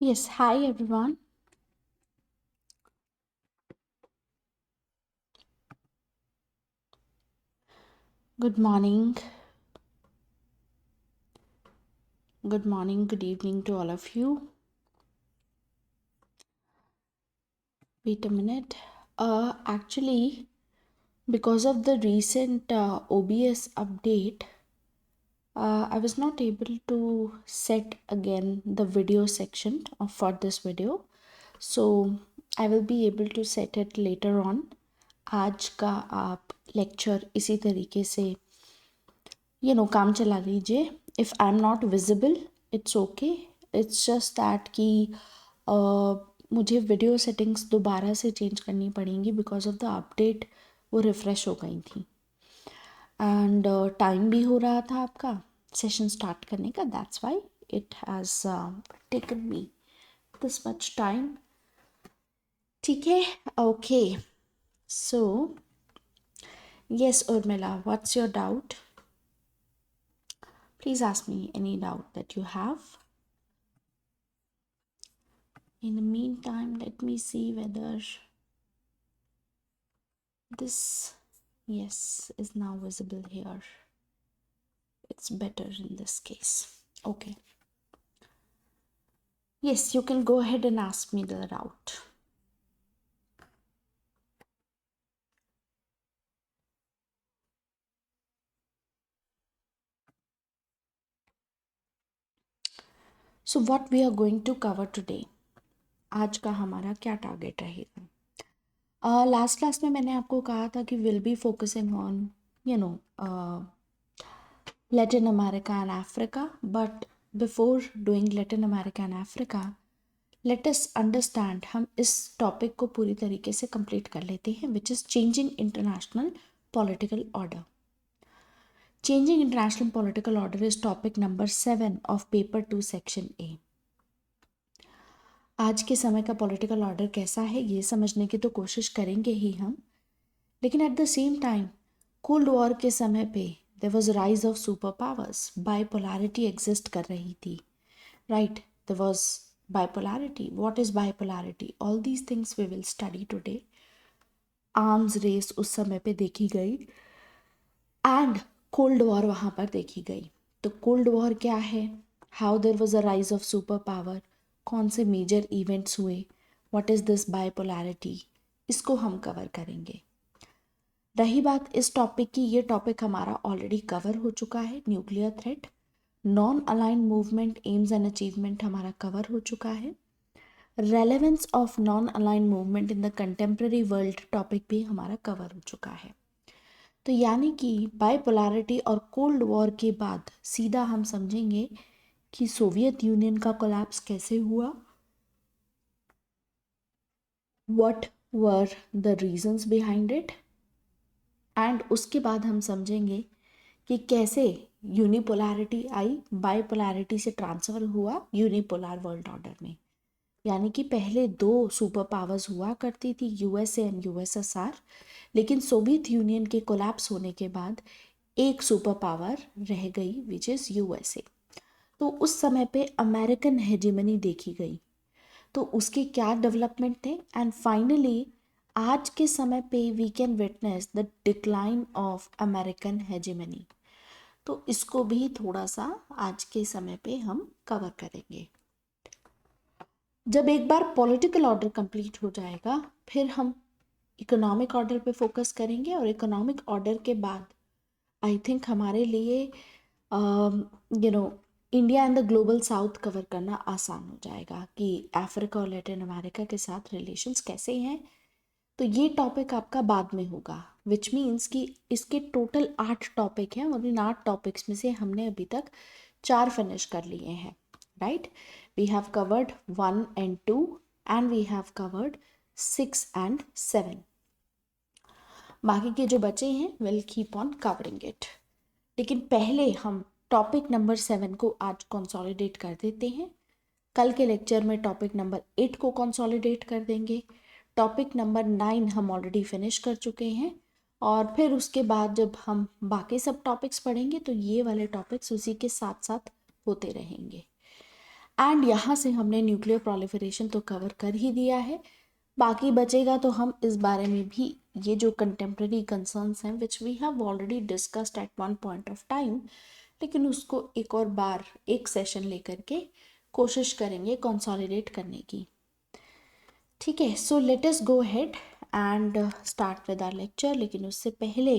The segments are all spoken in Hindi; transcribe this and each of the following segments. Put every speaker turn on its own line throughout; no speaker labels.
Yes, hi everyone. Good morning. Good morning, good evening to all of you. Wait a minute. Actually, because of the recent OBS update, I was not able to set again the video section for this video. So I will be able to set it later on. आज का आप लेक्चर इसी तरीके से काम चला लीजिए. If I am not visible it's okay. It's just that कि मुझे वीडियो सेटिंग्स दोबारा से चेंज करनी पड़ेंगी बिकॉज ऑफ द अपडेट. वो रिफ़्रेश हो गई थी एंड टाइम भी हो रहा था आपका सेशन स्टार्ट करने का. That's why it has taken me this much time. ठीक है. Okay. So yes, Urmila, what's your doubt? Please ask me any doubt that you have. In the meantime, let me see whether this, yes, is now visible here. It's better in this case. Okay. Yes, you can go ahead and ask me the doubt. So what we are going to cover today? आज का हमारा क्या टारगेट रहेगा? लास्ट क्लास में मैंने आपको कहा था कि will be focusing on Latin America and Africa. But before doing Latin America and Africa, let us understand. हम इस टॉपिक को पूरी तरीके से कंप्लीट कर लेते हैं which is changing international political order. Changing international political order is topic number 7 of paper 2 section A. आज के समय का पॉलिटिकल ऑर्डर कैसा है ये समझने की तो कोशिश करेंगे ही हम, लेकिन at the same time Cold War के समय पे there was rise of super powers. Bipolarity exist कर रही थी, right? There was bipolarity. What is bipolarity? All these things we will study today. Arms race उस समय पे देखी गई एंड कोल्ड वॉर वहाँ पर देखी गई. तो कोल्ड वॉर क्या है, how there was a rise of super power, कौन से मेजर इवेंट्स हुए, व्हाट इज़ दिस बाइपोलैरिटी, इसको हम कवर करेंगे. रही बात इस टॉपिक की, ये टॉपिक हमारा ऑलरेडी कवर हो चुका है. Nuclear threat, non aligned movement, AIIMS and achievement हमारा कवर हो चुका है. Relevance of non align movement in the contemporary world topic भी हमारा कवर हो चुका है. तो यानी कि बाइपोलैरिटी और कोल्ड वॉर के बाद सीधा हम समझेंगे कि सोवियत यूनियन का कोलैप्स कैसे हुआ, what were the reasons behind it, and उसके बाद हम समझेंगे कि कैसे यूनिपोलैरिटी आई, बाइपोलैरिटी से ट्रांसफ़र हुआ यूनिपोलर वर्ल्ड ऑर्डर में. यानी कि पहले दो सुपर पावर्स हुआ करती थी, यूएसए एंड यूएसएसआर, लेकिन सोवियत यूनियन के कोलैप्स होने के बाद एक सुपर पावर रह गई विच इज़ यूएसए. तो उस समय पे अमेरिकन हेजिमनी देखी गई. तो उसके क्या डेवलपमेंट थे एंड फाइनली आज के समय पे we can witness the decline of American hegemony. तो इसको भी थोड़ा सा आज के समय पे हम कवर करेंगे. जब एक बार पॉलिटिकल ऑर्डर कंप्लीट हो जाएगा फिर हम इकोनॉमिक ऑर्डर पे फोकस करेंगे, और इकोनॉमिक ऑर्डर के बाद आई थिंक हमारे लिए India and the global south cover करना आसान हो जाएगा कि अफ्रीका और लैटिन अमेरिका के साथ रिलेशंस कैसे हैं. तो ये टॉपिक आपका बाद में होगा, विच मीन्स कि इसके टोटल 8 टॉपिक हैं और इन 8 टॉपिक्स में से हमने अभी तक 4 फिनिश कर लिए हैं, right? We have covered 1 and 2 and we have covered 6 and 7. बाकी के जो बचे हैं we'll keep on covering it. लेकिन पहले हम टॉपिक नंबर 7 को आज कंसोलिडेट कर देते हैं. कल के लेक्चर में टॉपिक नंबर 8 को कंसोलिडेट कर देंगे. टॉपिक नंबर 9 हम ऑलरेडी फिनिश कर चुके हैं, और फिर उसके बाद जब हम बाकी सब टॉपिक्स पढ़ेंगे तो ये वाले टॉपिक्स उसी के साथ साथ होते रहेंगे. एंड यहाँ से हमने न्यूक्लियर प्रोलिफरेशन तो कवर कर ही दिया है, बाकी बचेगा तो हम इस बारे में भी ये जो कंटेम्प्रेरी कंसर्न्स हैं which we have already discussed at one point of time, लेकिन उसको एक और बार एक सेशन लेकर के कोशिश करेंगे कंसोलिडेट करने की। ठीक है, so let us go ahead and start with our lecture. लेकिन उससे पहले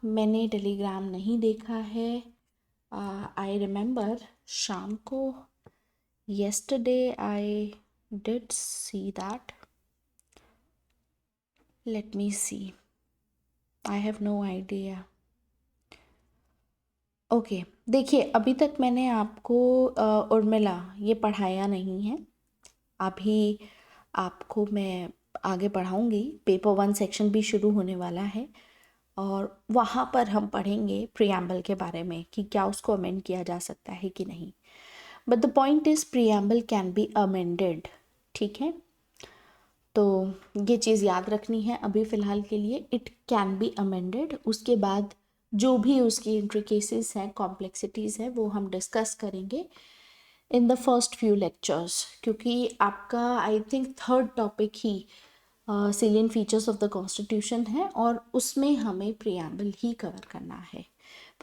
मैंने टेलीग्राम नहीं देखा है। आई रिमेंबर शाम को yesterday I did see that. Let me see. I have no idea. Okay देखिए, अभी तक मैंने आपको उर्मिला ये पढ़ाया नहीं है। अभी आपको मैं आगे पढ़ाऊँगी। पेपर 1 सेक्शन भी शुरू होने वाला है और वहाँ पर हम पढ़ेंगे प्रीएम्बल के बारे में कि क्या उसको अमेंड किया जा सकता है कि नहीं। But the point is preamble can be amended. ठीक है, तो ये चीज़ याद रखनी है अभी फ़िलहाल के लिए, इट कैन बी अमेंडेड। उसके बाद जो भी उसकी इंट्रिकेसीज हैं, कॉम्प्लेक्सिटीज़ हैं, वो हम डिस्कस करेंगे in the first few lectures, क्योंकि आपका I think third topic he salient features of the constitution है और उसमें हमें प्रीएम्बल ही कवर करना है।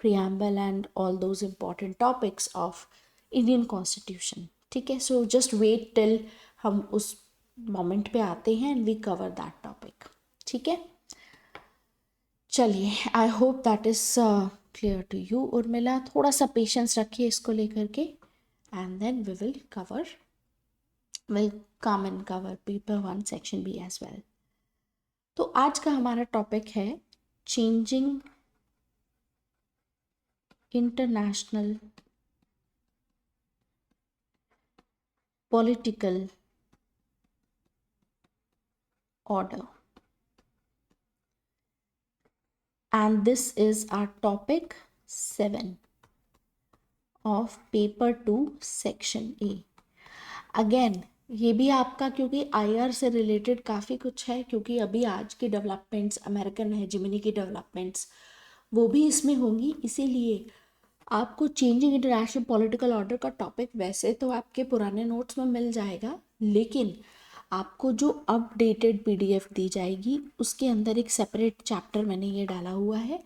Preamble and all those important topics of Indian constitution. ठीक है, सो जस्ट वेट टिल हम उस मोमेंट पे आते हैं and we cover that topic. ठीक है, चलिए, I hope that is clear to you. Urmila, थोड़ा सा पेशेंस रखिए इसको लेकर के and then we will come and cover paper 1 section B as well. तो आज का हमारा टॉपिक है changing international political order, and this is our topic 7 of paper 2 section A. Again ये भी आपका, क्योंकि IR से रिलेटेड काफ़ी कुछ है, क्योंकि अभी आज की डेवलपमेंट्स, अमेरिकन हेजेमनी की डेवलपमेंट्स वो भी इसमें होंगी, इसीलिए आपको चेंजिंग इंटरनेशनल पॉलिटिकल ऑर्डर का टॉपिक वैसे तो आपके पुराने नोट्स में मिल जाएगा, लेकिन आपको जो अपडेटेड PDF दी जाएगी उसके अंदर एक सेपरेट चैप्टर मैंने ये डाला हुआ है।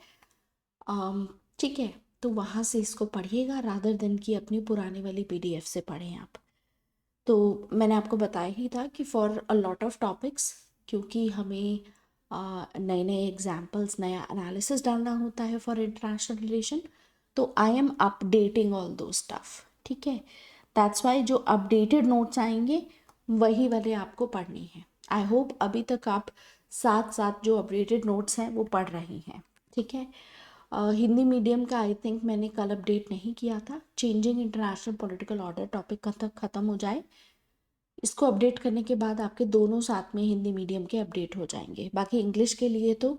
ठीक है, तो वहाँ से इसको पढ़िएगा रादर देन कि अपनी पुरानी वाली PDF से पढ़ें आप। तो मैंने आपको बताया ही था कि for a lot of topics, क्योंकि हमें नए नए एग्जाम्पल्स, नया एनालिसिस डालना होता है फॉर इंटरनेशनल रिलेशन, तो आई एम अपडेटिंग ऑल दो स्टफ। ठीक है, दैट्स वाई जो अपडेटेड नोट्स आएंगे वही वाले आपको पढ़ने हैं। आई होप अभी तक आप साथ साथ जो अपडेटेड नोट्स हैं वो पढ़ रही हैं। ठीक है, हिंदी मीडियम का आई थिंक मैंने कल अपडेट नहीं किया था। Changing international political order topic कब तक ख़त्म हो जाए, इसको अपडेट करने के बाद आपके दोनों साथ में हिंदी मीडियम के अपडेट हो जाएंगे। बाकी इंग्लिश के लिए तो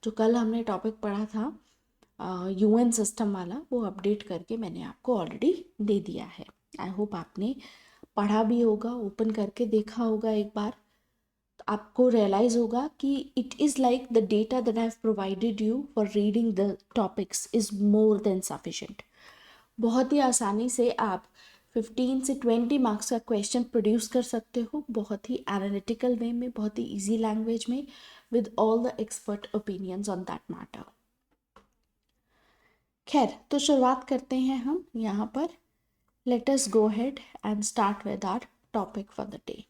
जो कल हमने टॉपिक पढ़ा था UN सिस्टम वाला, वो अपडेट करके मैंने आपको ऑलरेडी दे दिया है। आई होप आपने पढ़ा भी होगा, ओपन करके देखा होगा एक बार, तो आपको रियलाइज़ होगा कि it is like the data that I have provided you for reading the topics is more than sufficient. बहुत ही आसानी से आप 15 से 20 मार्क्स का क्वेश्चन प्रोड्यूस कर सकते हो, बहुत ही एनालिटिकल वे में, बहुत ही ईजी लैंग्वेज में, with all the expert opinions on that matter. खैर, तो शुरुआत करते हैं हम यहाँ पर। Let us go ahead and start with our topic for the day.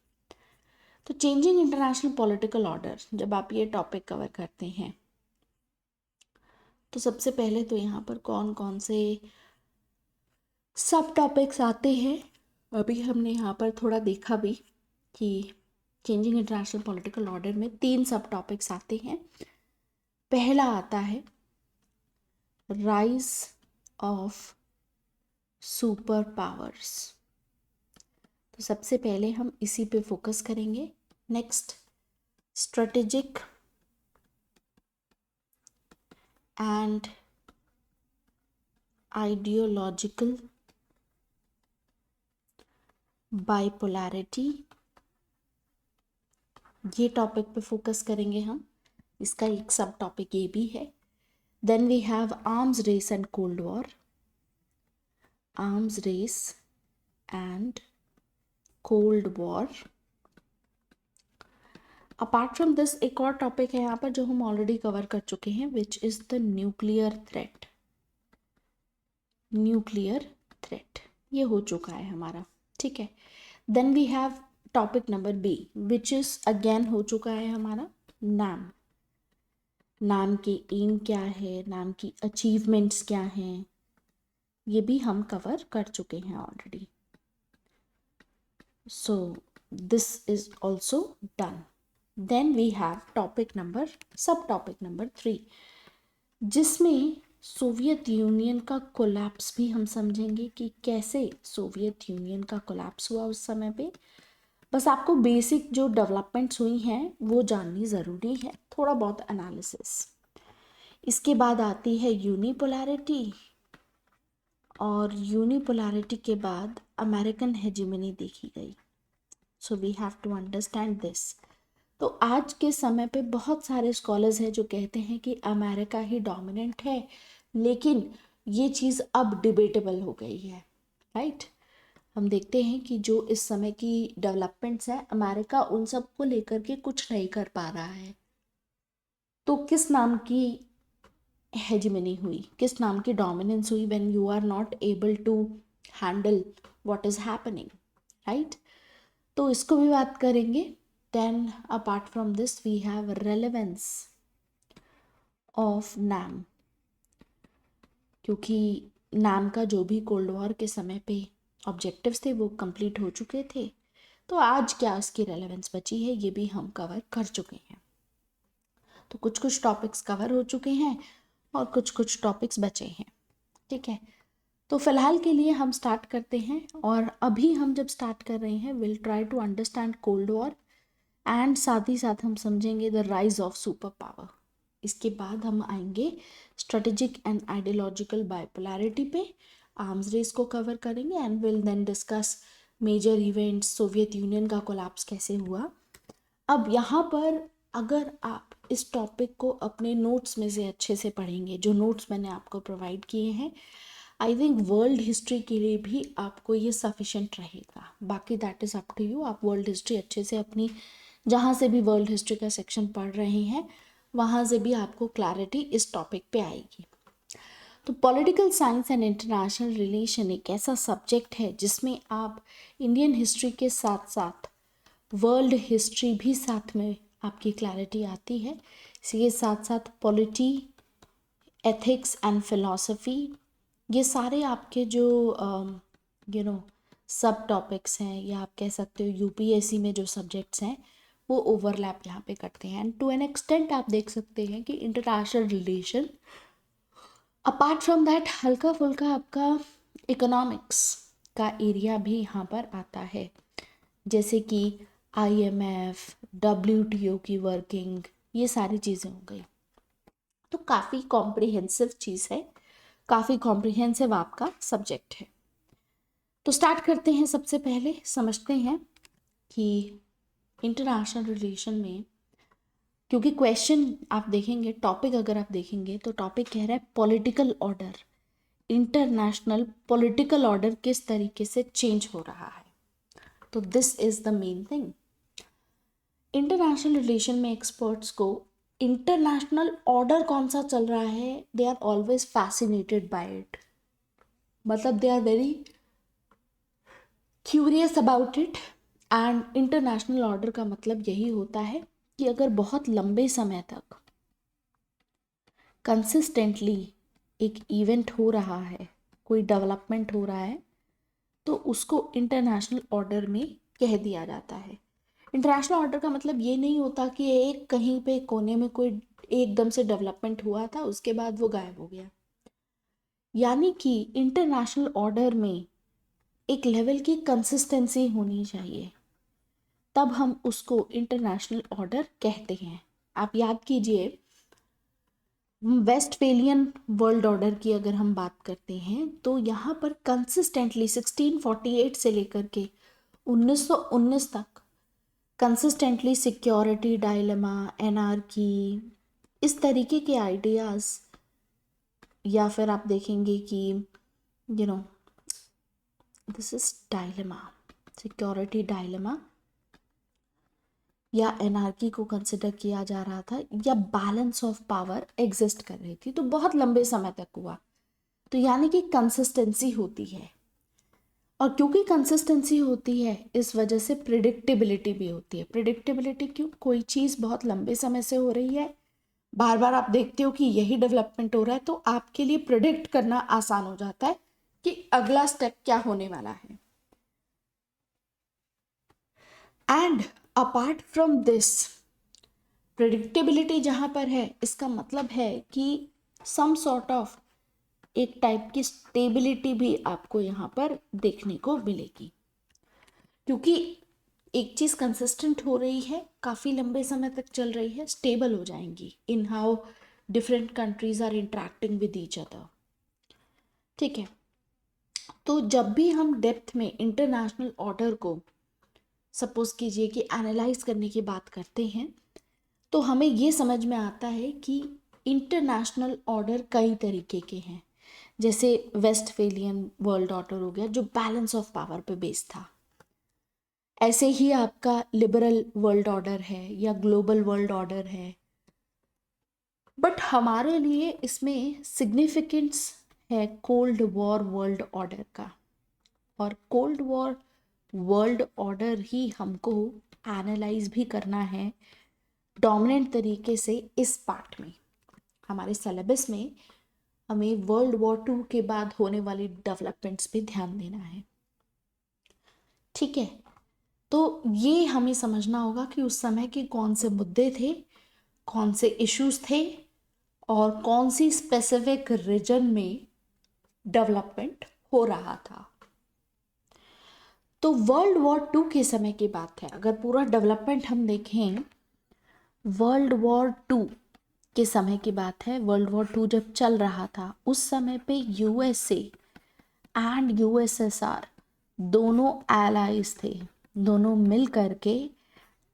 तो चेंजिंग इंटरनेशनल पॉलिटिकल ऑर्डर, जब आप ये टॉपिक कवर करते हैं तो सबसे पहले तो यहाँ पर कौन कौन से सब टॉपिक्स आते हैं, अभी हमने यहाँ पर थोड़ा देखा भी कि चेंजिंग इंटरनेशनल पॉलिटिकल ऑर्डर में 3 सब टॉपिक्स आते हैं। पहला आता है राइज ऑफ सुपर पावर्स, तो सबसे पहले हम इसी पे फोकस करेंगे। Next, strategic and ideological bipolarity, ये टॉपिक पे फोकस करेंगे हम, इसका एक सब टॉपिक ये भी है। Then we have arms race and Cold War, arms race and Cold War. Apart from this एक और टॉपिक है यहाँ पर जो हम ऑलरेडी कवर कर चुके हैं, which is the nuclear threat. Nuclear threat ये हो चुका है हमारा, ठीक है. Then we have topic number B, which is again हो चुका है हमारा नाम. नाम की एम क्या है, नाम की अचीवमेंट्स क्या हैं, ये भी हम कवर कर चुके हैं already. So this is also done. Then we have topic number sub topic number 3, जिसमें सोवियत यूनियन का कोलैप्स भी हम समझेंगे कि कैसे सोवियत यूनियन का कोलैप्स हुआ उस समय पे. बस आपको बेसिक जो डेवलपमेंट्स हुई हैं वो जाननी ज़रूरी है, थोड़ा बहुत एनालिसिस. इसके बाद आती है यूनिपोलैरिटी, और यूनिपोलैरिटी के बाद अमेरिकन हेजिमनी देखी गई. So we have to understand this. तो आज के समय पे बहुत सारे स्कॉलर्स हैं जो कहते हैं कि अमेरिका ही डोमिनेंट है, लेकिन ये चीज़ अब डिबेटेबल हो गई है, राइट. हम देखते हैं कि जो इस समय की डेवलपमेंट्स हैं, अमेरिका उन सब को लेकर के कुछ नहीं कर पा रहा है. तो किस नाम की हेजिमनी हुई, किस नाम की डोमिनेंस हुई, when you are not able to handle what is happening, right. तो इसको भी बात करेंगे. Then apart from this we have relevance of NAM, क्योंकि नाम का जो भी कोल्ड वॉर के समय पे ऑब्जेक्टिव्स थे वो कंप्लीट हो चुके थे. तो आज क्या उसकी रेलेवेंस बची है ये भी हम कवर कर चुके हैं. तो कुछ कुछ टॉपिक्स कवर हो चुके हैं और कुछ कुछ टॉपिक्स बचे हैं, ठीक है. तो फिलहाल के लिए हम स्टार्ट करते हैं, और अभी हम जब स्टार्ट कर रहे हैं will try to understand Cold War, and साथ ही साथ हम समझेंगे the rise of super power. इसके बाद हम आएंगे स्ट्रेटेजिक एंड आइडियोलॉजिकल बाइपोलैरिटी पे, आर्म्स रेस को कवर करेंगे, and will then discuss major events, Soviet Union का कोलैप्स कैसे हुआ. अब यहाँ पर अगर आप इस टॉपिक को अपने नोट्स में से अच्छे से पढ़ेंगे, जो नोट्स मैंने आपको प्रोवाइड किए हैं, आई थिंक वर्ल्ड हिस्ट्री के लिए भी आपको ये सफिशेंट रहेगा. बाकी that is up to you. आप वर्ल्ड हिस्ट्री अच्छे से अपनी जहाँ से भी वर्ल्ड हिस्ट्री का सेक्शन पढ़ रहे हैं वहाँ से भी आपको क्लैरिटी इस टॉपिक पे आएगी. तो political science and international relation एक ऐसा सब्जेक्ट है जिसमें आप इंडियन हिस्ट्री के साथ साथ वर्ल्ड हिस्ट्री भी साथ में आपकी क्लैरिटी आती है. इसके साथ साथ पॉलिटी, एथिक्स एंड फिलॉसफी, ये सारे आपके जो सब टॉपिक्स हैं, या आप कह सकते हो यूपीएससी में जो सब्जेक्ट्स हैं वो ओवरलैप यहाँ पे करते हैं. एंड टू एन एक्सटेंट आप देख सकते हैं कि international relation, apart from that हल्का फुल्का आपका इकोनॉमिक्स का एरिया भी यहाँ पर आता है, जैसे कि आईएमएफ, डब्ल्यूटीओ की वर्किंग, ये सारी चीज़ें हो गई. तो काफ़ी कॉम्प्रिहेंसिव चीज़ है, काफ़ी कॉम्प्रिहेंसिव आपका सब्जेक्ट है. तो स्टार्ट करते हैं. सबसे पहले समझते हैं कि इंटरनेशनल रिलेशन में, क्योंकि क्वेश्चन आप देखेंगे, टॉपिक अगर आप देखेंगे तो टॉपिक कह रहा है political order, international political order किस तरीके से चेंज हो रहा है. तो this is the main thing. International relation में एक्सपर्ट्स को इंटरनेशनल ऑर्डर कौन सा चल रहा है, they are always fascinated by it. मतलब they are very curious about it. And international order का मतलब यही होता है कि अगर बहुत लंबे समय तक कंसिस्टेंटली एक इवेंट हो रहा है, कोई डेवलपमेंट हो रहा है, तो उसको इंटरनेशनल ऑर्डर में कह दिया जाता है. इंटरनेशनल ऑर्डर का मतलब ये नहीं होता कि एक कहीं पे कोने में कोई एकदम से डेवलपमेंट हुआ था उसके बाद वो गायब हो गया. यानी कि इंटरनेशनल ऑर्डर में एक लेवल की कंसिस्टेंसी होनी चाहिए, तब हम उसको इंटरनेशनल ऑर्डर कहते हैं. आप याद कीजिए, वेस्टफेलियन वर्ल्ड ऑर्डर की अगर हम बात करते हैं तो यहाँ पर कंसिस्टेंटली 1648 से लेकर के 1919 तक कंसिस्टेंटली सिक्योरिटी डायलेमा, एनार्की, इस तरीके के आइडियाज़, या फिर आप देखेंगे कि this is dilemma, security dilemma, या एनार्की को कंसिडर किया जा रहा था, या बैलेंस ऑफ पावर एग्जिस्ट कर रही थी। तो बहुत लंबे समय तक हुआ। तो यानी कि कंसिस्टेंसी होती है, और क्योंकि कंसिस्टेंसी होती है इस वजह से प्रिडिक्टेबिलिटी भी होती है। प्रिडिक्टेबिलिटी क्यों? कोई चीज़ बहुत लंबे समय से हो रही है, बार बार आप देखते हो कि यही डेवलपमेंट हो रहा है, तो आपके लिए प्रिडिक्ट करना आसान हो जाता है कि अगला स्टेप क्या होने वाला है। And apart from this, predictability जहां पर है, इसका मतलब है कि सम सॉर्ट ऑफ एक टाइप की स्टेबिलिटी भी आपको यहाँ पर देखने को मिलेगी, क्योंकि एक चीज़ कंसिस्टेंट हो रही है, काफ़ी लंबे समय तक चल रही है, स्टेबल हो जाएंगी in how different countries are interacting with each other. ठीक है, तो जब भी हम डेप्थ में इंटरनेशनल ऑर्डर को सपोज कीजिए कि एनालाइज करने की बात करते हैं, तो हमें ये समझ में आता है कि इंटरनेशनल ऑर्डर कई तरीके के हैं। जैसे वेस्टफेलियन वर्ल्ड ऑर्डर हो गया, जो बैलेंस ऑफ पावर पे बेस्ड था। ऐसे ही आपका लिबरल वर्ल्ड ऑर्डर है या ग्लोबल वर्ल्ड ऑर्डर है। बट हमारे लिए इसमें सिग्निफिकेंस है कोल्ड वॉर वर्ल्ड ऑर्डर का, और कोल्ड वॉर वर्ल्ड ऑर्डर ही हमको एनालाइज भी करना है डोमिनेंट तरीके से। इस पार्ट में हमारे सिलेबस में हमें वर्ल्ड वॉर 2 के बाद होने वाली डेवलपमेंट्स पे ध्यान देना है। ठीक है, तो ये हमें समझना होगा कि उस समय के कौन से मुद्दे थे, कौन से इश्यूज थे, और कौन सी स्पेसिफिक रीजन में डेवलपमेंट हो रहा था। तो वर्ल्ड वॉर 2 के समय की बात है। अगर पूरा डेवलपमेंट हम देखें, वर्ल्ड वॉर 2 के समय की बात है। वर्ल्ड वॉर 2 जब चल रहा था, उस समय पे यूएसए एंड यूएसएसआर दोनों एलाइज थे, दोनों मिल करके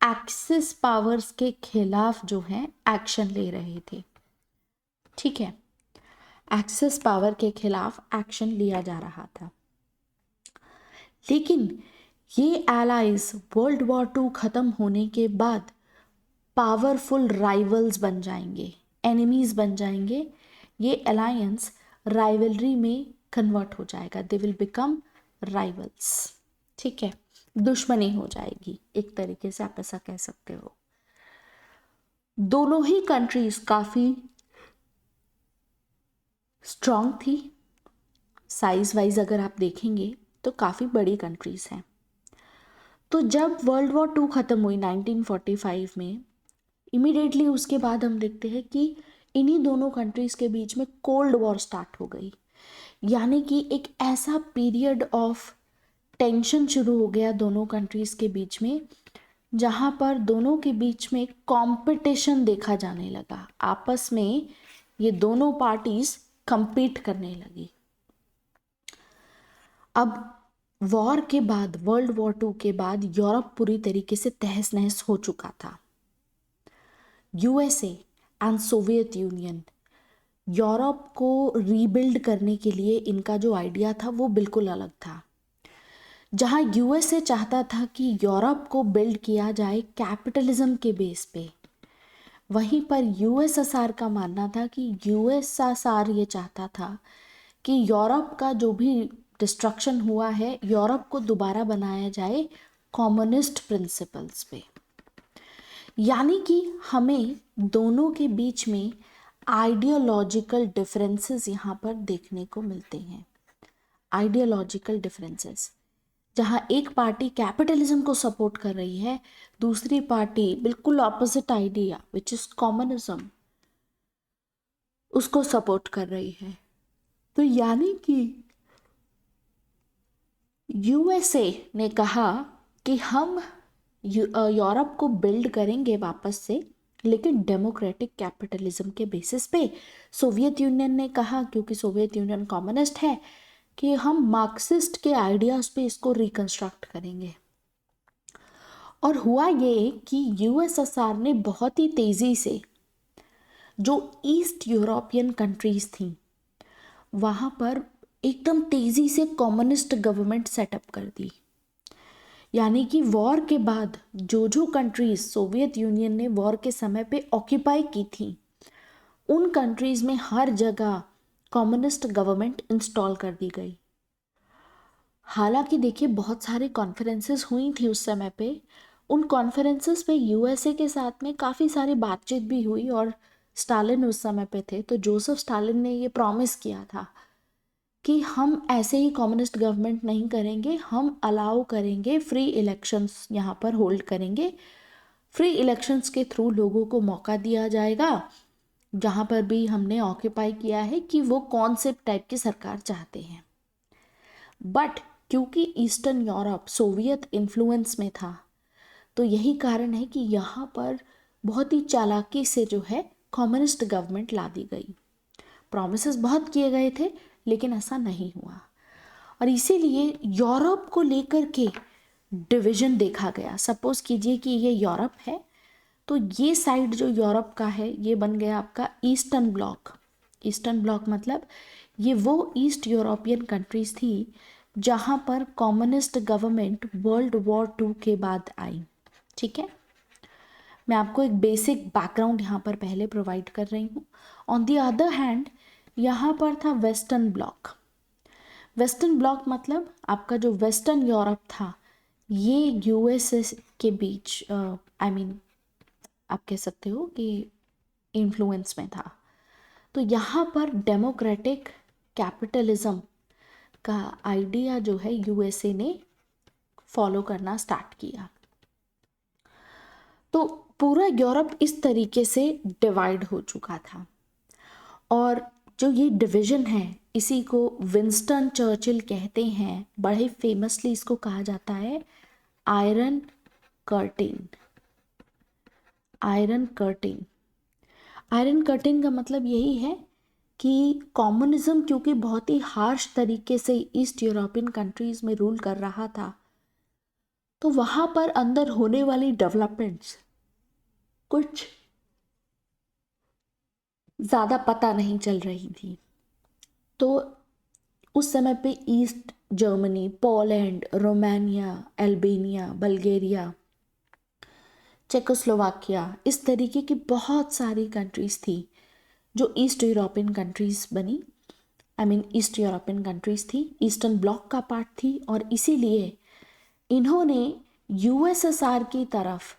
एक्सिस पावर्स के खिलाफ जो है एक्शन ले रहे थे। ठीक है, एक्सिस पावर के खिलाफ एक्शन लिया जा रहा था। लेकिन ये एलाइज वर्ल्ड वॉर 2 खत्म होने के बाद पावरफुल राइवल्स बन जाएंगे, एनिमीज बन जाएंगे। ये अलायंस राइवलरी में कन्वर्ट हो जाएगा, दे विल बिकम राइवल्स। ठीक है, दुश्मनी हो जाएगी, एक तरीके से आप ऐसा कह सकते हो। दोनों ही कंट्रीज काफ़ी स्ट्रॉन्ग थी, साइज वाइज अगर आप देखेंगे तो काफ़ी बड़ी कंट्रीज हैं। तो जब वर्ल्ड वॉर 2 ख़त्म हुई 1945 में, इमीडिएटली उसके बाद हम देखते हैं कि इन्हीं दोनों कंट्रीज़ के बीच में कोल्ड वॉर स्टार्ट हो गई। यानी कि एक ऐसा पीरियड ऑफ टेंशन शुरू हो गया दोनों कंट्रीज़ के बीच में, जहाँ पर दोनों के बीच में कंपटीशन देखा जाने लगा। आपस में ये दोनों पार्टीज compete करने लगी। अब वॉर के बाद, वर्ल्ड वॉर 2 के बाद यूरोप पूरी तरीके से तहस नहस हो चुका था। USA and Soviet union, Europe को रीबिल्ड करने के लिए इनका जो आइडिया था वो बिल्कुल अलग था। जहां यूएसए चाहता था कि यूरोप को बिल्ड किया जाए कैपिटलिज्म के बेस पे, वहीं पर यूएसएसआर का मानना था कि यूएसएसआर ये चाहता था कि यूरोप का जो भी डिस्ट्रक्शन हुआ है, यूरोप को दोबारा बनाया जाए कम्युनिस्ट प्रिंसिपल्स पे। यानी कि हमें दोनों के बीच में आइडियोलॉजिकल डिफरेंसेस यहाँ पर देखने को मिलते हैं। आइडियोलॉजिकल डिफरेंसेस, जहाँ एक पार्टी कैपिटलिज्म को सपोर्ट कर रही है, दूसरी पार्टी बिल्कुल opposite idea which is communism, उसको सपोर्ट कर रही है। तो यानी कि यूएसए ने कहा कि हम यूरोप को बिल्ड करेंगे वापस से, लेकिन डेमोक्रेटिक कैपिटलिज्म के बेसिस पे। सोवियत यूनियन ने कहा, क्योंकि सोवियत यूनियन कम्युनिस्ट है, कि हम मार्क्सिस्ट के आइडियाज़ पे इसको रिकंस्ट्रक्ट करेंगे। और हुआ ये कि यूएसएसआर ने बहुत ही तेज़ी से जो ईस्ट यूरोपियन कंट्रीज़ थी वहाँ पर एकदम तेजी से कम्युनिस्ट गवर्नमेंट सेटअप कर दी। यानी कि वॉर के बाद जो कंट्रीज सोवियत यूनियन ने वॉर के समय पे ऑक्यूपाई की थी, उन कंट्रीज में हर जगह कम्युनिस्ट गवर्नमेंट इंस्टॉल कर दी गई। हालांकि देखिए बहुत सारे कॉन्फ्रेंसेस हुई थी उस समय पे, उन कॉन्फ्रेंसेस पे यूएसए के साथ में काफ़ी सारी बातचीत भी हुई, और स्टालिन उस समय पे थे, तो जोसेफ स्टालिन ने ये प्रॉमिस किया था कि हम ऐसे ही कम्युनिस्ट गवर्नमेंट नहीं करेंगे, हम अलाउ करेंगे फ्री इलेक्शंस यहाँ पर होल्ड करेंगे, फ्री इलेक्शंस के थ्रू लोगों को मौका दिया जाएगा जहाँ पर भी हमने ऑक्यूपाई किया है कि वो कौन से टाइप की सरकार चाहते हैं। बट क्योंकि ईस्टर्न यूरोप सोवियत इन्फ्लुएंस में था, तो यही कारण है कि यहाँ पर बहुत ही चालाकी से जो है कम्युनिस्ट गवर्नमेंट ला दी गई। प्रॉमिसेस बहुत किए गए थे लेकिन ऐसा नहीं हुआ, और इसीलिए यूरोप को लेकर के डिवीजन देखा गया। सपोज कीजिए कि ये यूरोप है, तो ये साइड जो यूरोप का है ये बन गया आपका ईस्टर्न ब्लॉक। ईस्टर्न ब्लॉक मतलब ये वो ईस्ट यूरोपियन कंट्रीज थी जहाँ पर कम्युनिस्ट गवर्नमेंट वर्ल्ड वॉर 2 के बाद आई। ठीक है, मैं आपको एक बेसिक बैकग्राउंड यहाँ पर पहले प्रोवाइड कर रही हूँ। ऑन द अदर हैंड यहाँ पर था वेस्टर्न ब्लॉक। वेस्टर्न ब्लॉक मतलब आपका जो वेस्टर्न यूरोप था ये यूएसए के बीच आप कह सकते हो कि इन्फ्लुएंस में था। तो यहाँ पर डेमोक्रेटिक कैपिटलिज्म का आइडिया जो है यूएसए ने फॉलो करना स्टार्ट किया। तो पूरा यूरोप इस तरीके से डिवाइड हो चुका था, और जो ये डिवीजन है इसी को विंस्टन चर्चिल कहते हैं। बड़े फेमसली इसको कहा जाता है iron curtain. Iron curtain, iron curtain का मतलब यही है कि कम्युनिज्म क्योंकि बहुत ही हार्श तरीके से ईस्ट यूरोपियन कंट्रीज में रूल कर रहा था, तो वहाँ पर अंदर होने वाली डेवलपमेंट्स कुछ ज़्यादा पता नहीं चल रही थी। तो उस समय पे east Germany, Poland, Romania, Albania, Bulgaria, Czechoslovakia, इस तरीके की बहुत सारी कंट्रीज़ थी जो ईस्ट यूरोपियन कंट्रीज़ बनी। ईस्ट यूरोपियन कंट्रीज़ थी, ईस्टर्न ब्लॉक का पार्ट थी, और इसीलिए इन्होंने यूएसएसआर की तरफ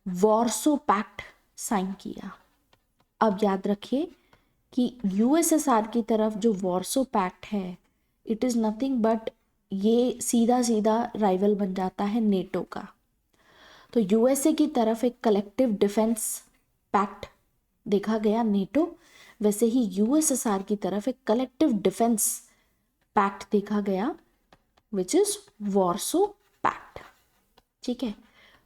वॉर्सो पैक्ट साइन किया। अब याद रखिए कि यूएसएसआर की तरफ जो वॉर्सो पैक्ट है इट इज़ नथिंग बट ये सीधा सीधा राइवल बन जाता है नेटो का। तो यूएसए की तरफ एक कलेक्टिव डिफेंस पैक्ट देखा गया नेटो, वैसे ही यूएसएसआर की तरफ एक कलेक्टिव डिफेंस पैक्ट देखा गया विच इज़ वॉर्सो पैक्ट। ठीक है,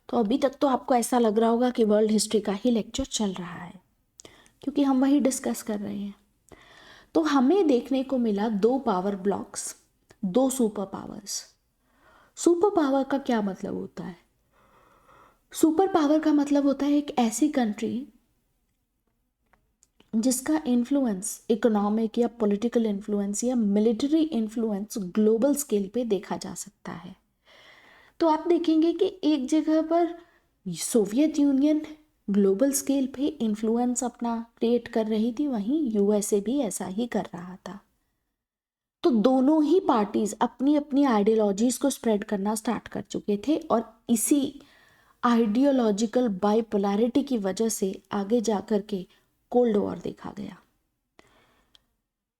तो अभी तक तो आपको ऐसा लग रहा होगा कि वर्ल्ड हिस्ट्री का ही लेक्चर चल रहा है क्योंकि हम वही डिस्कस कर रहे हैं। तो हमें देखने को मिला 2 power blocks, 2 super powers. Super power का क्या मतलब होता है? सुपर पावर का मतलब होता है एक ऐसी कंट्री जिसका इन्फ्लुएंस इकोनॉमिक या पॉलिटिकल इन्फ्लुएंस या मिलिट्री इन्फ्लुएंस ग्लोबल स्केल पे देखा जा सकता है। तो आप देखेंगे कि एक जगह पर सोवियत यूनियन ग्लोबल स्केल पे इन्फ्लुएंस अपना क्रिएट कर रही थी, वहीं यूएसए भी ऐसा ही कर रहा था। तो दोनों ही पार्टीज अपनी अपनी आइडियोलॉजीज को स्प्रेड करना स्टार्ट कर चुके थे, और इसी आइडियोलॉजिकल बाइपोलैरिटी की वजह से आगे जाकर के कोल्ड वॉर देखा गया।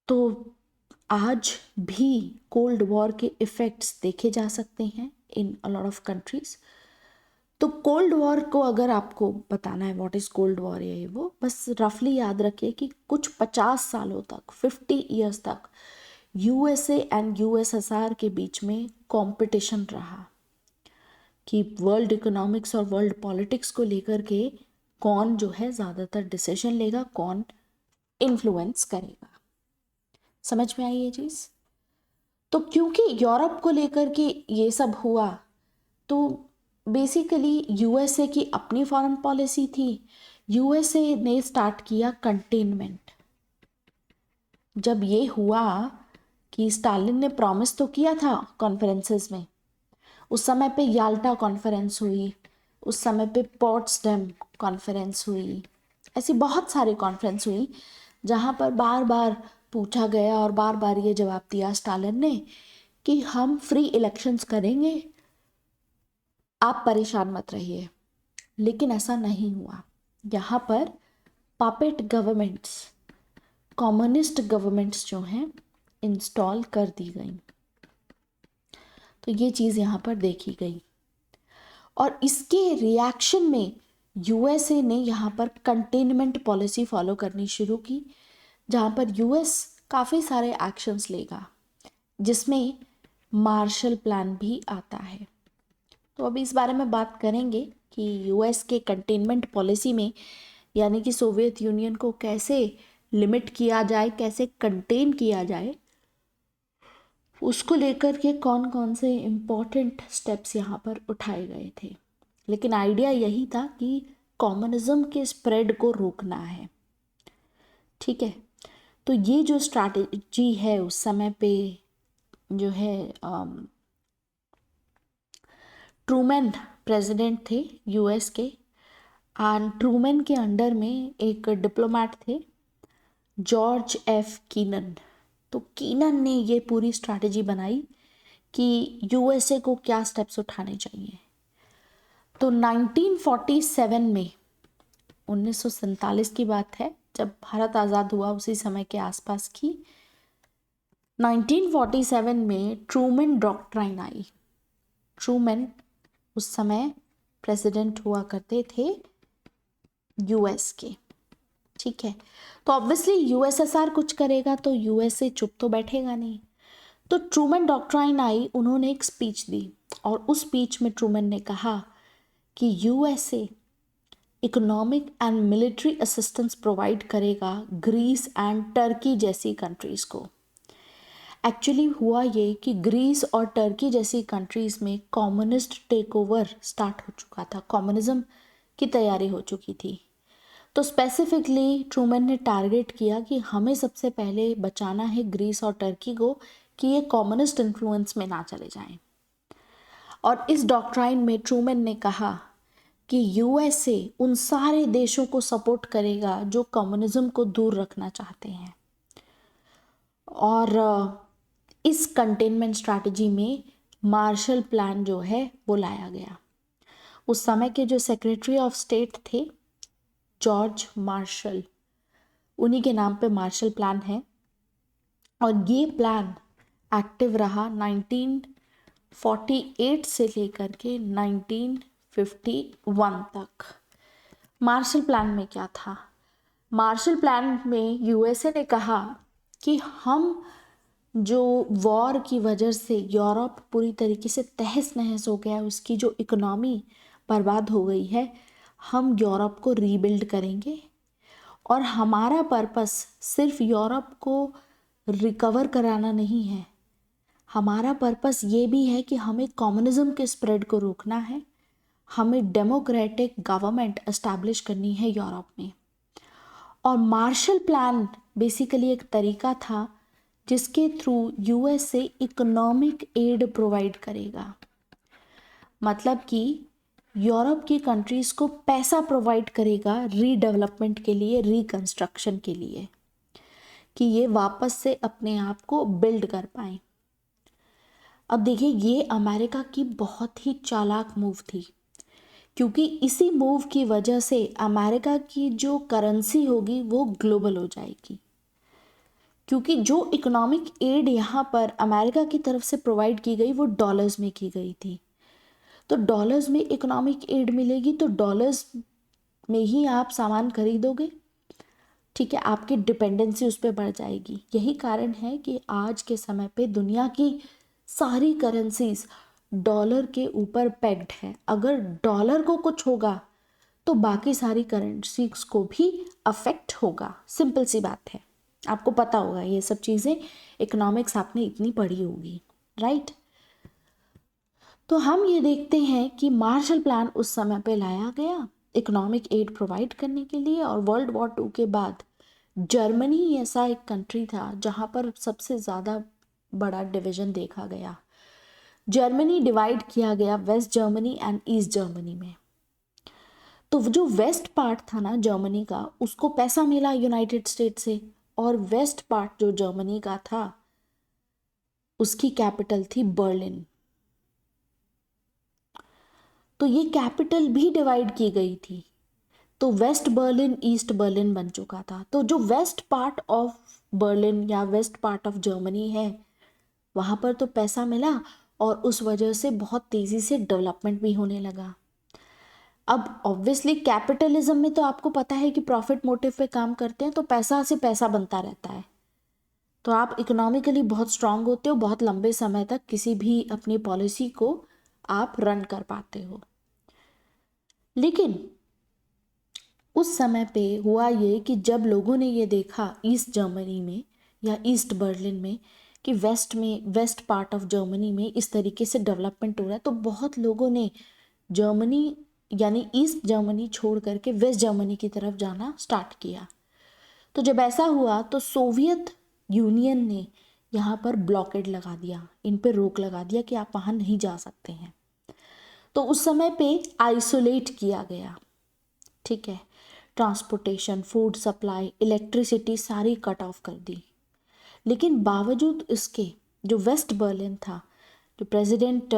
तो आज भी कोल्ड वॉर के इफ़ेक्ट्स देखे जा सकते हैं इन अ लॉट ऑफ कंट्रीज। तो कोल्ड वॉर को अगर आपको बताना है व्हाट इज़ कोल्ड वॉर, ये वो बस रफली याद रखिए कि कुछ 50 सालों तक 50 ईयर्स तक यूएसए एंड यूएसएसआर के बीच में कंपटीशन रहा कि वर्ल्ड इकोनॉमिक्स और वर्ल्ड पॉलिटिक्स को लेकर के कौन जो है ज़्यादातर डिसीजन लेगा, कौन इन्फ्लुएंस करेगा। समझ में आई ये चीज़? तो क्योंकि यूरोप को लेकर के ये सब हुआ, तो बेसिकली यूएसए की अपनी फॉरेन पॉलिसी थी। यूएसए ने स्टार्ट किया कंटेनमेंट। जब ये हुआ कि स्टालिन ने प्रॉमिस तो किया था कॉन्फ्रेंसेस में। उस समय पे याल्टा कॉन्फ्रेंस हुई, उस समय पे पोट्सडम कॉन्फ्रेंस हुई, ऐसी बहुत सारी कॉन्फ्रेंस हुई जहाँ पर बार बार पूछा गया और बार बार ये जवाब दिया स्टालिन ने कि हम फ्री इलेक्शंस करेंगे, आप परेशान मत रहिए। लेकिन ऐसा नहीं हुआ। यहाँ पर पापेट गवर्नमेंट्स, कम्युनिस्ट गवर्नमेंट्स जो हैं इंस्टॉल कर दी गई। तो ये चीज़ यहाँ पर देखी गई और इसके रिएक्शन में यूएसए ने यहाँ पर कंटेनमेंट पॉलिसी फॉलो करनी शुरू की, जहाँ पर यूएस काफ़ी सारे एक्शंस लेगा जिसमें मार्शल प्लान भी आता है। तो अभी इस बारे में बात करेंगे कि यूएस के कंटेनमेंट पॉलिसी में यानी कि सोवियत यूनियन को कैसे लिमिट किया जाए, कैसे कंटेन किया जाए, उसको लेकर के कौन कौन से इम्पोर्टेंट स्टेप्स यहाँ पर उठाए गए थे। लेकिन आइडिया यही था कि कम्युनिज्म के स्प्रेड को रोकना है। ठीक है, तो ये जो स्ट्रैटेजी है उस समय पे जो है ट्रूमैन प्रेसिडेंट थे यूएस के, एंड ट्रूमैन के अंडर में एक डिप्लोमेट थे जॉर्ज एफ कीनन। तो कीनन ने ये पूरी स्ट्रैटेजी बनाई कि यूएसए को क्या स्टेप्स उठाने चाहिए। तो 1947 में, 1947 की बात है, जब भारत आज़ाद हुआ उसी समय के आसपास की, 1947 में ट्रूमैन डॉक्ट्राइन आई। ट्रूमैन उस समय प्रेसिडेंट हुआ करते थे यूएस के। ठीक है, तो ऑब्वियसली यूएसएसआर कुछ करेगा तो यूएसए चुप तो बैठेगा नहीं। तो ट्रूमैन डॉक्ट्राइन आई, उन्होंने एक स्पीच दी और उस स्पीच में ट्रूमैन ने कहा कि USA economic and military assistance provide करेगा ग्रीस एंड टर्की जैसी कंट्रीज़ को। एक्चुअली हुआ ये कि ग्रीस और टर्की जैसी कंट्रीज़ में कम्युनिस्ट टेक ओवर स्टार्ट हो चुका था, कम्युनिज्म की तैयारी हो चुकी थी। तो स्पेसिफिकली ट्रूमैन ने टारगेट किया कि हमें सबसे पहले बचाना है ग्रीस और टर्की को कि ये कम्युनिस्ट इन्फ्लुएंस में ना चले जाएं। और इस डॉक्ट्राइन में ट्रूमैन ने कहा कि यूएसए उन सारे देशों को सपोर्ट करेगा जो कम्युनिज्म को दूर रखना चाहते हैं। और इस कंटेनमेंट स्ट्रैटेजी में मार्शल प्लान जो है वो लाया गया। उस समय के जो सेक्रेटरी ऑफ स्टेट थे जॉर्ज मार्शल, उन्हीं के नाम पे मार्शल प्लान है और ये प्लान एक्टिव रहा 1948 से लेकर के 1951 तक। मार्शल प्लान में क्या था? मार्शल प्लान में यूएसए ने कहा कि हम जो वॉर की वजह से यूरोप पूरी तरीके से तहस नहस हो गया है, उसकी जो इकोनॉमी बर्बाद हो गई है, हम यूरोप को रीबिल्ड करेंगे और हमारा पर्पस सिर्फ यूरोप को रिकवर कराना नहीं है, हमारा पर्पस ये भी है कि हमें कम्युनिज्म के स्प्रेड को रोकना है, हमें डेमोक्रेटिक गवर्नमेंट एस्टैब्लिश करनी है यूरोप में। और मार्शल प्लान बेसिकली एक तरीका था जिसके through USA economic aid provide करेगा। मतलब कि यूरोप की कंट्रीज़ को पैसा प्रोवाइड करेगा रीडेवलपमेंट के लिए, रिकंस्ट्रक्शन के लिए, कि ये वापस से अपने आप को बिल्ड कर पाएँ। अब देखिए, ये अमेरिका की बहुत ही चालाक मूव थी, क्योंकि इसी मूव की वजह से अमेरिका की जो करेंसी होगी वो ग्लोबल हो जाएगी। क्योंकि जो इकोनॉमिक एड यहाँ पर अमेरिका की तरफ से प्रोवाइड की गई वो डॉलर्स में की गई थी। तो डॉलर्स में इकोनॉमिक एड मिलेगी तो डॉलर्स में ही आप सामान खरीदोगे। ठीक है, आपकी डिपेंडेंसी उस पर बढ़ जाएगी। यही कारण है कि आज के समय पे दुनिया की सारी करेंसीज डॉलर के ऊपर पेग्ड है। अगर डॉलर को कुछ होगा तो बाकी सारी करेंसीज को भी अफेक्ट होगा। सिंपल सी बात है, आपको पता होगा ये सब चीज़ें, इकोनॉमिक्स आपने इतनी पढ़ी होगी, राइट। तो हम ये देखते हैं कि मार्शल प्लान उस समय पे लाया गया इकोनॉमिक एड प्रोवाइड करने के लिए। और वर्ल्ड वॉर 2 के बाद जर्मनी ऐसा एक कंट्री था जहाँ पर सबसे ज़्यादा बड़ा डिवीजन देखा गया। जर्मनी डिवाइड किया गया West Germany and East Germany में। तो जो वेस्ट पार्ट था ना जर्मनी का, उसको पैसा मिला यूनाइटेड स्टेट से, और वेस्ट पार्ट जो जर्मनी का था उसकी कैपिटल थी बर्लिन। तो ये कैपिटल भी डिवाइड की गई थी, तो वेस्ट बर्लिन ईस्ट बर्लिन बन चुका था। तो जो वेस्ट पार्ट ऑफ बर्लिन या वेस्ट पार्ट ऑफ जर्मनी है, वहाँ पर तो पैसा मिला और उस वजह से बहुत तेज़ी से डेवलपमेंट भी होने लगा। अब ऑब्वियसली कैपिटलिज्म में तो आपको पता है कि प्रॉफिट मोटिव पे काम करते हैं, तो पैसा से पैसा बनता रहता है। तो आप इकोनॉमिकली बहुत स्ट्रांग होते हो, बहुत लंबे समय तक किसी भी अपनी पॉलिसी को आप रन कर पाते हो। लेकिन उस समय पे हुआ ये कि जब लोगों ने ये देखा ईस्ट जर्मनी में या ईस्ट बर्लिन में कि वेस्ट पार्ट ऑफ जर्मनी में इस तरीके से डेवलपमेंट हो रहा है, तो बहुत लोगों ने जर्मनी यानी ईस्ट जर्मनी छोड़ करके वेस्ट जर्मनी की तरफ जाना स्टार्ट किया। तो जब ऐसा हुआ तो सोवियत यूनियन ने यहाँ पर ब्लॉकेड लगा दिया, इन पे रोक लगा दिया कि आप वहाँ नहीं जा सकते हैं। तो उस समय पे आइसोलेट किया गया, ठीक है। ट्रांसपोर्टेशन, फूड सप्लाई, इलेक्ट्रिसिटी सारी कट ऑफ कर दी। लेकिन बावजूद इसके जो वेस्ट बर्लिन था, जो प्रेसिडेंट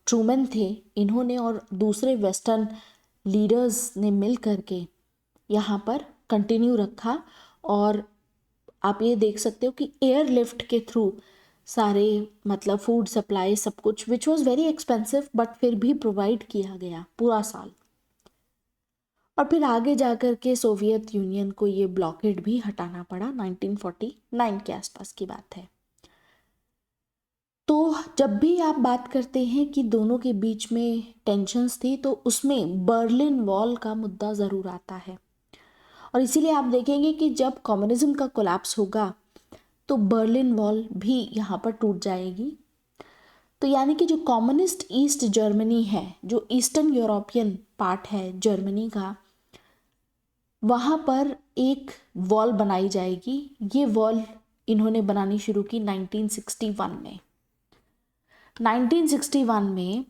ट्रूमैन थे, इन्होंने और दूसरे वेस्टर्न लीडर्स ने मिल करके यहाँ पर कंटिन्यू रखा। और आप ये देख सकते हो कि एयरलिफ्ट के थ्रू सारे मतलब फूड सप्लाई सब कुछ, which was very expensive, but फिर भी प्रोवाइड किया गया पूरा साल। और फिर आगे जाकर के सोवियत यूनियन को ये ब्लॉकेड भी हटाना पड़ा। 1949 के आसपास की बात है। तो जब भी आप बात करते हैं कि दोनों के बीच में टेंशन्स थी, तो उसमें बर्लिन वॉल का मुद्दा ज़रूर आता है। और इसीलिए आप देखेंगे कि जब कम्युनिज्म का कोलैप्स होगा तो बर्लिन वॉल भी यहाँ पर टूट जाएगी। तो यानी कि जो कम्युनिस्ट ईस्ट जर्मनी है, जो ईस्टर्न यूरोपियन पार्ट है जर्मनी का, वहाँ पर एक वॉल बनाई जाएगी। ये वॉल इन्होंने बनानी शुरू की 1961 में। 1961 में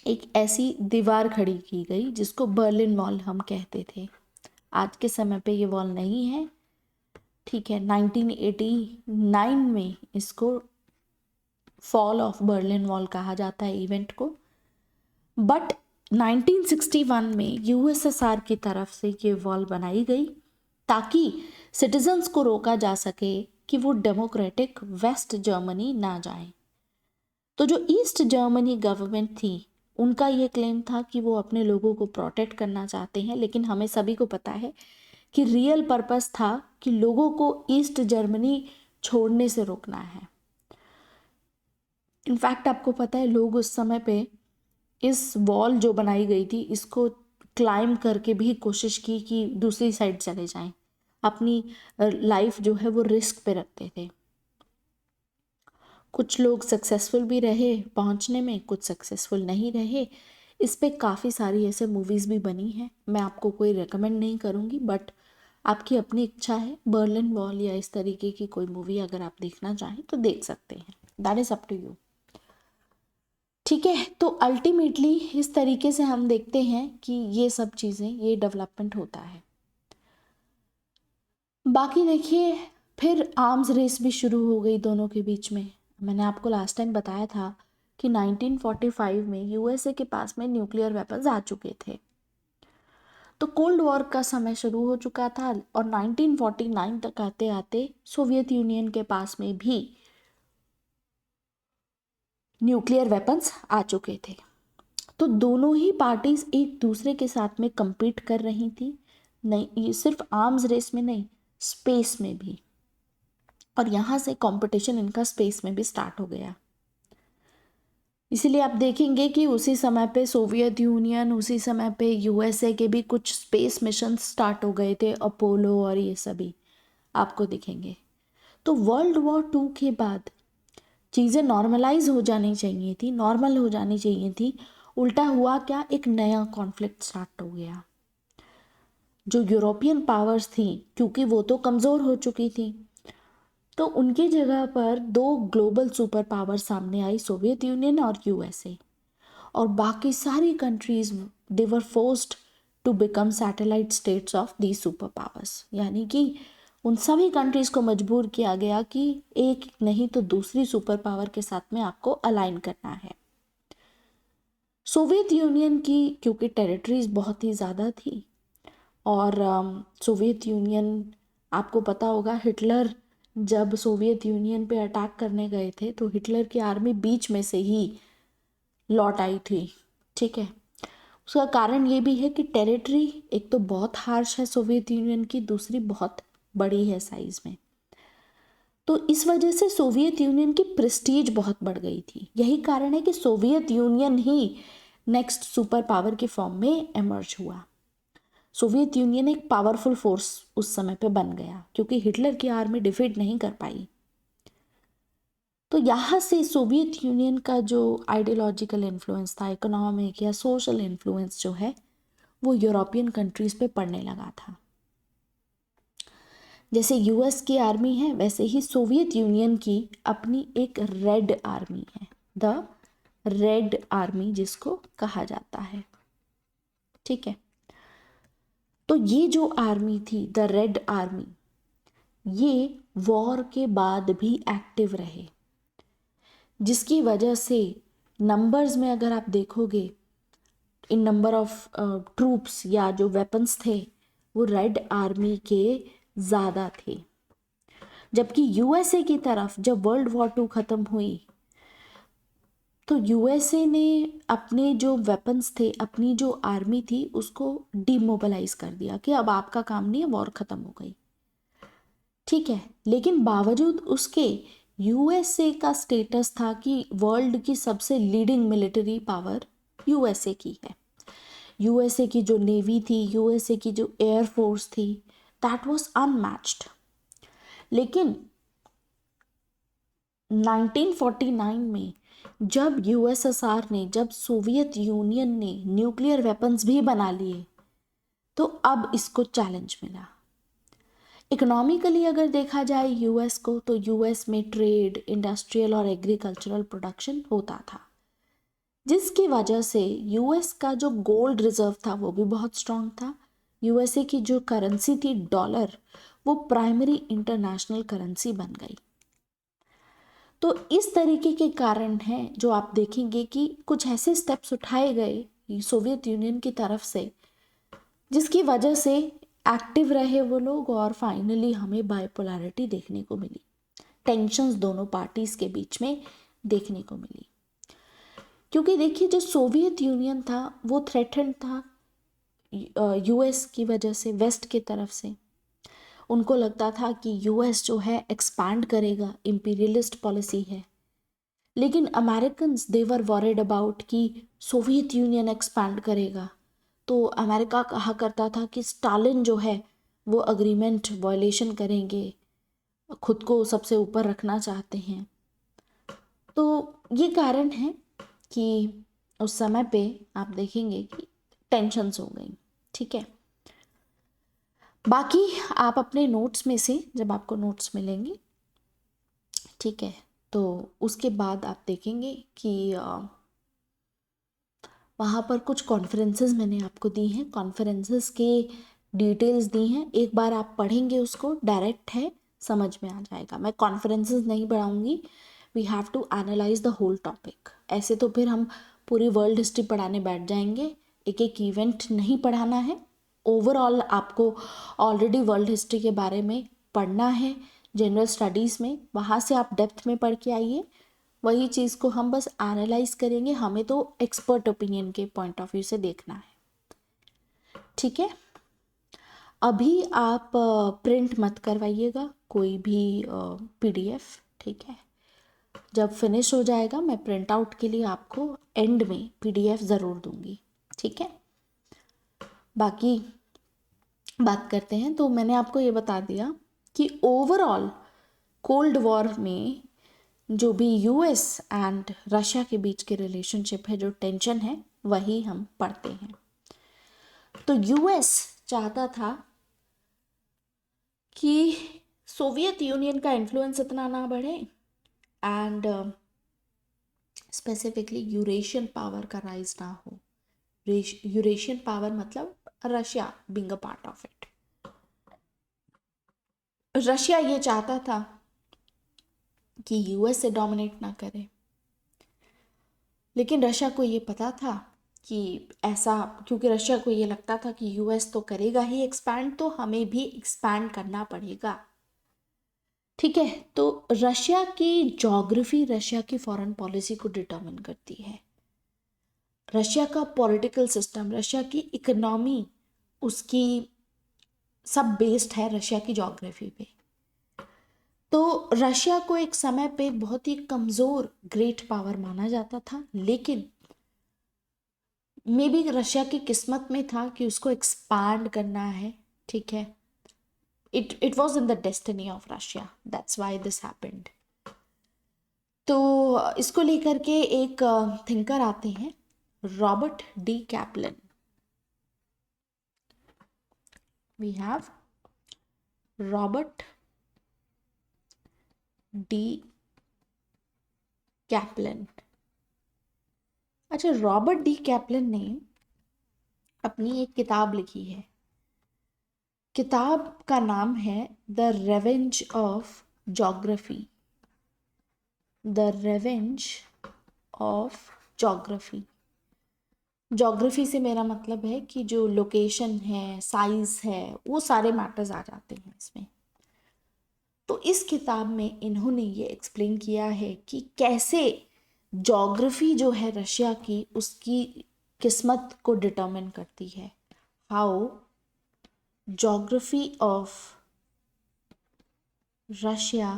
एक ऐसी दीवार खड़ी की गई जिसको बर्लिन वॉल हम कहते थे। आज के समय पे ये वॉल नहीं है, ठीक है। 1989 में इसको फॉल ऑफ बर्लिन वॉल कहा जाता है इवेंट को। बट 1961 में यूएसएसआर की तरफ से ये वॉल बनाई गई ताकि सिटीजन्स को रोका जा सके कि वो डेमोक्रेटिक वेस्ट जर्मनी ना जाए। तो जो ईस्ट जर्मनी गवर्नमेंट थी, उनका ये क्लेम था कि वो अपने लोगों को प्रोटेक्ट करना चाहते हैं, लेकिन हमें सभी को पता है कि रियल पर्पस था कि लोगों को ईस्ट जर्मनी छोड़ने से रोकना है। इनफैक्ट आपको पता है लोग उस समय पे इस वॉल जो बनाई गई थी इसको क्लाइम करके भी कोशिश की कि दूसरी साइड चले जाएं, अपनी लाइफ जो है वो रिस्क पे रखते थे। कुछ लोग सक्सेसफुल भी रहे पहुंचने में, कुछ सक्सेसफुल नहीं रहे। इस पे काफ़ी सारी ऐसे मूवीज़ भी बनी हैं, मैं आपको कोई रेकमेंड नहीं करूँगी, बट आपकी अपनी इच्छा है। बर्लिन वॉल या इस तरीके की कोई मूवी अगर आप देखना चाहें तो देख सकते हैं, that is up to you, ठीक है। तो अल्टीमेटली इस तरीके से हम देखते हैं कि ये सब चीज़ें, ये डेवलपमेंट होता है। बाकी देखिए फिर आर्म्स रेस भी शुरू हो गई दोनों के बीच में। मैंने आपको लास्ट टाइम बताया था कि 1945 में यूएसए के पास में न्यूक्लियर वेपन्स आ चुके थे। तो कोल्ड वॉर का समय शुरू हो चुका था और 1949 तक आते आते सोवियत यूनियन के पास में भी न्यूक्लियर वेपन्स आ चुके थे। तो दोनों ही पार्टीज एक दूसरे के साथ में compete कर रही थी। नहीं, ये सिर्फ आर्म्स रेस में नहीं, स्पेस में भी। और यहाँ से कंपटीशन इनका स्पेस में भी स्टार्ट हो गया। इसीलिए आप देखेंगे कि उसी समय पे सोवियत यूनियन, उसी समय पे यूएसए के भी कुछ स्पेस मिशन स्टार्ट हो गए थे, अपोलो और ये सभी आपको दिखेंगे। तो वर्ल्ड वॉर 2 के बाद चीज़ें नॉर्मलाइज हो जानी चाहिए थी, नॉर्मल हो जानी चाहिए थी। उल्टा हुआ क्या, एक नया कॉन्फ्लिक्ट स्टार्ट हो गया। जो यूरोपियन पावर्स थी, क्योंकि वो तो कमज़ोर हो चुकी थी, तो उनकी जगह पर दो ग्लोबल सुपर पावर सामने आई, सोवियत यूनियन और यूएसए, और बाकी सारी countries they were forced to become satellite states of the super powers, यानी कि उन सभी कंट्रीज को मजबूर किया गया कि एक नहीं तो दूसरी सुपर पावर के साथ में आपको अलाइन करना है। सोवियत यूनियन की क्योंकि टेरिटरीज बहुत ही ज़्यादा थी, और सोवियत यूनियन, आपको पता होगा हिटलर जब सोवियत यूनियन पे अटैक करने गए थे तो हिटलर की आर्मी बीच में से ही लौट आई थी, ठीक है। उसका कारण ये भी है कि टेरिटरी एक तो बहुत हार्श है सोवियत यूनियन की, दूसरी बहुत बड़ी है साइज में, तो इस वजह से सोवियत यूनियन की प्रेस्टीज बहुत बढ़ गई थी। यही कारण है कि सोवियत यूनियन ही नेक्स्ट सुपर पावर के फॉर्म में एमर्ज हुआ। सोवियत यूनियन एक पावरफुल फोर्स उस समय पे बन गया क्योंकि हिटलर की आर्मी डिफीट नहीं कर पाई। तो यहाँ से सोवियत यूनियन का जो आइडियोलॉजिकल इन्फ्लुएंस था, इकोनॉमिक या सोशल इन्फ्लुएंस जो है, वो यूरोपियन कंट्रीज पे पड़ने लगा था। जैसे यूएस की आर्मी है वैसे ही सोवियत यूनियन की अपनी एक रेड आर्मी है, द रेड आर्मी जिसको कहा जाता है, ठीक है। तो ये जो आर्मी थी द रेड आर्मी, ये वॉर के बाद भी एक्टिव रहे, जिसकी वजह से नंबर्स में अगर आप देखोगे इन नंबर ऑफ ट्रूप्स या जो वेपन्स थे वो रेड आर्मी के ज़्यादा थे। जबकि यूएसए की तरफ जब वर्ल्ड वॉर 2 ख़त्म हुई तो यूएसए ने अपने जो वेपन्स थे, अपनी जो आर्मी थी, उसको डीमोबिलाइज कर दिया कि अब आपका काम नहीं है, वॉर ख़त्म हो गई, ठीक है। लेकिन बावजूद उसके यूएसए का स्टेटस था कि वर्ल्ड की सबसे लीडिंग मिलिट्री पावर यूएसए की है। यूएसए की जो नेवी थी, यूएसए की जो एयर फोर्स थी, दैट वाज अनमैच्ड। लेकिन 1949 में जब यूएसएसआर ने, जब सोवियत यूनियन ने न्यूक्लियर वेपन्स भी बना लिए, तो अब इसको चैलेंज मिला। इकोनॉमिकली अगर देखा जाए यूएस को, तो यूएस में ट्रेड, इंडस्ट्रियल और एग्रीकल्चरल प्रोडक्शन होता था, जिसकी वजह से यूएस का जो गोल्ड रिजर्व था वो भी बहुत स्ट्रांग था। यूएसए की जो करेंसी थी डॉलर, वो प्राइमरी इंटरनेशनल करेंसी बन गई। तो इस तरीके के कारण हैं जो आप देखेंगे कि कुछ ऐसे स्टेप्स उठाए गए सोवियत यूनियन की तरफ से जिसकी वजह से एक्टिव रहे वो लोग, और फाइनली हमें बाइपोलैरिटी देखने को मिली, टेंशन्स दोनों पार्टीज के बीच में देखने को मिली। क्योंकि देखिए जो सोवियत यूनियन था वो थ्रेटन्ड था यूएस की वजह से, वेस्ट की तरफ से। उनको लगता था कि यूएस जो है एक्सपैंड करेगा, इम्पीरियलिस्ट पॉलिसी है। लेकिन Americans they were worried about कि सोवियत यूनियन एक्सपैंड करेगा, तो अमेरिका कहा करता था कि स्टालिन जो है वो अग्रीमेंट वायलेशन करेंगे, खुद को सबसे ऊपर रखना चाहते हैं। तो ये कारण है कि उस समय पे आप देखेंगे कि टेंशन्स हो गई, ठीक है। बाकी आप अपने नोट्स में से, जब आपको नोट्स मिलेंगे, ठीक है, तो उसके बाद आप देखेंगे कि वहाँ पर कुछ कॉन्फ्रेंसेस मैंने आपको दी हैं, कॉन्फ्रेंसेस के डिटेल्स दी हैं। एक बार आप पढ़ेंगे उसको, डायरेक्ट है, समझ में आ जाएगा। मैं कॉन्फ्रेंसेस नहीं पढ़ाऊँगी, we have to analyse the whole topic. ऐसे तो फिर हम पूरी वर्ल्ड हिस्ट्री पढ़ाने बैठ जाएंगे, एक एक इवेंट नहीं पढ़ाना है। ओवरऑल आपको ऑलरेडी वर्ल्ड हिस्ट्री के बारे में पढ़ना है जनरल स्टडीज़ में, वहाँ से आप डेप्थ में पढ़ के आइए। वही चीज़ को हम बस एनालाइज करेंगे, हमें तो एक्सपर्ट ओपिनियन के पॉइंट ऑफ व्यू से देखना है, ठीक है। अभी आप प्रिंट मत करवाइएगा कोई भी पीडीएफ, ठीक है। जब फिनिश हो जाएगा मैं प्रिंट आउट के लिए आपको एंड में पीडीएफ ज़रूर दूंगी, ठीक है। बाकी बात करते हैं, तो मैंने आपको ये बता दिया कि ओवरऑल कोल्ड वॉर में जो भी यूएस एंड रशिया के बीच के रिलेशनशिप है, जो टेंशन है, वही हम पढ़ते हैं। तो यूएस चाहता था कि सोवियत यूनियन का इन्फ्लुएंस इतना ना बढ़े एंड स्पेसिफिकली यूरेशियन पावर का राइज ना हो। यूरेशियन पावर मतलब Russia being a part of it. Russia ये चाहता था कि यूएस से डोमिनेट ना करे, लेकिन रशिया को ये पता था कि ऐसा, क्योंकि रशिया को ये लगता था कि यूएस तो करेगा ही एक्सपैंड, तो हमें भी एक्सपैंड करना पड़ेगा। ठीक है, तो रशिया की ज्योग्राफी रशिया की फॉरेन पॉलिसी को डिटरमिन करती है। रशिया का पॉलिटिकल सिस्टम, रशिया की इकोनॉमी, उसकी सब बेस्ड है रशिया की ज्योग्राफी पे। तो रशिया को एक समय पे बहुत ही कमज़ोर ग्रेट पावर माना जाता था, लेकिन मे बी रशिया की किस्मत में था कि उसको एक्सपांड करना है। ठीक है, it was in the destiny of Russia, that's why this happened. तो इसको लेकर के एक थिंकर आते हैं, Robert D Kaplan. We have Robert D Kaplan. अच्छा, रॉबर्ट डी कैप्लन ने अपनी एक किताब लिखी है। किताब का नाम है the revenge of geography. The revenge of geography. Geography से मेरा मतलब है कि जो लोकेशन है, साइज है, वो सारे मैटर्स आ जाते हैं इसमें। तो इस किताब में इन्होंने ये एक्सप्लेन किया है कि कैसे ज्योग्राफी जो है रशिया की, उसकी किस्मत को डिटरमिन करती है। How geography of Russia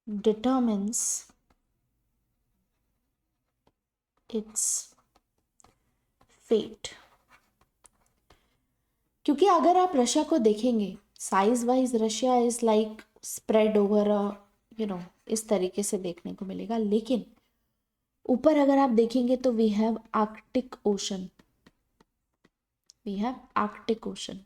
determines its fate। क्योंकि अगर आप रशिया को देखेंगे, size wise Russia is like spread over इस तरीके से देखने को मिलेगा, लेकिन ऊपर अगर आप देखेंगे तो we have Arctic Ocean. We have Arctic Ocean.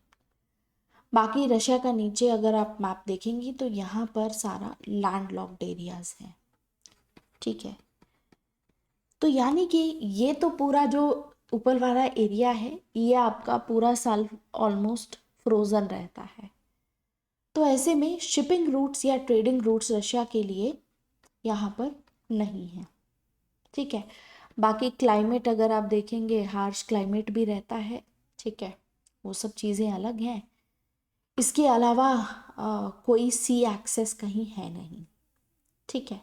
बाकी रशिया का नीचे अगर आप मैप देखेंगी तो यहाँ पर सारा लैंड लॉक्ड एरियाज हैं। ठीक है, तो यानी कि ये तो पूरा जो ऊपर वाला एरिया है, ये आपका पूरा साल ऑलमोस्ट फ्रोजन रहता है। तो ऐसे में शिपिंग रूट्स या ट्रेडिंग रूट्स रशिया के लिए यहाँ पर नहीं है। ठीक है, बाकी क्लाइमेट अगर आप देखेंगे, हार्श क्लाइमेट भी रहता है। ठीक है, वो सब चीज़ें अलग हैं। इसके अलावा कोई सी एक्सेस कहीं है नहीं। ठीक है,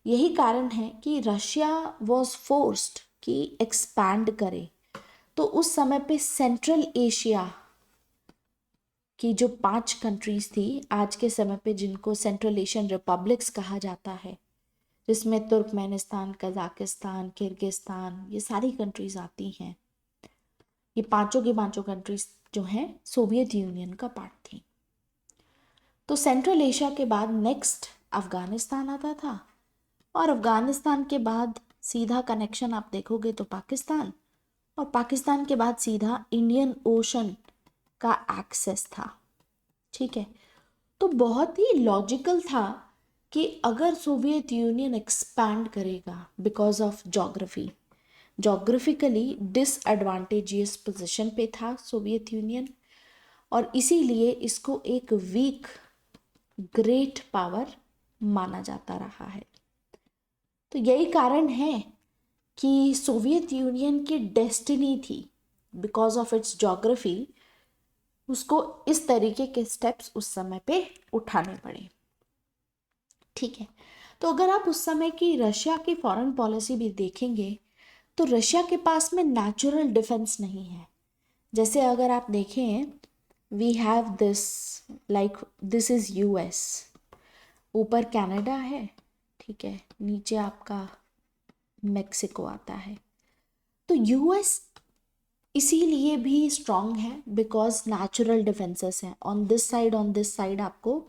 यही कारण है कि रशिया वॉज फोर्स्ड कि एक्सपैंड करे। तो उस समय पे सेंट्रल एशिया की जो 5 कंट्रीज थी आज के समय पे, जिनको सेंट्रल एशियन रिपब्लिक्स कहा जाता है, जिसमें तुर्कमेनिस्तान, कजाकिस्तान, किर्गिस्तान, ये सारी कंट्रीज आती हैं। ये पांचों की पांचों कंट्रीज जो हैं सोवियत यूनियन का पार्ट थी। तो सेंट्रल एशिया के बाद नेक्स्ट अफगानिस्तान आता था, और अफगानिस्तान के बाद सीधा कनेक्शन आप देखोगे तो पाकिस्तान, और पाकिस्तान के बाद सीधा इंडियन ओशन का एक्सेस था। ठीक है, तो बहुत ही लॉजिकल था कि अगर सोवियत यूनियन एक्सपैंड करेगा because of geography, geographically disadvantageous position पे था सोवियत यूनियन, और इसीलिए इसको एक वीक ग्रेट पावर माना जाता रहा है। तो यही कारण है कि सोवियत यूनियन की डेस्टिनी थी, बिकॉज ऑफ इट्स ज्योग्राफी, उसको इस तरीके के स्टेप्स उस समय पे उठाने पड़े। ठीक है, तो अगर आप उस समय की रशिया की फॉरेन पॉलिसी भी देखेंगे तो रशिया के पास में नेचुरल डिफेंस नहीं है। जैसे अगर आप देखें, we have this, like this is US, ऊपर कनाडा है। ठीक है, नीचे आपका मेक्सिको आता है। तो यूएस इसीलिए भी स्ट्रांग है बिकॉज नेचुरल डिफेंसेस हैं। ऑन दिस साइड आपको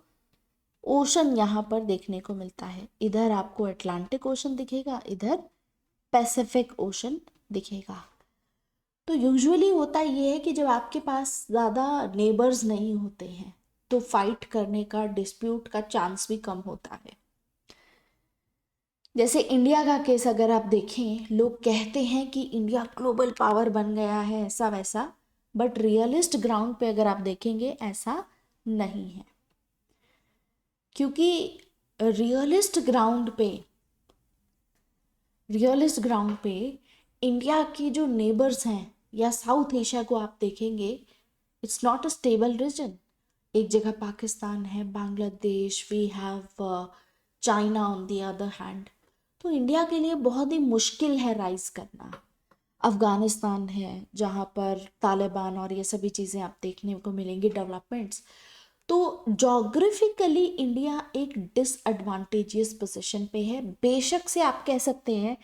ओशन यहाँ पर देखने को मिलता है। इधर आपको अटलांटिक ओशन दिखेगा, इधर पैसिफिक ओशन दिखेगा। तो यूजुअली होता ये है कि जब आपके पास ज़्यादा नेबर्स नहीं होते हैं तो फाइट करने का, डिस्प्यूट का चांस भी कम होता है। जैसे इंडिया का केस अगर आप देखें, लोग कहते हैं कि इंडिया ग्लोबल पावर बन गया है, ऐसा वैसा, बट रियलिस्ट ग्राउंड पे अगर आप देखेंगे ऐसा नहीं है। क्योंकि रियलिस्ट ग्राउंड पे इंडिया के जो नेबर्स हैं या साउथ एशिया को आप देखेंगे, it's not a stable region. एक जगह पाकिस्तान है, Bangladesh, we have China on the other hand. तो इंडिया के लिए बहुत ही मुश्किल है राइज करना। अफगानिस्तान है जहाँ पर तालिबान और ये सभी चीज़ें आप देखने को मिलेंगी, डेवलपमेंट्स। तो जोग्राफिकली इंडिया एक डिसएडवांटेजियस पोजीशन पे है। बेशक से आप कह सकते हैं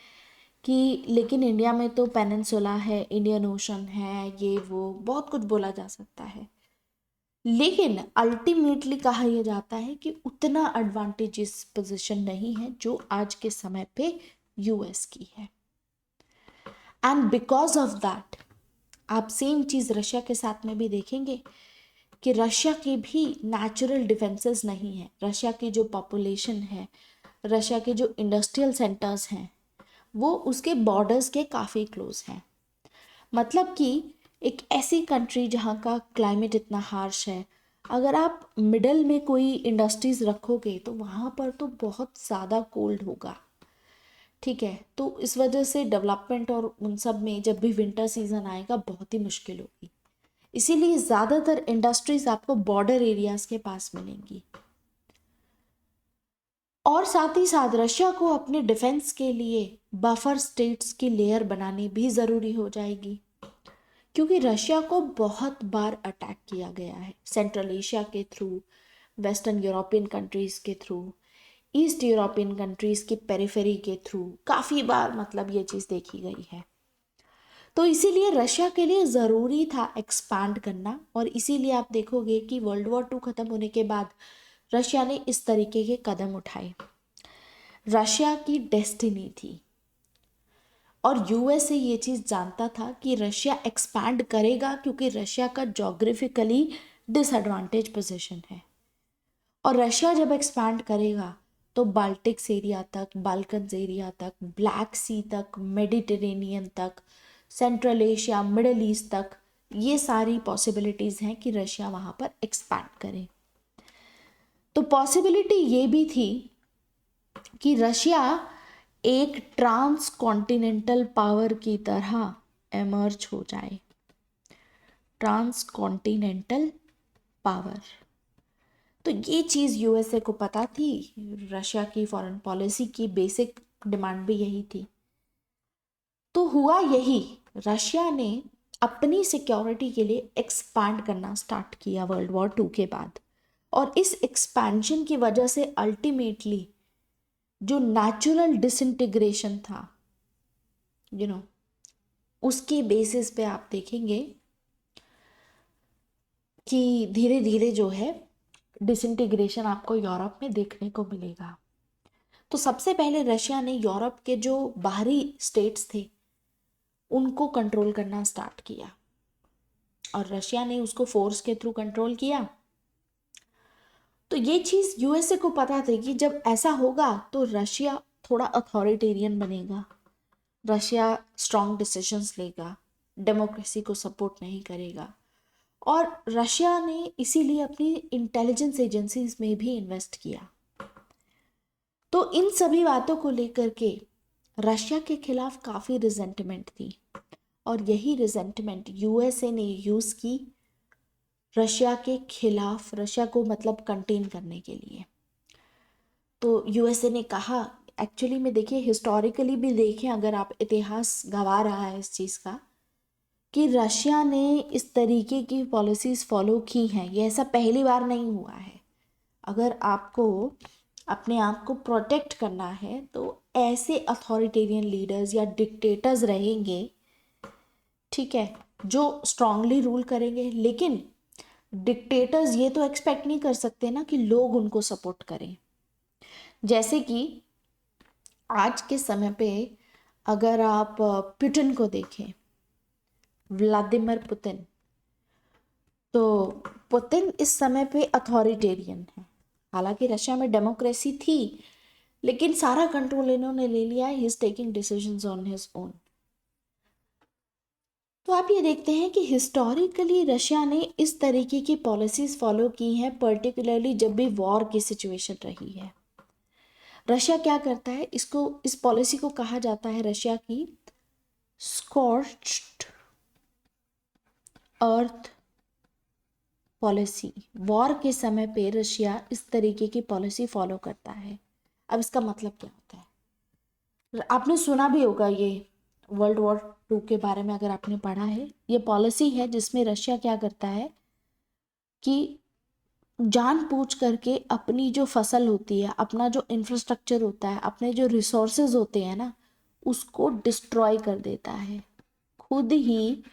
कि लेकिन इंडिया में तो पेनिनसुला है, इंडियन ओशन है, ये वो बहुत कुछ बोला जा सकता है, लेकिन अल्टीमेटली कहा यह जाता है कि उतना एडवांटेजियस पोजीशन नहीं है जो आज के समय पे यूएस की है। एंड बिकॉज ऑफ दैट आप सेम चीज़ रशिया के साथ में भी देखेंगे कि रशिया की भी नेचुरल डिफेंसेस नहीं है। रशिया की जो पॉपुलेशन है, रशिया के जो इंडस्ट्रियल सेंटर्स हैं, वो उसके बॉर्डर्स के काफ़ी क्लोज हैं। मतलब कि एक ऐसी कंट्री जहाँ का क्लाइमेट इतना हार्श है, अगर आप मिडल में कोई इंडस्ट्रीज़ रखोगे तो वहाँ पर तो बहुत ज़्यादा कोल्ड होगा। ठीक है, तो इस वजह से डेवलपमेंट और उन सब में जब भी विंटर सीजन आएगा बहुत ही मुश्किल होगी। इसीलिए ज़्यादातर इंडस्ट्रीज आपको बॉर्डर एरियाज के पास मिलेंगी। और साथ ही साथ रशिया को अपने डिफेंस के लिए बफर स्टेट्स की लेयर बनानी भी ज़रूरी हो जाएगी, क्योंकि रशिया को बहुत बार अटैक किया गया है सेंट्रल एशिया के थ्रू, वेस्टर्न यूरोपियन कंट्रीज़ के थ्रू, ईस्ट यूरोपियन कंट्रीज़ की पेरिफेरी के थ्रू काफ़ी बार, मतलब ये चीज़ देखी गई है। तो इसीलिए रशिया के लिए ज़रूरी था एक्सपांड करना, और इसीलिए आप देखोगे कि वर्ल्ड वॉर 2 ख़त्म होने के बाद रशिया ने इस तरीके के कदम उठाए। रशिया की डेस्टिनी थी और यूएसए ये चीज़ जानता था कि रशिया एक्सपैंड करेगा, क्योंकि रशिया का जोग्राफिकली डिसएडवांटेज पोजीशन है। और रशिया जब एक्सपैंड करेगा तो बाल्टिक्स एरिया तक, बाल्कन्स एरिया तक, ब्लैक सी तक, मेडिटेरेनियन तक, सेंट्रल एशिया, मिडल ईस्ट तक, ये सारी पॉसिबिलिटीज़ हैं कि रशिया वहाँ पर एक्सपैंड करे। तो पॉसिबिलिटी ये भी थी कि रशिया एक ट्रांस कॉन्टिनेंटल पावर की तरह एमर्ज हो जाए। ट्रांस कॉन्टिनेंटल पावर, तो ये चीज़ यूएसए को पता थी। रशिया की फॉरेन पॉलिसी की बेसिक डिमांड भी यही थी। तो हुआ यही, रशिया ने अपनी सिक्योरिटी के लिए एक्सपैंड करना स्टार्ट किया वर्ल्ड वॉर 2 के बाद। और इस एक्सपेंशन की वजह से अल्टीमेटली जो नेचुरल डिसइंटीग्रेशन था, उसके बेसिस पे आप देखेंगे कि धीरे धीरे जो है डिसइंटीग्रेशन आपको यूरोप में देखने को मिलेगा। तो सबसे पहले रशिया ने यूरोप के जो बाहरी स्टेट्स थे उनको कंट्रोल करना स्टार्ट किया, और रशिया ने उसको फोर्स के थ्रू कंट्रोल किया। तो ये चीज़ यूएसए को पता थी कि जब ऐसा होगा तो रशिया थोड़ा अथॉरिटेरियन बनेगा, रशिया स्ट्रॉन्ग डिसीजंस लेगा, डेमोक्रेसी को सपोर्ट नहीं करेगा। और रशिया ने इसीलिए अपनी इंटेलिजेंस एजेंसीज में भी इन्वेस्ट किया। तो इन सभी बातों को लेकर के रशिया के खिलाफ काफ़ी रिजेंटमेंट थी, और यही रिजेंटमेंट यूएसए ने यूज़ की रशिया के खिलाफ, रशिया को मतलब कंटेन करने के लिए। तो यूएसए ने कहा, एक्चुअली में देखिए हिस्टोरिकली भी देखें, अगर आप इतिहास गवा रहा है इस चीज़ का, कि रशिया ने इस तरीके की पॉलिसीज़ फॉलो की हैं, ये ऐसा पहली बार नहीं हुआ है। अगर आपको अपने आप को प्रोटेक्ट करना है तो ऐसे अथॉरिटेरियन लीडर्स या डिक्टेटर्स रहेंगे, ठीक है, जो स्ट्रांगली रूल करेंगे। लेकिन डिक्टेटर्स ये तो एक्सपेक्ट नहीं कर सकते ना कि लोग उनको सपोर्ट करें। जैसे कि आज के समय पे अगर आप पुतिन को देखें, व्लादिमीर पुतिन। तो पुतिन इस समय पे अथॉरिटेरियन है। हालांकि रशिया में डेमोक्रेसी थी, लेकिन सारा कंट्रोल इन्होंने ले लिया है। He is taking decisions on his own. तो आप ये देखते हैं कि हिस्टोरिकली रशिया ने इस तरीके की पॉलिसीज फॉलो की हैं, पर्टिकुलरली जब भी वॉर की सिचुएशन रही है। रशिया क्या करता है, इस पॉलिसी को कहा जाता है रशिया की स्कॉर्च्ड अर्थ पॉलिसी। वॉर के समय पे रशिया इस तरीके की पॉलिसी फॉलो करता है। अब इसका मतलब क्या होता है, आपने सुना भी होगा ये वर्ल्ड वॉर 2 के बारे में, अगर आपने पढ़ा है। ये पॉलिसी है जिसमें रशिया क्या करता है कि जानबूझ करके अपनी जो फसल होती है, अपना जो इंफ्रास्ट्रक्चर होता है, अपने जो रिसोर्सेज होते हैं ना, उसको डिस्ट्रॉय कर देता है। खुद ही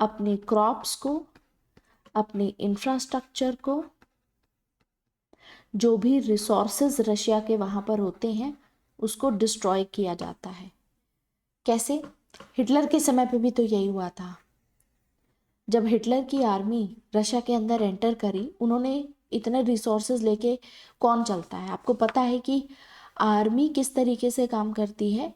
अपने क्रॉप्स को, अपने इंफ्रास्ट्रक्चर को, जो भी रिसोर्सेज रशिया के वहाँ पर होते हैं, उसको डिस्ट्रॉय किया जाता है। कैसे? हिटलर के समय पे भी तो यही हुआ था। जब हिटलर की आर्मी रशिया के अंदर एंटर करी, उन्होंने इतने रिसोर्सेज लेके कौन चलता है? आपको पता है कि आर्मी किस तरीके से काम करती है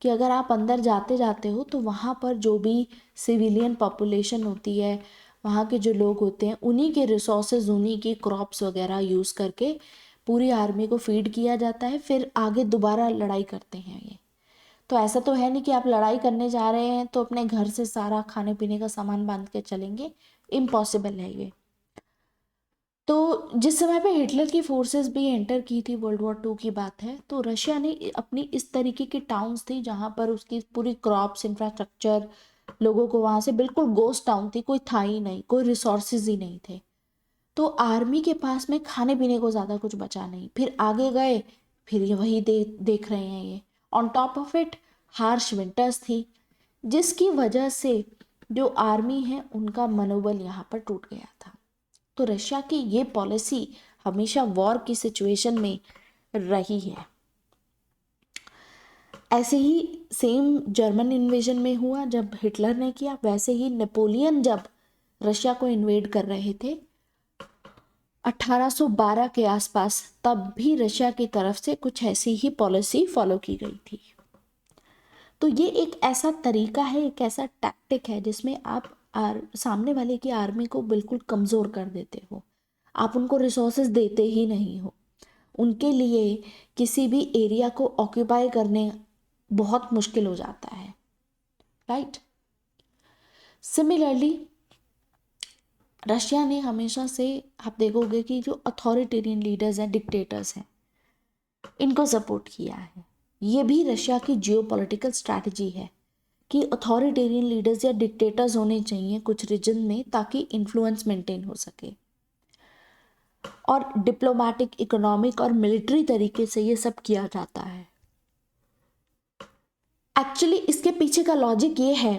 कि अगर आप अंदर जाते जाते हो तो वहाँ पर जो भी सिविलियन पॉपुलेशन होती है, वहाँ के जो लोग होते हैं, उन्हीं के रिसोर्सेज, उन्हीं की क्रॉप्स वगैरह यूज़ करके पूरी आर्मी को फीड किया जाता है। फिर आगे दोबारा लड़ाई करते हैं ये। तो ऐसा तो है नहीं कि आप लड़ाई करने जा रहे हैं तो अपने घर से सारा खाने पीने का सामान बांध के चलेंगे, इम्पॉसिबल है ये। तो जिस समय पे हिटलर की फोर्सेस भी एंटर की थी, वर्ल्ड वॉर 2 की बात है, तो रशिया ने अपनी इस तरीके की टाउन्स थी जहाँ पर उसकी पूरी क्रॉप्स, इंफ्रास्ट्रक्चर, लोगों को वहाँ से बिल्कुल गोस्ट टाउन थी, कोई था ही नहीं, कोई रिसोर्सेज ही नहीं थे। तो आर्मी के पास में खाने पीने को ज़्यादा कुछ बचा नहीं। फिर आगे गए, फिर ये वही देख रहे हैं ये। On top of it harsh winters थी, जिसकी वजह से जो आर्मी है उनका मनोबल यहाँ पर टूट गया था। तो रशिया की ये पॉलिसी हमेशा वॉर की सिचुएशन में रही है। ऐसे ही सेम जर्मन इन्वेजन में हुआ जब हिटलर ने किया, वैसे ही नेपोलियन जब रशिया को इन्वेड कर रहे थे 1812 के आसपास, तब भी रशिया की तरफ से कुछ ऐसी ही पॉलिसी फॉलो की गई थी। तो ये एक ऐसा तरीका है, एक ऐसा टैक्टिक है जिसमें आप सामने वाले की आर्मी को बिल्कुल कमज़ोर कर देते हो। आप उनको रिसोर्सेज देते ही नहीं हो। उनके लिए किसी भी एरिया को ऑक्यूपाई करने बहुत मुश्किल हो जाता है, राइट। सिमिलरली रशिया ने हमेशा से, आप देखोगे कि जो अथॉरिटेरियन लीडर्स हैं, डिक्टेटर्स हैं, इनको सपोर्ट किया है। ये भी रशिया की जियोपॉलिटिकल स्ट्रैटेजी है कि अथॉरिटेरियन लीडर्स या डिक्टेटर्स होने चाहिए कुछ रीजन में, ताकि इन्फ्लुएंस मेंटेन हो सके। और डिप्लोमेटिक, इकोनॉमिक और मिलिट्री तरीके से ये सब किया जाता है। एक्चुअली इसके पीछे का लॉजिक ये है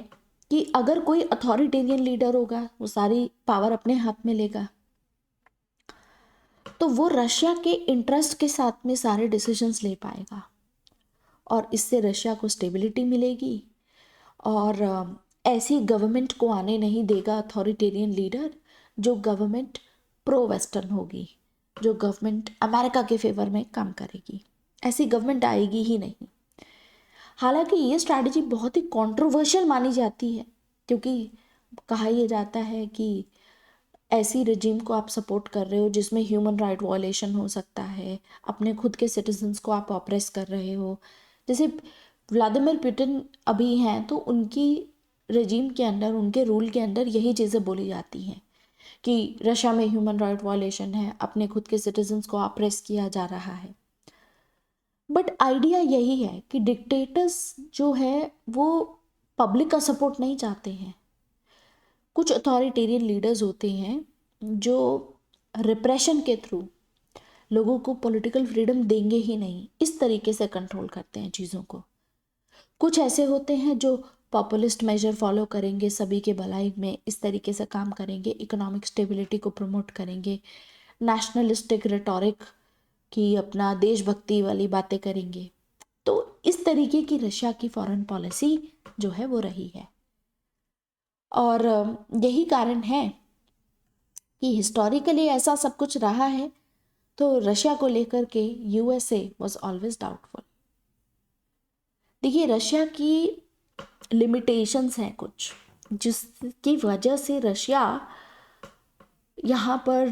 कि अगर कोई अथॉरिटेरियन लीडर होगा, वो सारी पावर अपने हाथ में लेगा, तो वो रशिया के इंटरेस्ट के साथ में सारे डिसीजंस ले पाएगा, और इससे रशिया को स्टेबिलिटी मिलेगी। और ऐसी गवर्नमेंट को आने नहीं देगा अथॉरिटेरियन लीडर जो गवर्नमेंट प्रो वेस्टर्न होगी, जो गवर्नमेंट अमेरिका के फेवर में काम करेगी। ऐसी गवर्नमेंट आएगी ही नहीं। हालांकि ये स्ट्रैटेजी बहुत ही कंट्रोवर्शियल मानी जाती है, क्योंकि कहा यह जाता है कि ऐसी रजीम को आप सपोर्ट कर रहे हो जिसमें ह्यूमन राइट वायलेशन हो सकता है, अपने खुद के सिटीजन्स को आप ऑपरेस कर रहे हो। जैसे व्लादिमीर पुतिन अभी हैं, तो उनकी रजीम के अंदर, उनके रूल के अंदर यही चीज़ें बोली जाती हैं कि रशिया में ह्यूमन राइट वायलेशन है, अपने खुद के सिटीजन्स को ऑपरेस किया जा रहा है। बट आइडिया यही है कि डिक्टेटर्स जो है वो पब्लिक का सपोर्ट नहीं चाहते हैं। कुछ अथॉरिटेरियन लीडर्स होते हैं जो रिप्रेशन के थ्रू लोगों को पॉलिटिकल फ्रीडम देंगे ही नहीं, इस तरीके से कंट्रोल करते हैं चीज़ों को। कुछ ऐसे होते हैं जो पॉपुलिस्ट मेजर फॉलो करेंगे, सभी के भलाई में इस तरीके से काम करेंगे, इकोनॉमिक स्टेबिलिटी को प्रमोट करेंगे, नेशनलिस्टिक रेटोरिक की, अपना देशभक्ति वाली बातें करेंगे। तो इस तरीके की रशिया की फॉरेन पॉलिसी जो है वो रही है। और यही कारण है कि हिस्टोरिकली ऐसा सब कुछ रहा है, तो रशिया को लेकर के यूएसए वॉज ऑलवेज डाउटफुल। देखिए, रशिया की लिमिटेशंस हैं कुछ, जिसकी वजह से रशिया यहाँ पर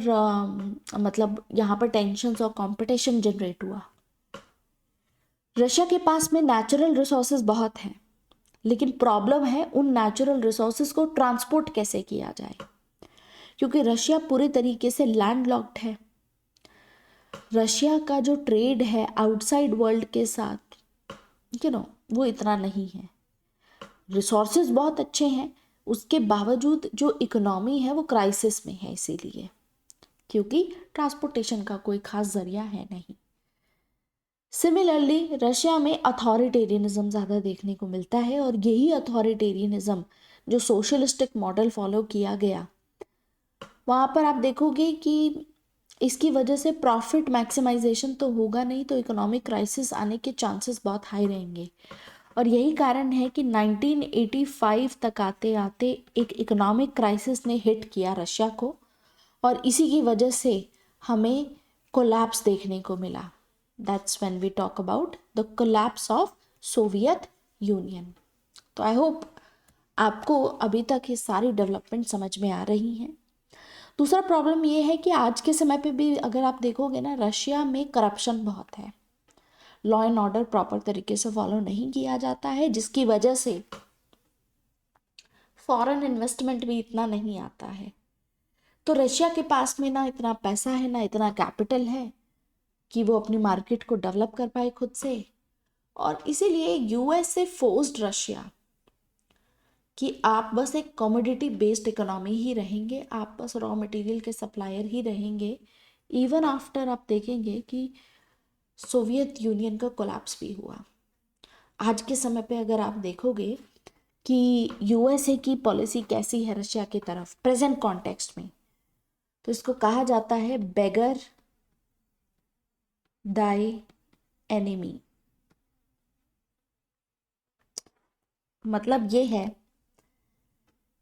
मतलब यहाँ पर टेंशन्स और कंपटीशन जनरेट हुआ। रशिया के पास में नेचुरल रिसोर्सेज बहुत हैं, लेकिन प्रॉब्लम है उन नेचुरल रिसोर्सेज को ट्रांसपोर्ट कैसे किया जाए, क्योंकि रशिया पूरे तरीके से लैंडलॉक्ड है। रशिया का जो ट्रेड है आउटसाइड वर्ल्ड के साथ वो इतना नहीं है। रिसोर्सेज बहुत अच्छे हैं, उसके बावजूद जो इकोनॉमी है वो क्राइसिस में है, इसीलिए क्योंकि ट्रांसपोर्टेशन का कोई खास जरिया है नहीं। सिमिलरली रशिया में अथॉरिटेरियनिज्म ज़्यादा देखने को मिलता है, और यही अथॉरिटेरियनिज्म जो सोशलिस्टिक मॉडल फॉलो किया गया, वहाँ पर आप देखोगे कि इसकी वजह से प्रॉफिट मैक्सिमाइजेशन तो होगा नहीं, तो इकोनॉमिक क्राइसिस आने के चांसेस बहुत हाई रहेंगे। और यही कारण है कि 1985 तक आते आते एक इकोनॉमिक क्राइसिस ने हिट किया रशिया को, और इसी की वजह से हमें कोलैप्स देखने को मिला। That's when we talk about the collapse of Soviet Union. तो आई होप आपको अभी तक ये सारी डेवलपमेंट समझ में आ रही हैं। दूसरा प्रॉब्लम ये है कि आज के समय पे भी अगर आप देखोगे ना, रशिया में करप्शन बहुत है, लॉ एंड ऑर्डर प्रॉपर तरीके से फॉलो नहीं किया जाता है, जिसकी वजह से फॉरेन इन्वेस्टमेंट भी इतना नहीं आता है। तो रशिया के पास में ना इतना पैसा है, ना इतना कैपिटल है कि वो अपनी मार्केट को डेवलप कर पाए खुद से, और इसीलिए यूएस से फोर्स्ड रशिया कि आप बस एक कमोडिटी बेस्ड इकोनॉमी ही रहेंगे, आप बस रॉ मटेरियल के सप्लायर ही रहेंगे। इवन आफ्टर आप देखेंगे कि सोवियत यूनियन का कोलैप्स भी हुआ। आज के समय पे अगर आप देखोगे कि यूएसए की पॉलिसी कैसी है रशिया की तरफ प्रेजेंट कॉन्टेक्स्ट में, तो इसको कहा जाता है बेगर दाई एनिमी। मतलब ये है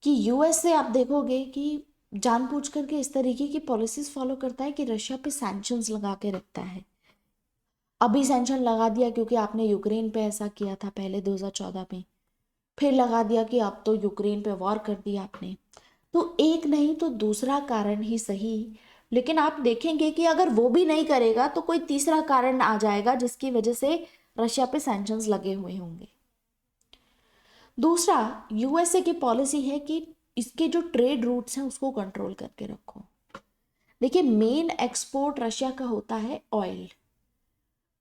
कि यूएसए आप देखोगे कि जानबूझ करके इस तरीके की पॉलिसीज फॉलो करता है कि रशिया पे सैंक्शंस लगा के रखता है। अभी सैंक्शन लगा दिया क्योंकि आपने यूक्रेन पे ऐसा किया था पहले 2014 में, फिर लगा दिया कि अब तो यूक्रेन पे वॉर कर दिया आपने। तो एक नहीं तो दूसरा कारण ही सही, लेकिन आप देखेंगे कि अगर वो भी नहीं करेगा तो कोई तीसरा कारण आ जाएगा जिसकी वजह से रशिया पे सैंक्शंस लगे हुए होंगे। दूसरा, यूएसए की पॉलिसी है कि इसके जो ट्रेड रूट्स हैं उसको कंट्रोल करके रखो। देखिए, मेन एक्सपोर्ट रशिया का होता है ऑयल,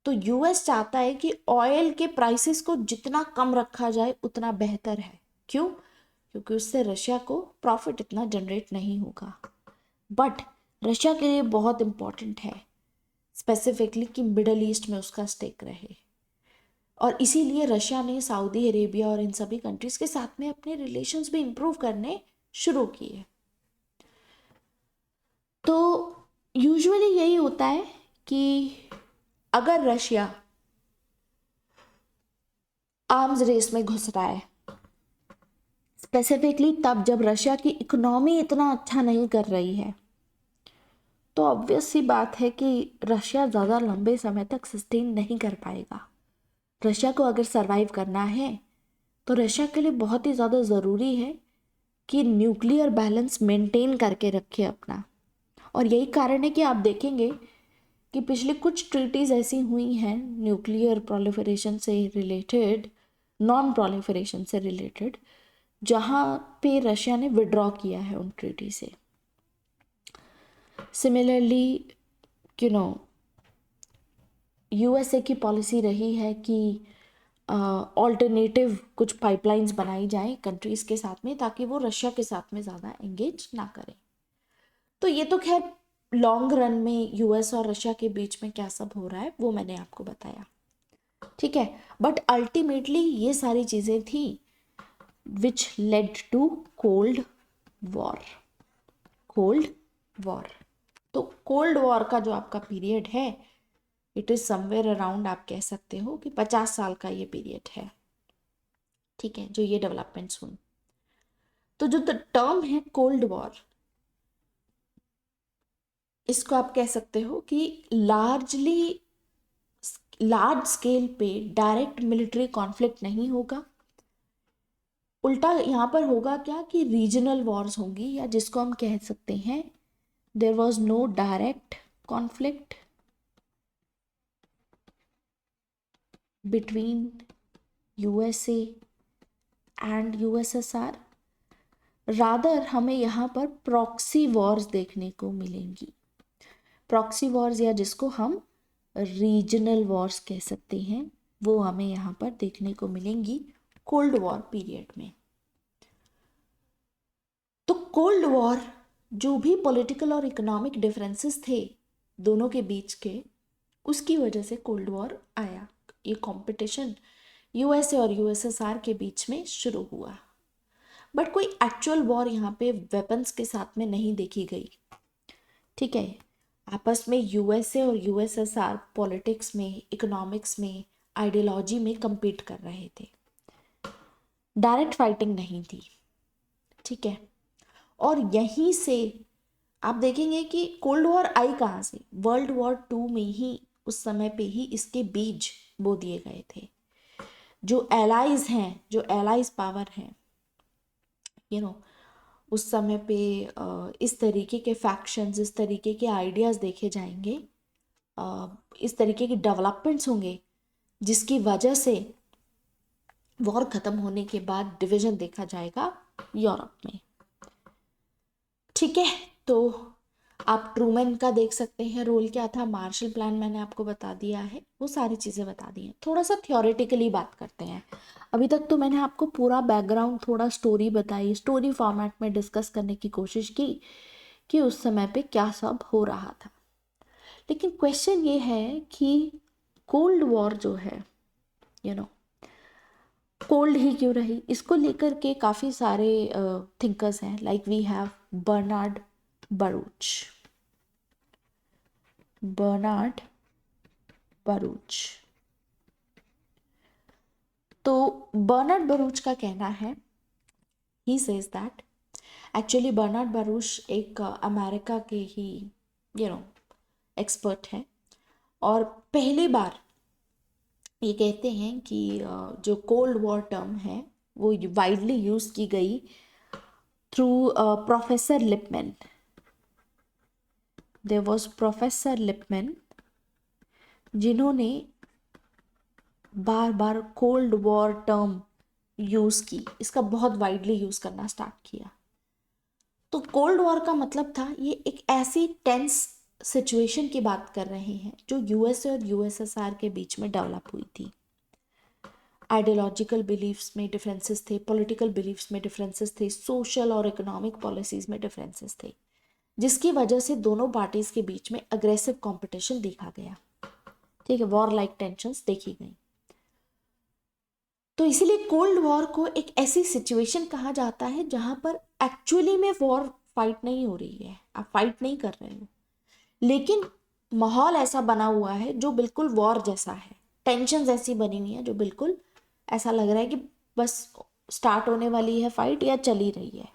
तो यूएस चाहता है कि ऑयल के प्राइसेस को जितना कम रखा जाए उतना बेहतर है। क्यों? क्योंकि उससे रशिया को प्रॉफिट इतना जनरेट नहीं होगा। बट रशिया के लिए बहुत इंपॉर्टेंट है स्पेसिफिकली कि मिडल ईस्ट में उसका स्टेक रहे, और इसीलिए रशिया ने सऊदी अरेबिया और इन सभी कंट्रीज के साथ में अपने रिलेशंस भी इंप्रूव करने शुरू किए। तो यूजुअली यही होता है कि अगर रशिया आर्म्स रेस में घुस रहा है, स्पेसिफिकली तब जब रशिया की इकोनॉमी इतना अच्छा नहीं कर रही है, तो ऑब्वियस सी बात है कि रशिया ज़्यादा लंबे समय तक सस्टेन नहीं कर पाएगा। रशिया को अगर सरवाइव करना है तो रशिया के लिए बहुत ही ज़्यादा ज़रूरी है कि न्यूक्लियर बैलेंस मेंटेन करके रखे अपना। और यही कारण है कि आप देखेंगे कि पिछले कुछ ट्रीटीज़ ऐसी हुई हैं न्यूक्लियर प्रोलिफरेशन से रिलेटेड, नॉन प्रोलिफरेशन से रिलेटेड, जहाँ पे रशिया ने विड्रॉ किया है उन ट्रीटी से। सिमिलरली यूएसए की पॉलिसी रही है कि ऑल्टरनेटिव कुछ पाइपलाइंस बनाई जाएं कंट्रीज़ के साथ में, ताकि वो रशिया के साथ में ज़्यादा एंगेज ना करें। तो ये तो खैर लॉन्ग रन में यूएस और रशिया के बीच में क्या सब हो रहा है वो मैंने आपको बताया, ठीक है। बट अल्टीमेटली ये सारी चीज़ें थी which led to Cold War. Cold War, तो कोल्ड वॉर का जो आपका पीरियड है, इट इज़ समवेयर अराउंड, आप कह सकते हो कि 50 साल का ये पीरियड है, ठीक है, जो ये डेवलपमेंट्स हुई। तो जो टर्म है कोल्ड वॉर, इसको आप कह सकते हो कि लार्ज स्केल पे डायरेक्ट मिलिट्री कॉन्फ्लिक्ट नहीं होगा, उल्टा यहाँ पर होगा क्या कि रीजनल वॉर्स होंगी, या जिसको हम कह सकते हैं there was no direct conflict between USA and USSR, rather हमें यहाँ पर प्रॉक्सी वॉर्स देखने को मिलेंगी। प्रॉक्सी वॉर्स, या जिसको हम रीजनल वॉर्स कह सकते हैं, वो हमें यहाँ पर देखने को मिलेंगी कोल्ड वॉर पीरियड में। तो कोल्ड वॉर, जो भी पॉलिटिकल और इकोनॉमिक डिफरेंसेस थे दोनों के बीच के, उसकी वजह से कोल्ड वॉर आया। ये कंपटीशन यूएसए और यूएसएसआर के बीच में शुरू हुआ, बट कोई एक्चुअल वॉर यहाँ पे वेपन्स के साथ में नहीं देखी गई। ठीक है, आपस में यूएसए और यूएसएसआर पॉलिटिक्स में, इकोनॉमिक्स में, आइडियोलॉजी में compete कर रहे थे, डायरेक्ट फाइटिंग नहीं थी। ठीक है, और यहीं से आप देखेंगे कि कोल्ड वॉर आई कहाँ से, वर्ल्ड वॉर 2 में ही, उस समय पे ही इसके बीज बो दिए गए थे। जो एलाइज हैं, जो एलाइज पावर हैं, उस समय पे इस तरीके के फैक्शंस, इस तरीके के आइडियाज़ देखे जाएंगे, इस तरीके के डेवलपमेंट्स होंगे, जिसकी वजह से वॉर ख़त्म होने के बाद डिवीज़न देखा जाएगा यूरोप में। ठीक है, तो आप ट्रूमैन का देख सकते हैं रोल क्या था, मार्शल प्लान मैंने आपको बता दिया है, वो सारी चीज़ें बता दी हैं। थोड़ा सा थियोरेटिकली बात करते हैं। अभी तक तो मैंने आपको पूरा बैकग्राउंड, थोड़ा स्टोरी बताई, स्टोरी फॉर्मेट में डिस्कस करने की कोशिश की कि उस समय पे क्या सब हो रहा था। लेकिन क्वेश्चन ये है कि कोल्ड वॉर जो है, कोल्ड ही क्यों रही, इसको लेकर के काफ़ी सारे थिंकर्स हैं। Like we have Bernard Baruch. तो बर्नार्ड बरूच का कहना है, he says that actually Bernard Baruch एक अमेरिका के ही एक्सपर्ट है, और पहली बार ये कहते हैं कि जो कोल्ड वॉर टर्म है वो वाइडली यूज़ की गई through Professor Lippmann. There was Professor Lippmann जिन्होंने बार बार कोल्ड वॉर टर्म यूज़ की, इसका बहुत वाइडली यूज़ करना स्टार्ट किया। तो कोल्ड वॉर का मतलब था, ये एक ऐसी टेंस सिचुएशन की बात कर रहे हैं जो यूएसए और यूएसएसआर के बीच में डेवलप हुई थी। आइडियोलॉजिकल बिलीफ्स में डिफरेंसेस थे, पॉलिटिकल बिलीफ्स में डिफरेंसेस थे, सोशल और इकोनॉमिक पॉलिसीज़ में डिफरेंसेस थे, जिसकी वजह से दोनों पार्टीज़ के बीच में अग्रेसिव कंपटीशन देखा गया। ठीक है, वॉर लाइक टेंशंस देखी गई। तो इसीलिए कोल्ड वॉर को एक ऐसी सिचुएशन कहा जाता है जहां पर एक्चुअली में वॉर फाइट नहीं हो रही है, आप फाइट नहीं कर रहे हो, लेकिन माहौल ऐसा बना हुआ है जो बिल्कुल वॉर जैसा है, टेंशंस ऐसी बनी हुई है जो बिल्कुल ऐसा लग रहा है कि बस स्टार्ट होने वाली है फाइट या चली रही है।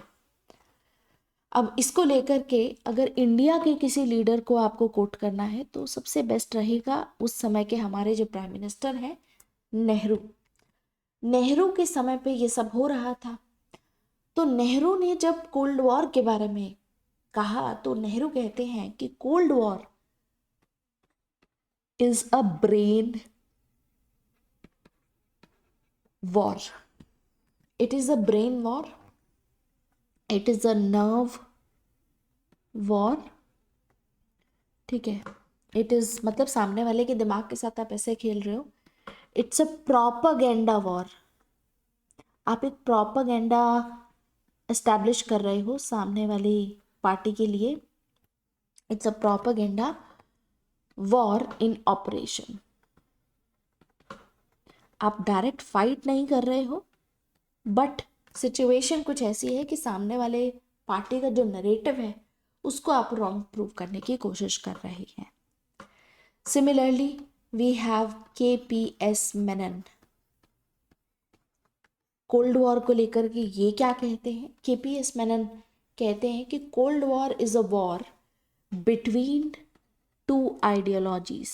अब इसको लेकर के अगर इंडिया के किसी लीडर को आपको कोट करना है तो सबसे बेस्ट रहेगा उस समय के हमारे जो प्राइम मिनिस्टर हैं, नेहरू के समय पे ये सब हो रहा था। तो नेहरू ने जब कोल्ड वॉर के बारे में कहा तो नेहरू कहते हैं कि cold war is a brain war, it is a brain war, it is a nerve war. ठीक है, इट इज मतलब सामने वाले के दिमाग के साथ आप ऐसे खेल रहे हो। इट्स अ प्रोपागेंडा वॉर, आप एक प्रोपागेंडा एस्टैब्लिश कर रहे हो सामने वाली पार्टी के लिए। It's a propaganda war in operation. आप डायरेक्ट फाइट नहीं कर रहे हो, बट सिचुएशन कुछ ऐसी है कि सामने वाले पार्टी का जो नरेटिव है उसको आप रॉन्ग प्रूव करने की कोशिश कर रहे हैं। Similarly we have KPS Menon. Cold war को लेकर के ये क्या कहते हैं, केपीएस मेनन कहते हैं कि cold war is a war between to ideologies.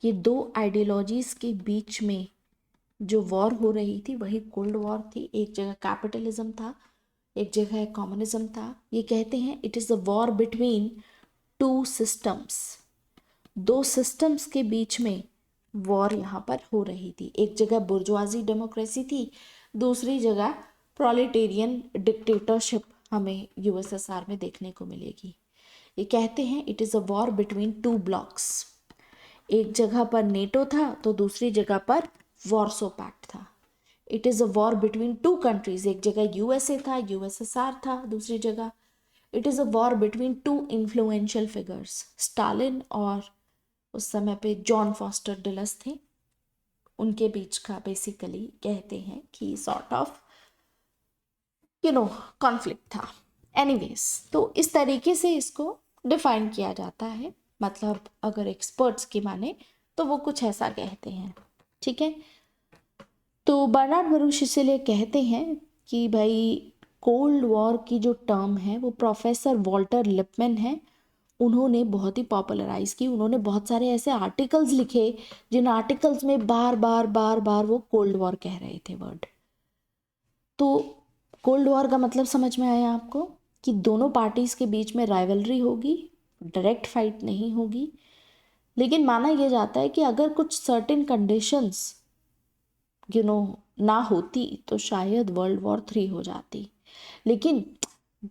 ये दो आइडियोलॉजीज के बीच में जो वॉर हो रही थी वही कोल्ड वॉर थी। एक जगह कैपिटलिज्म था, एक जगह कम्युनिज्म था। ये कहते हैं it is a war between to systems. दो सिस्टम्स के बीच में वॉर यहाँ पर हो रही थी। एक जगह बुर्जुआजी डेमोक्रेसी थी, दूसरी जगह प्रोलेटेरियन डिक्टेटरशिप हमें यूएसएसआर में देखने को मिलेगी। ये कहते हैं it is a war between two blocks. एक जगह पर नेटो था तो दूसरी जगह पर वॉर्सो पैक्ट था। It is a war between to countries. एक जगह यूएसए था, यूएसएसआर था, दूसरी जगह it is a war between to influential figures, Stalin और उस समय पे जॉन फॉस्टर डुलस थे, उनके बीच का बेसिकली कहते हैं कि सॉर्ट ऑफ कॉन्फ्लिक्ट था। एनीवेज, तो इस तरीके से इसको डिफाइन किया जाता है। मतलब अगर एक्सपर्ट्स की माने तो वो कुछ ऐसा कहते हैं, ठीक है। तो बर्नार्ड बरूच इसलिए कहते हैं कि भाई कोल्ड वॉर की जो टर्म है वो प्रोफेसर वॉल्टर लिपमैन है, उन्होंने बहुत ही पॉपुलराइज की। उन्होंने बहुत सारे ऐसे आर्टिकल्स लिखे जिन आर्टिकल्स में बार बार बार बार वो कोल्ड वॉर कह रहे थे वर्ड। तो कोल्ड वॉर का मतलब समझ में आया आपको कि दोनों पार्टीज के बीच में राइवलरी होगी, डायरेक्ट फाइट नहीं होगी, लेकिन माना यह जाता है कि अगर कुछ सर्टेन कंडीशंस ना होती तो शायद वर्ल्ड वॉर 3 हो जाती। लेकिन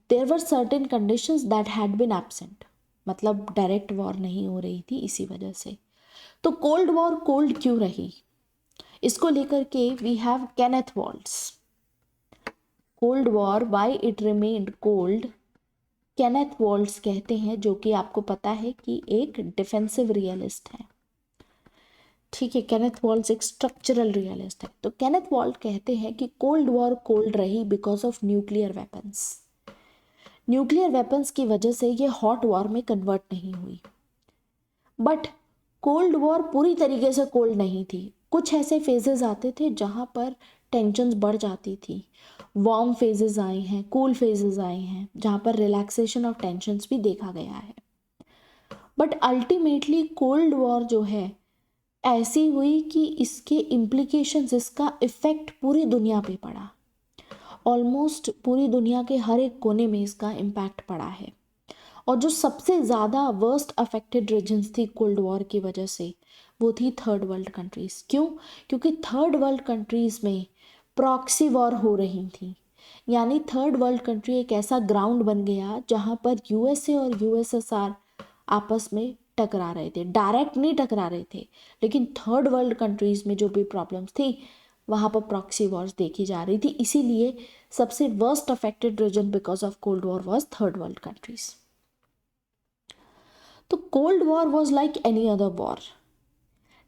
there were certain conditions that had been absent, मतलब डायरेक्ट वॉर नहीं हो रही थी इसी वजह से। तो कोल्ड वॉर कोल्ड क्यों रही, इसको लेकर के we have Kenneth Waltz. Cold War why it remained cold, Kenneth Waltz कहते हैं, जो कि आपको पता है कि एक डिफेंसिव रियलिस्ट है, ठीक है। केनेथ वॉल्ट्ज एक स्ट्रक्चरल रियलिस्ट है। तो केनेथ वॉल्ट कहते हैं कि कोल्ड वॉर कोल्ड रही because of nuclear weapons. Nuclear weapons की वजह से ये हॉट वॉर में कन्वर्ट नहीं हुई। बट कोल्ड वॉर पूरी तरीके से कोल्ड नहीं थी। कुछ ऐसे फेजेस आते थे जहाँ पर टेंशन्स बढ़ जाती थी। वार्म फेजेस आए हैं, कूल फेजेस आए हैं, जहाँ पर रिलैक्सेशन ऑफ टेंशन्स भी देखा गया है। बट अल्टीमेटली कोल्ड वॉर जो है ऐसी हुई कि इसके इम्प्लीकेशंस, इसका इफ़ेक्ट पूरी दुनिया पे पड़ा। ऑलमोस्ट पूरी दुनिया के हर एक कोने में इसका इम्पैक्ट पड़ा है। और जो सबसे ज़्यादा वर्स्ट अफेक्टेड रीजन्स थी कोल्ड वॉर की वजह से वो थी थर्ड वर्ल्ड कंट्रीज़। क्यों? क्योंकि थर्ड वर्ल्ड कंट्रीज़ में प्रॉक्सी वॉर हो रही थी। यानी थर्ड वर्ल्ड कंट्री एक ऐसा ग्राउंड बन गया जहाँ पर यूएसए और यूएसएसआर आपस में टकरा रहे थे। डायरेक्ट नहीं टकरा रहे थे, लेकिन थर्ड वर्ल्ड कंट्रीज़ में जो भी प्रॉब्लम्स थी वहाँ पर प्रॉक्सी वॉर्स देखी जा रही थी। इसीलिए सबसे worst affected region because of cold war was third world countries. तो cold war was like any other war,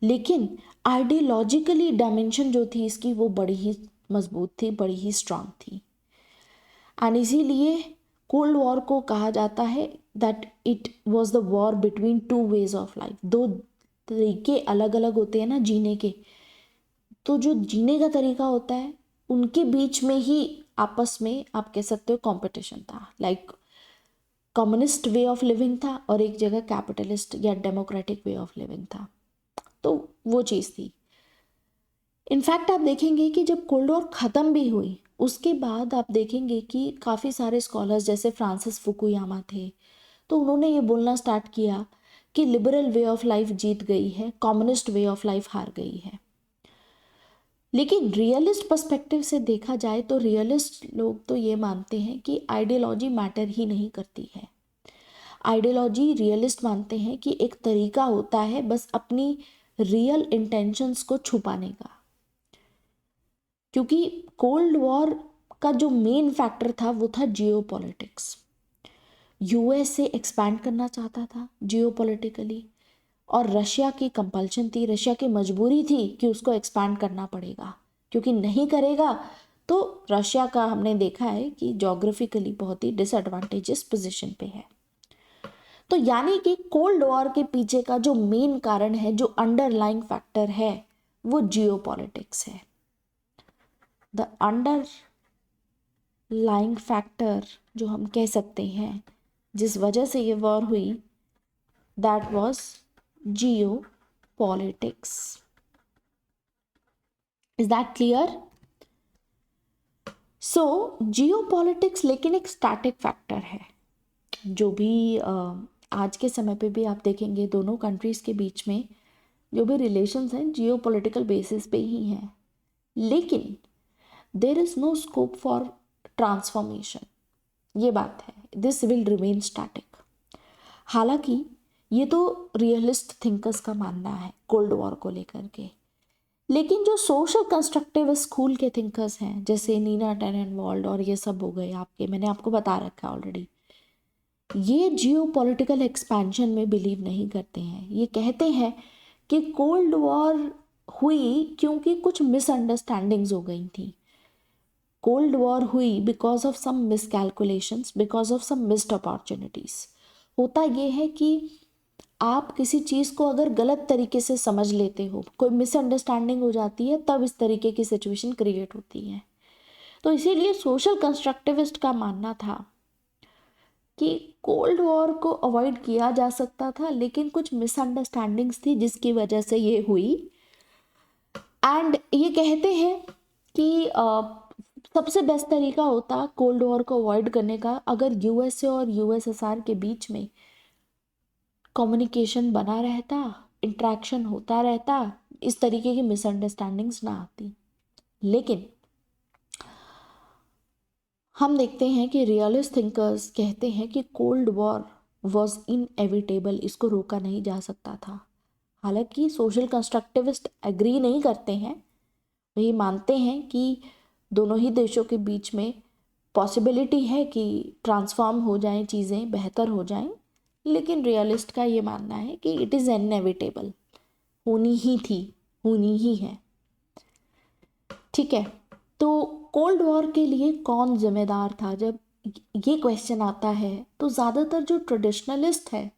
लेकिन आइडियोलॉजिकली डायमेंशन जो थी इसकी वो बड़ी ही मजबूत थी, बड़ी ही स्ट्रांग थी। एंड इसीलिए कोल्ड वॉर को कहा जाता है that it was the war between two ways of life. दो तरीके अलग अलग होते हैं ना जीने के, तो जो जीने का तरीका होता है उनके बीच में ही आपस में आप कह सकते हो कंपटीशन था। Like communist way of living था और एक जगह कैपिटलिस्ट या डेमोक्रेटिक वे ऑफ लिविंग था। तो वो चीज़ थी। इनफैक्ट आप देखेंगे कि जब कोल्ड वॉर ख़त्म भी हुई उसके बाद आप देखेंगे कि काफ़ी सारे स्कॉलर्स जैसे फ्रांसिस फुकुयामा थे, तो उन्होंने ये बोलना स्टार्ट किया कि लिबरल वे ऑफ लाइफ जीत गई है, कम्युनिस्ट वे ऑफ लाइफ हार गई है। लेकिन रियलिस्ट पर्सपेक्टिव से देखा जाए तो रियलिस्ट लोग तो ये मानते हैं कि आइडियोलॉजी मैटर ही नहीं करती है। आइडियोलॉजी रियलिस्ट मानते हैं कि एक तरीका होता है बस अपनी रियल इंटेंशंस को छुपाने का। क्योंकि कोल्ड वॉर का जो मेन फैक्टर था वो था जियोपॉलिटिक्स। यूएसए एक्सपैंड करना चाहता था जियोपॉलिटिकली और रशिया की कंपल्शन थी, रशिया की मजबूरी थी कि उसको एक्सपैंड करना पड़ेगा, क्योंकि नहीं करेगा तो रशिया का हमने देखा है कि जोग्राफिकली बहुत ही डिसएडवांटेजेस पोजीशन पे है। तो यानी कि कोल्ड वॉर के पीछे का जो मेन कारण है, जो अंडरलाइंग फैक्टर है, वो जियोपॉलिटिक्स है। द अंडरलाइंग फैक्टर जो हम कह सकते हैं जिस वजह से ये वॉर हुई, that was Jio politics. Is that clear? So Jio politics लेकिन एक स्टैटिक फैक्टर है। जो भी आज के समय पे भी आप देखेंगे दोनों कंट्रीज़ के बीच में जो भी रिलेशंस हैं जियो पॉलिटिकल बेसिस पे ही हैं, लेकिन there is no scope for transformation, ये बात है। This will remain static. हालांकि ये तो रियलिस्ट थिंकर्स का मानना है कोल्ड वॉर को लेकर के, लेकिन जो सोशल कंस्ट्रक्टिव स्कूल के थिंकर्स हैं जैसे नीना टेनेनवॉल्ड और ये सब हो गए आपके, मैंने आपको बता रखा है ऑलरेडी, ये जियो पॉलिटिकल एक्सपेंशन में बिलीव नहीं करते हैं। ये कहते हैं कि कोल्ड वॉर हुई क्योंकि कुछ मिसअंडरस्टैंडिंग्स हो गई थी। कोल्ड वॉर हुई because of some miscalculations, because of some missed opportunities. होता ये है कि आप किसी चीज़ को अगर गलत तरीके से समझ लेते हो, कोई मिसअंडरस्टैंडिंग हो जाती है, तब इस तरीके की सिचुएशन क्रिएट होती है। तो इसीलिए सोशल कंस्ट्रक्टिविस्ट का मानना था कि कोल्ड वॉर को अवॉइड किया जा सकता था, लेकिन कुछ मिसअंडरस्टैंडिंग्स थी जिसकी वजह से ये हुई। एंड ये कहते हैं कि सबसे बेस्ट तरीका होता कोल्ड वॉर को अवॉइड करने का अगर यूएसए और यूएसएसआर के बीच में कम्युनिकेशन बना रहता, इंट्रैक्शन होता रहता, इस तरीके की मिसअंडरस्टैंडिंग्स ना आती। लेकिन हम देखते हैं कि रियलिस्ट थिंकर्स कहते हैं कि कोल्ड वॉर वॉज इनएविटेबल, इसको रोका नहीं जा सकता था। हालांकि सोशल कंस्ट्रक्टिविस्ट एग्री नहीं करते हैं, वही मानते हैं कि दोनों ही देशों के बीच में पॉसिबिलिटी है कि ट्रांसफॉर्म हो जाएं, चीज़ें बेहतर हो जाएं, लेकिन रियलिस्ट का ये मानना है कि इट इज़ इनएविटेबल, होनी ही थी, होनी ही है। ठीक है, तो कोल्ड वॉर के लिए कौन जिम्मेदार था? जब ये क्वेश्चन आता है तो ज़्यादातर जो ट्रेडिशनलिस्ट है,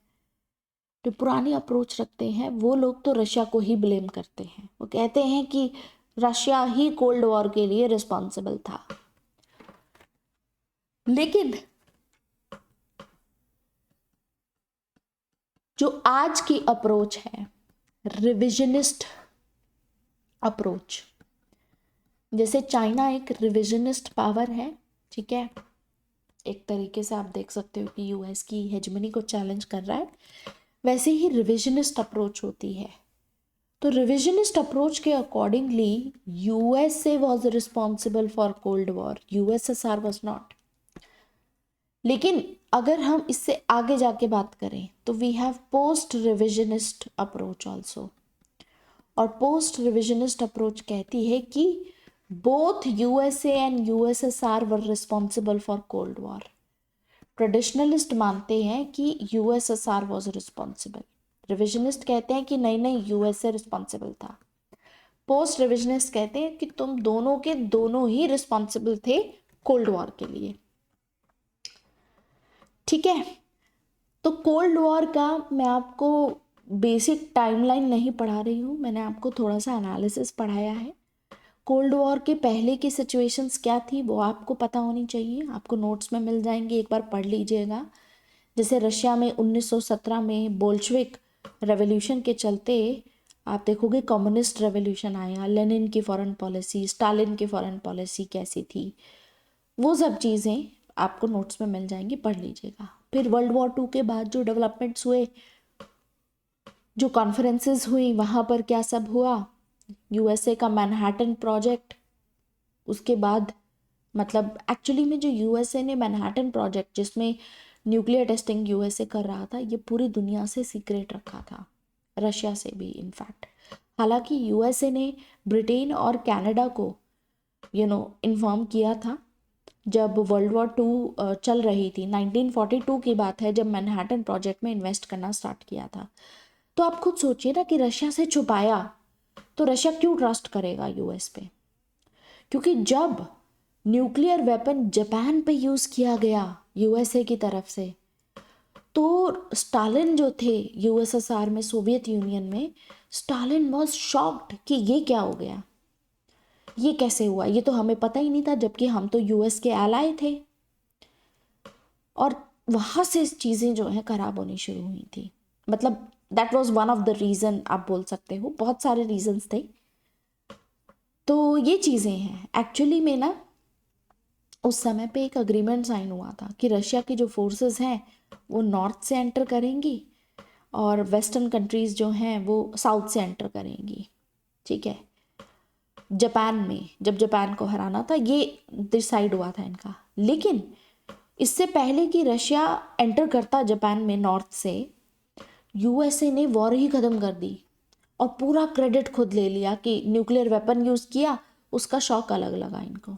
जो पुरानी अप्रोच रखते हैं, वो लोग तो रशिया को ही ब्लेम करते हैं। वो कहते हैं कि रशिया ही कोल्ड वॉर के लिए रिस्पॉन्सिबल था। लेकिन जो आज की अप्रोच है, रिविजनिस्ट अप्रोच, जैसे चाइना एक रिविजनिस्ट पावर है, ठीक है, एक तरीके से आप देख सकते हो कि यूएस की हेजमनी को चैलेंज कर रहा है, वैसे ही रिविजनिस्ट अप्रोच होती है। तो रिविजनिस्ट अप्रोच के accordingly USA was responsible for Cold War, USSR was not. लेकिन अगर हम इससे आगे जाके बात करें तो we have post revisionist approach also, और पोस्ट रिविजनिस्ट अप्रोच कहती है कि both USA and USSR were responsible for Cold War. Traditionalist मानते हैं कि यूएसएसआर वॉज रिस्पॉन्सिबल, रिविजनिस्ट कहते हैं कि नहीं नहीं यूएसए रिस्पॉन्सिबल था। पोस्ट रिविजनिस्ट कहते हैं कि तुम दोनों के दोनों ही रिस्पॉन्सिबल थे कोल्ड वॉर के लिए। ठीक है, तो कोल्ड वॉर का मैं आपको बेसिक टाइमलाइन नहीं पढ़ा रही हूँ, मैंने आपको थोड़ा सा एनालिसिस पढ़ाया है। कोल्ड वॉर के पहले की सिचुएशंस क्या थी वो आपको पता होनी चाहिए, आपको नोट्स में मिल जाएंगे, एक बार पढ़ लीजिएगा। जैसे रशिया में 1917 में बोल्शेविक रेवोल्यूशन के चलते आप देखोगे कम्युनिस्ट रेवोल्यूशन आया, लेनिन की फॉरेन पॉलिसी, स्टालिन की फॉरेन पॉलिसी कैसी थी, वो सब चीज़ें आपको नोट्स में मिल जाएंगी, पढ़ लीजिएगा। फिर वर्ल्ड वॉर 2 के बाद जो डेवलपमेंट्स हुए, जो कॉन्फ्रेंसेस हुई, वहाँ पर क्या सब हुआ, यूएसए का मैनहट्टन प्रोजेक्ट, उसके बाद मतलब एक्चुअली में जो यूएसए ने मैनहट्टन प्रोजेक्ट जिसमें न्यूक्लियर टेस्टिंग यूएसए कर रहा था, ये पूरी दुनिया से सीक्रेट रखा था, रशिया से भी इनफैक्ट। हालांकि यूएसए ने ब्रिटेन और कनाडा को इन्फॉर्म किया था जब वर्ल्ड वॉर 2 चल रही थी। 1942 की बात है जब मैनहट्टन प्रोजेक्ट में इन्वेस्ट करना स्टार्ट किया था। तो आप खुद सोचिए ना कि रशिया से छुपाया तो रशिया क्यों ट्रस्ट करेगा यूएस पे? क्योंकि जब न्यूक्लियर वेपन जापान पे यूज़ किया गया यूएसए की तरफ से, तो स्टालिन जो थे यूएसएसआर में, सोवियत यूनियन में, स्टालिन वॉज शॉक्ड कि ये क्या हो गया। ये कैसे हुआ, ये तो हमें पता ही नहीं था, जबकि हम तो यूएस के एलाय थे। और वहाँ से चीज़ें जो है खराब होनी शुरू हुई थी। मतलब that was one of the reason, आप बोल सकते हो, बहुत सारे रीजंस थे। तो ये चीज़ें हैं एक्चुअली में ना, उस समय पे एक अग्रीमेंट साइन हुआ था कि रशिया की जो फोर्सेस हैं वो नॉर्थ से एंटर करेंगी और वेस्टर्न कंट्रीज़ जो हैं वो साउथ से एंटर करेंगी। ठीक है, जापान में जब जापान को हराना था ये डिसाइड हुआ था इनका। लेकिन इससे पहले कि रशिया एंटर करता जापान में नॉर्थ से, यूएसए ने वॉर ही ख़त्म कर दी और पूरा क्रेडिट खुद ले लिया कि न्यूक्लियर वेपन यूज़ किया, उसका शौक अलग लगा इनको।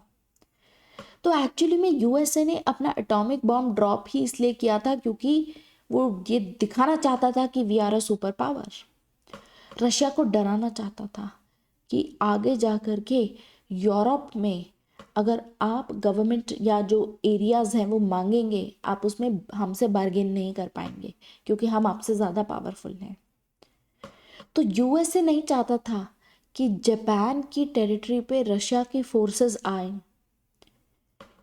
तो एक्चुअली में यूएसए ने अपना एटॉमिक बॉम्ब ड्रॉप ही इसलिए किया था क्योंकि वो ये दिखाना चाहता था कि we are a super power. Russia को डराना चाहता था कि आगे जा कर के यूरोप में अगर आप गवर्नमेंट या जो एरियाज़ हैं वो मांगेंगे, आप उसमें हमसे बार्गेन नहीं कर पाएंगे क्योंकि हम आपसे ज़्यादा पावरफुल हैं। तो यूएसए नहीं चाहता था कि जापान की टेरिटरी पे रशिया की फोर्सेस आए,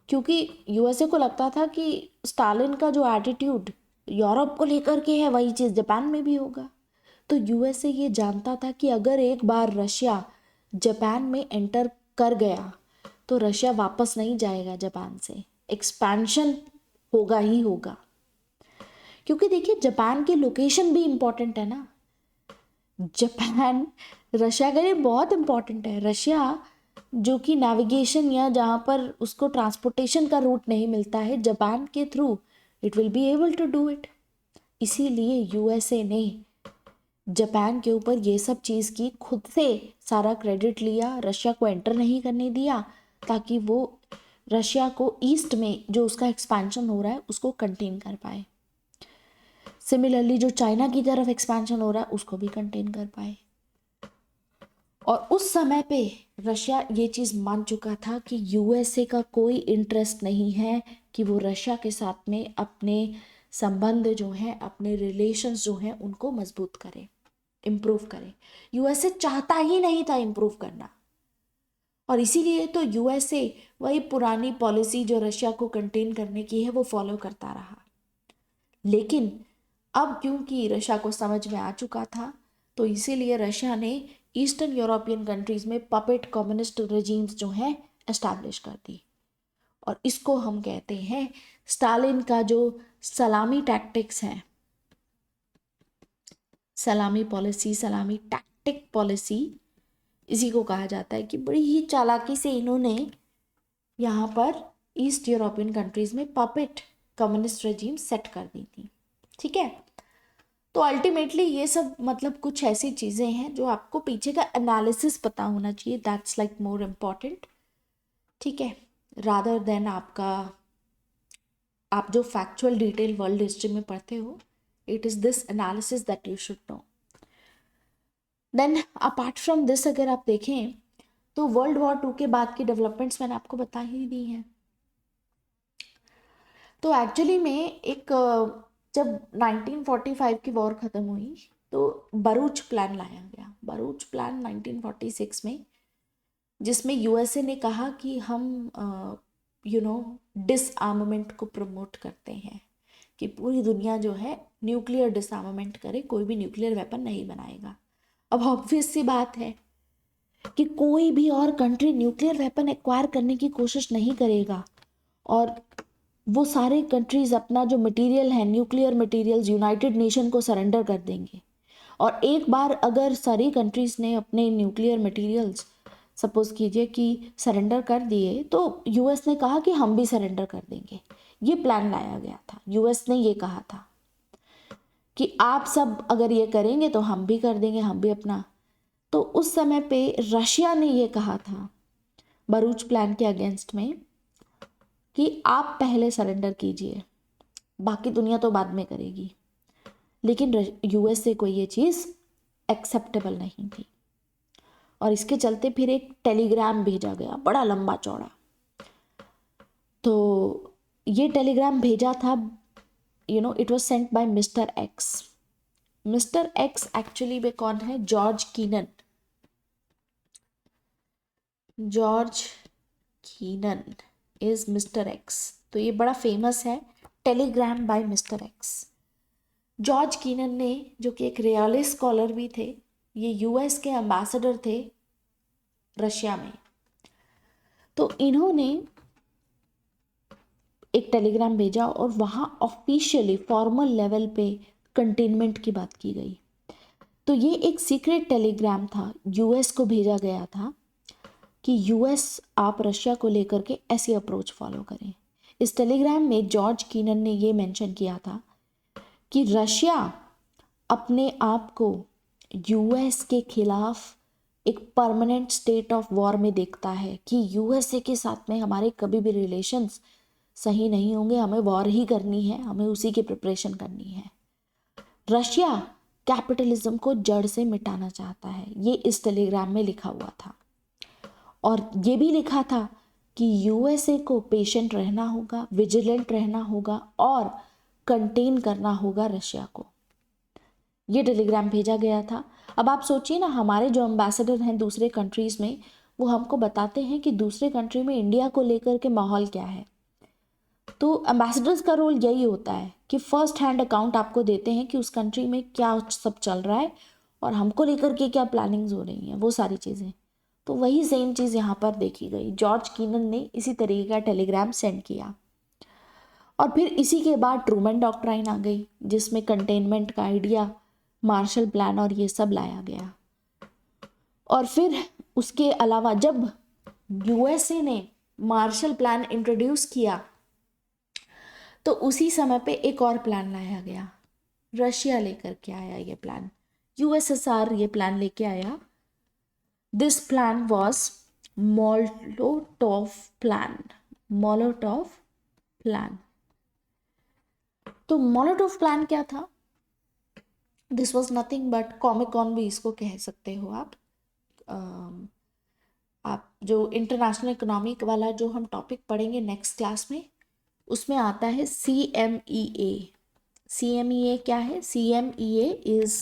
क्योंकि यूएसए को लगता था कि स्टालिन का जो एटीट्यूड यूरोप को लेकर के है वही चीज़ जापान में भी होगा। तो यूएसए ये जानता था कि अगर एक बार रशिया जापान में एंटर कर गया तो रशिया वापस नहीं जाएगा जापान से, एक्सपेंशन होगा ही होगा। क्योंकि देखिए जापान की लोकेशन भी इम्पोर्टेंट है ना, जापान रशिया के लिए बहुत इम्पोर्टेंट है। रशिया जो कि नेविगेशन या जहाँ पर उसको ट्रांसपोर्टेशन का रूट नहीं मिलता है, जापान के through it will be able to do it. इसीलिए यूएसए ने जापान के ऊपर ये सब चीज़ की खुद से सारा क्रेडिट लिया, रशिया को एंटर नहीं करने दिया ताकि वो रशिया को ईस्ट में जो उसका एक्सपेंशन हो रहा है उसको कंटेन कर पाए। सिमिलरली जो चाइना की तरफ एक्सपेंशन हो रहा है उसको भी कंटेन कर पाए। और उस समय पे रशिया ये चीज़ मान चुका था कि यूएसए का कोई इंटरेस्ट नहीं है कि वो रशिया के साथ में अपने संबंध जो हैं, अपने रिलेशंस जो हैं उनको मजबूत करे, इम्प्रूव करे। यूएसए चाहता ही नहीं था इम्प्रूव करना। और इसीलिए तो यूएसए वही पुरानी पॉलिसी जो रशिया को कंटेन करने की है वो फॉलो करता रहा। लेकिन अब क्योंकि रशिया को समझ में आ चुका था तो इसीलिए रशिया ने ईस्टर्न यूरोपियन कंट्रीज़ में पपेट कम्युनिस्ट रेजीम्स जो हैं एस्टैब्लिश कर दी। और इसको हम कहते हैं स्टालिन का जो सलामी टैक्टिक्स हैं, सलामी पॉलिसी, सलामी टैक्टिक पॉलिसी, इसी को कहा जाता है कि बड़ी ही चालाकी से इन्होंने यहाँ पर ईस्ट यूरोपियन कंट्रीज़ में पपेट कम्युनिस्ट रेजीम सेट कर दी थी। ठीक है, तो अल्टीमेटली ये सब मतलब कुछ ऐसी चीज़ें हैं जो आपको पीछे का एनालिसिस पता होना चाहिए, दैट्स लाइक मोर इम्पॉर्टेंट। ठीक है, रादर देन आप जो फैक्चुअल डिटेल वर्ल्ड हिस्ट्री में पढ़ते हो, it is this analysis that you should know. Then apart from this अगर आप देखें तो वर्ल्ड वॉर 2 के बाद की डेवलपमेंट्स मैंने आपको बता ही दी हैं। तो एक्चुअली में एक जब 1945 की वॉर ख़त्म हुई तो बरूच प्लान लाया गया। बरूच प्लान 1946 में, जिसमें यूएसए ने कहा कि हम डिसआर्ममेंट को प्रमोट करते हैं कि पूरी दुनिया जो है न्यूक्लियर डिसआर्ममेंट करे, कोई भी न्यूक्लियर वेपन नहीं बनाएगा। अब ऑब्वियस सी बात है कि कोई भी और कंट्री न्यूक्लियर वेपन एक्वायर करने की कोशिश नहीं करेगा और वो सारे कंट्रीज़ अपना जो मटेरियल है, न्यूक्लियर मटेरियल्स, यूनाइटेड नेशन को सरेंडर कर देंगे। और एक बार अगर सारी कंट्रीज़ ने अपने न्यूक्लियर मटेरियल्स सपोज कीजिए कि सरेंडर कर दिए तो यूएस ने कहा कि हम भी सरेंडर कर देंगे। ये प्लान लाया गया था, यूएस ने ये कहा था कि आप सब अगर ये करेंगे तो हम भी कर देंगे, हम भी अपना। तो उस समय पे रशिया ने ये कहा था बरूच प्लान के अगेंस्ट में कि आप पहले सरेंडर कीजिए, बाकी दुनिया तो बाद में करेगी। लेकिन यूएसए को ये चीज़ एक्सेप्टेबल नहीं थी और इसके चलते फिर एक टेलीग्राम भेजा गया, बड़ा लंबा चौड़ा। तो ये टेलीग्राम भेजा था, it was sent by Mister X. Mister X actually में कौन है? George Kennan. George Kennan is Mister X. तो ये बड़ा फेमस है, telegram by Mister X. George Kennan ने, जो कि एक रियलिस्ट स्कॉलर भी थे, ये यूएस के एम्बेसडर थे रशिया में। तो इन्होंने एक टेलीग्राम भेजा और वहाँ ऑफिशियली फॉर्मल लेवल पे कंटेनमेंट की बात की गई। तो ये एक सीक्रेट टेलीग्राम था, यूएस को भेजा गया था कि यूएस आप रशिया को लेकर के ऐसी अप्रोच फॉलो करें। इस टेलीग्राम में जॉर्ज कीनन ने ये मेंशन किया था कि रशिया अपने आप को यूएस के खिलाफ एक परमानेंट स्टेट ऑफ वॉर में देखता है कि यूएसए के साथ में हमारे कभी भी रिलेशंस सही नहीं होंगे, हमें वॉर ही करनी है, हमें उसी की प्रिपरेशन करनी है। रशिया कैपिटलिज्म को जड़ से मिटाना चाहता है, ये इस टेलीग्राम में लिखा हुआ था। और ये भी लिखा था कि यूएसए को पेशेंट रहना होगा, विजिलेंट रहना होगा और कंटेन करना होगा रशिया को। ये टेलीग्राम भेजा गया था। अब आप सोचिए ना, हमारे जो एम्बेसडर हैं दूसरे कंट्रीज़ में, वो हमको बताते हैं कि दूसरे कंट्री में इंडिया को लेकर के माहौल क्या है। तो एम्बेसडर्स का रोल यही होता है कि फर्स्ट हैंड अकाउंट आपको देते हैं कि उस कंट्री में क्या सब चल रहा है और हमको लेकर के क्या प्लानिंग्स हो रही हैं, वो सारी चीज़ें। तो वही सेम चीज़ यहाँ पर देखी गई। जॉर्ज कीनन ने इसी तरीके का टेलीग्राम सेंड किया और फिर इसी के बाद ट्रूमैन डॉक्ट्राइन आ गई, जिसमें कंटेनमेंट का आइडिया, मार्शल प्लान और ये सब लाया गया। और फिर उसके अलावा जब यूएसए ने मार्शल प्लान इंट्रोड्यूस किया तो उसी समय पे एक और प्लान लाया गया, रशिया लेकर के आया ये प्लान, यूएसएसआर ये प्लान लेके आया। This plan was Molotov plan. Molotov plan. तो मोलोटोव प्लान क्या था? This was nothing but, Comic-Con भी इसको कह सकते हो आप। आप जो इंटरनेशनल इकोनॉमिक वाला जो हम टॉपिक पढ़ेंगे नेक्स्ट क्लास में, उसमें आता है CMEA। CMEA क्या है? CMEA is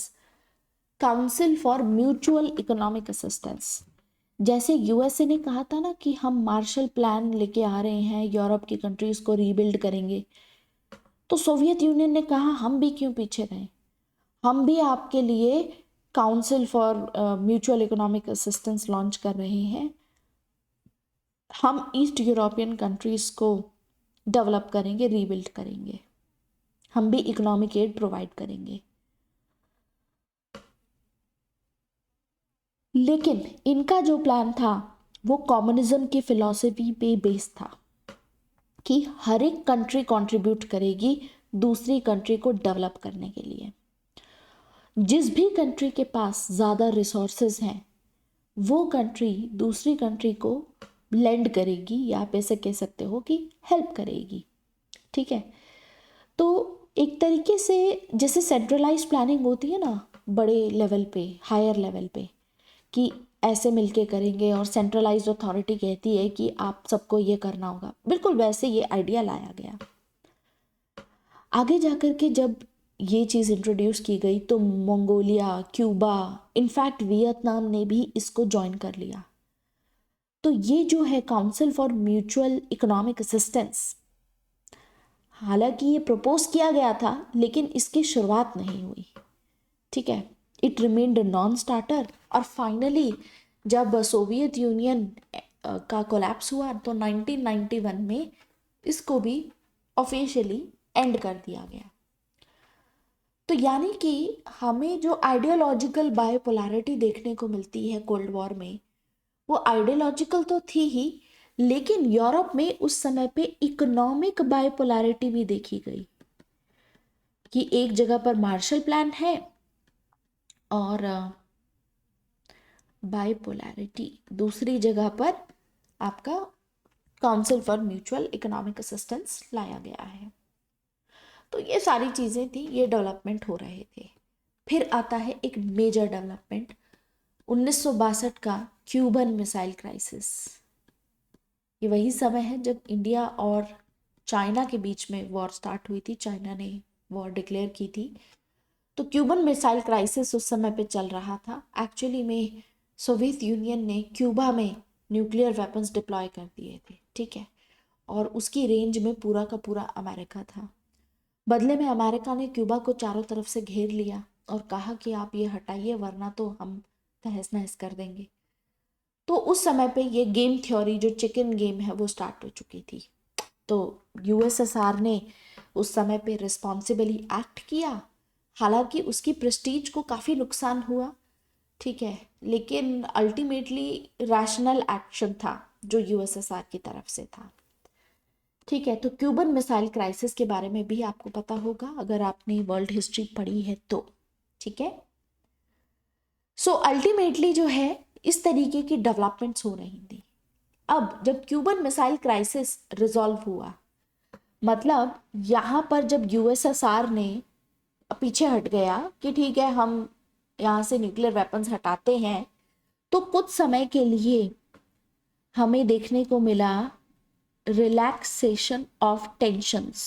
council for Mutual Economic assistance. जैसे यूएसए ने कहा था ना कि हम मार्शल प्लान लेके आ रहे हैं, यूरोप की कंट्रीज को रीबिल्ड करेंगे, तो सोवियत यूनियन ने कहा हम भी क्यों पीछे रहें, हम भी आपके लिए council for Mutual Economic assistance launch कर रहे हैं, हम ईस्ट यूरोपियन कंट्रीज को डेवलप करेंगे, रीबिल्ड करेंगे, हम भी इकोनॉमिक एड प्रोवाइड करेंगे। लेकिन इनका जो प्लान था वो कम्युनिज्म की फिलॉसफी पे बेस्ड था कि हर एक कंट्री कंट्रीब्यूट करेगी दूसरी कंट्री को डेवलप करने के लिए। जिस भी कंट्री के पास ज़्यादा रिसोर्सेज हैं वो कंट्री दूसरी कंट्री को लेंड करेगी, या आप ऐसे कह सकते हो कि हेल्प करेगी। ठीक है, तो एक तरीके से जैसे सेंट्रलाइज प्लानिंग होती है ना बड़े लेवल पे, हायर लेवल पे, कि ऐसे मिलके करेंगे और सेंट्रलाइज्ड अथॉरिटी कहती है कि आप सबको ये करना होगा, बिल्कुल वैसे ये आइडिया लाया गया। आगे जाकर के जब ये चीज़ इंट्रोड्यूस की गई तो मंगोलिया, क्यूबा, इनफैक्ट वियतनाम ने भी इसको ज्वाइन कर लिया। तो ये जो है council for Mutual Economic assistance, हालांकि ये प्रपोज किया गया था लेकिन इसकी शुरुआत नहीं हुई। ठीक है, इट रिमेन्ड नॉन स्टार्टर। और फाइनली जब सोवियत यूनियन का कोलैप्स हुआ तो 1991 में इसको भी ऑफिशियली एंड कर दिया गया। तो यानी कि हमें जो आइडियोलॉजिकल बायोपोलैरिटी देखने को मिलती है कोल्ड वॉर में, वो आइडियोलॉजिकल तो थी ही, लेकिन यूरोप में उस समय पे इकोनॉमिक बायोपोलैरिटी भी देखी गई कि एक जगह पर मार्शल प्लान है और बाइपोलैरिटी दूसरी जगह पर आपका council for Mutual Economic assistance लाया गया है। तो ये सारी चीज़ें थी, ये डेवलपमेंट हो रहे थे। फिर आता है एक मेजर डेवलपमेंट 1962 का क्यूबन मिसाइल क्राइसिस। ये वही समय है जब इंडिया और चाइना के बीच में वॉर स्टार्ट हुई थी, चाइना ने वॉर डिक्लेयर की थी। तो क्यूबन मिसाइल क्राइसिस उस समय पे चल रहा था। एक्चुअली में सोवियत यूनियन ने क्यूबा में न्यूक्लियर वेपन्स डिप्लॉय कर दिए थे, ठीक है, और उसकी रेंज में पूरा का पूरा अमेरिका था। बदले में अमेरिका ने क्यूबा को चारों तरफ से घेर लिया और कहा कि आप ये हटाइए वरना तो हम तहस नहस कर देंगे। तो उस समय पे ये गेम थ्योरी जो चिकन गेम है वो स्टार्ट हो चुकी थी। तो यूएसएसआर ने उस समय पे रिस्पॉन्सिबली एक्ट किया, हालांकि उसकी प्रेस्टीज को काफ़ी नुकसान हुआ, ठीक है, लेकिन अल्टीमेटली रैशनल एक्शन था जो यूएसएसआर की तरफ से था, ठीक है। तो क्यूबन मिसाइल क्राइसिस के बारे में भी आपको पता होगा अगर आपने वर्ल्ड हिस्ट्री पढ़ी है तो, ठीक है। सो अल्टीमेटली जो है इस तरीके की डेवलपमेंट्स हो रही थी। अब जब क्यूबन मिसाइल क्राइसिस रिजॉल्व हुआ, मतलब यहाँ पर जब यूएसएसआर ने पीछे हट गया कि ठीक है हम यहाँ से न्यूक्लियर वेपन्स हटाते हैं, तो कुछ समय के लिए हमें देखने को मिला रिलैक्सेशन ऑफ टेंशंस।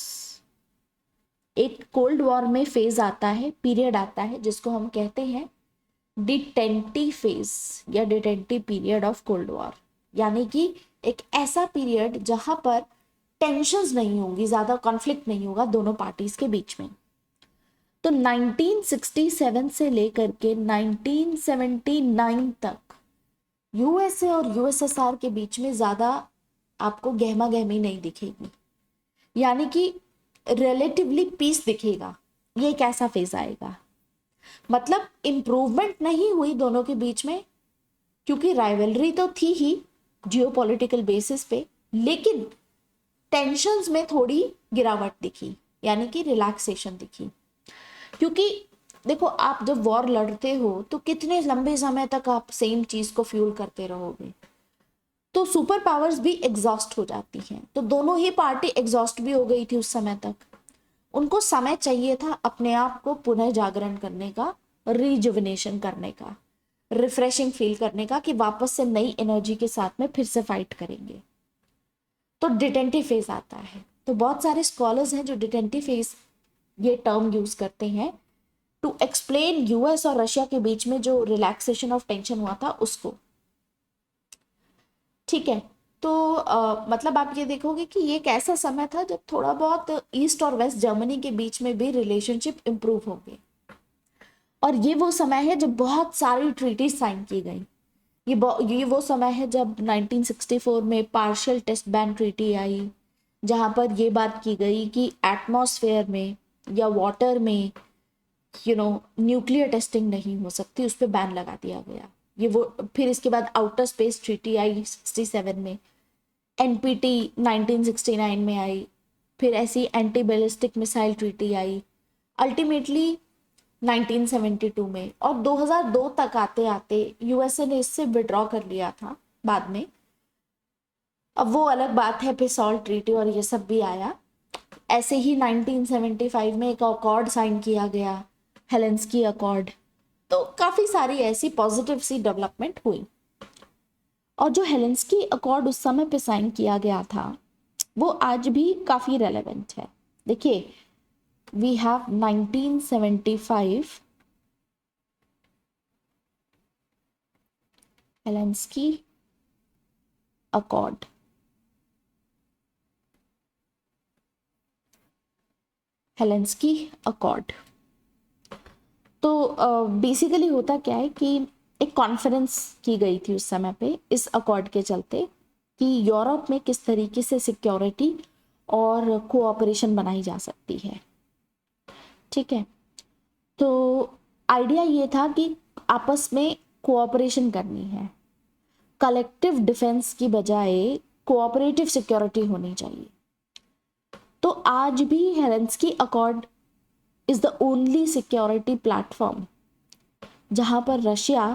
एक कोल्ड वॉर में फेज आता है, पीरियड आता है जिसको हम कहते हैं डिटेंटी फेज या डिटेंटी पीरियड ऑफ कोल्ड वॉर, यानी कि एक ऐसा पीरियड जहां पर टेंशंस नहीं होंगी, ज्यादा कॉन्फ्लिक्ट नहीं होगा दोनों पार्टीज के बीच में। तो 1967 से लेकर के 1979 तक यूएसए और यूएसएसआर के बीच में ज्यादा आपको गहमा गहमी नहीं दिखेगी, यानी कि रिलेटिवली पीस दिखेगा। ये एक ऐसा फेज आएगा, मतलब इंप्रूवमेंट नहीं हुई दोनों के बीच में, क्योंकि राइवलरी तो थी ही जियोपॉलिटिकल बेसिस पे, लेकिन टेंशंस में थोड़ी गिरावट दिखी, यानी कि रिलैक्सेशन दिखी। क्योंकि देखो आप जब वॉर लड़ते हो तो कितने लंबे समय तक आप सेम चीज को फ्यूल करते रहोगे, तो सुपर पावर्स भी एग्जॉस्ट हो जाती हैं। तो दोनों ही पार्टी एग्जॉस्ट भी हो गई थी उस समय तक, उनको समय चाहिए था अपने आप को पुनः जागरण करने का, रिजुविनेशन करने का, रिफ्रेशिंग फील करने का, कि वापस से नई एनर्जी के साथ में फिर से फाइट करेंगे। तो डिटेंटिव फेज आता है। तो बहुत सारे स्कॉलर्स हैं जो डिटेंटिव फेज ये टर्म यूज करते हैं टू एक्सप्लेन यूएस और रशिया के बीच में जो रिलैक्सेशन ऑफ टेंशन हुआ था उसको, ठीक है। तो मतलब आप ये देखोगे कि ये एक ऐसा समय था जब थोड़ा बहुत ईस्ट और वेस्ट जर्मनी के बीच में भी रिलेशनशिप इंप्रूव हो गए, और ये वो समय है जब बहुत सारी ट्रीटी साइन की गई। ये वो समय है जब 1964 में पार्शियल टेस्ट बैन ट्रीटी आई, जहां पर ये बात की गई कि एटमॉस्फेयर में या वाटर में न्यूक्लियर टेस्टिंग नहीं हो सकती, उस पर बैन लगा दिया गया। ये वो फिर इसके बाद आउटर स्पेस ट्रीटी आई 67 में, एनपीटी 1969 में आई, फिर ऐसी एंटी बैलिस्टिक मिसाइल ट्रीटी आई अल्टीमेटली 1972 में, और 2002 तक आते आते यूएसए ने इससे विड्रॉ कर लिया था बाद में। अब वो अलग बात है, फिर सॉल्ट ट्रीटी और ये सब भी आया। ऐसे ही 1975 में एक अकॉर्ड साइन किया गया, हेलेंस्की अकॉर्ड। तो काफी सारी ऐसी पॉजिटिव सी डेवलपमेंट हुई, और जो हेलेंस्की अकॉर्ड उस समय पे साइन किया गया था वो आज भी काफी रेलेवेंट है। देखिए we have 1975 Helsinki accord. Helsinki accord तो बेसिकली होता क्या है कि एक कॉन्फ्रेंस की गई थी उस समय पे इस अकॉर्ड के चलते कि यूरोप में किस तरीके से सिक्योरिटी और कोऑपरेशन बनाई जा सकती है, ठीक है। तो आइडिया ये था कि आपस में कोऑपरेशन करनी है, कलेक्टिव डिफेंस की बजाय कोऑपरेटिव सिक्योरिटी होनी चाहिए। तो आज भी Helsinki accord is the only security platform जहां पर रशिया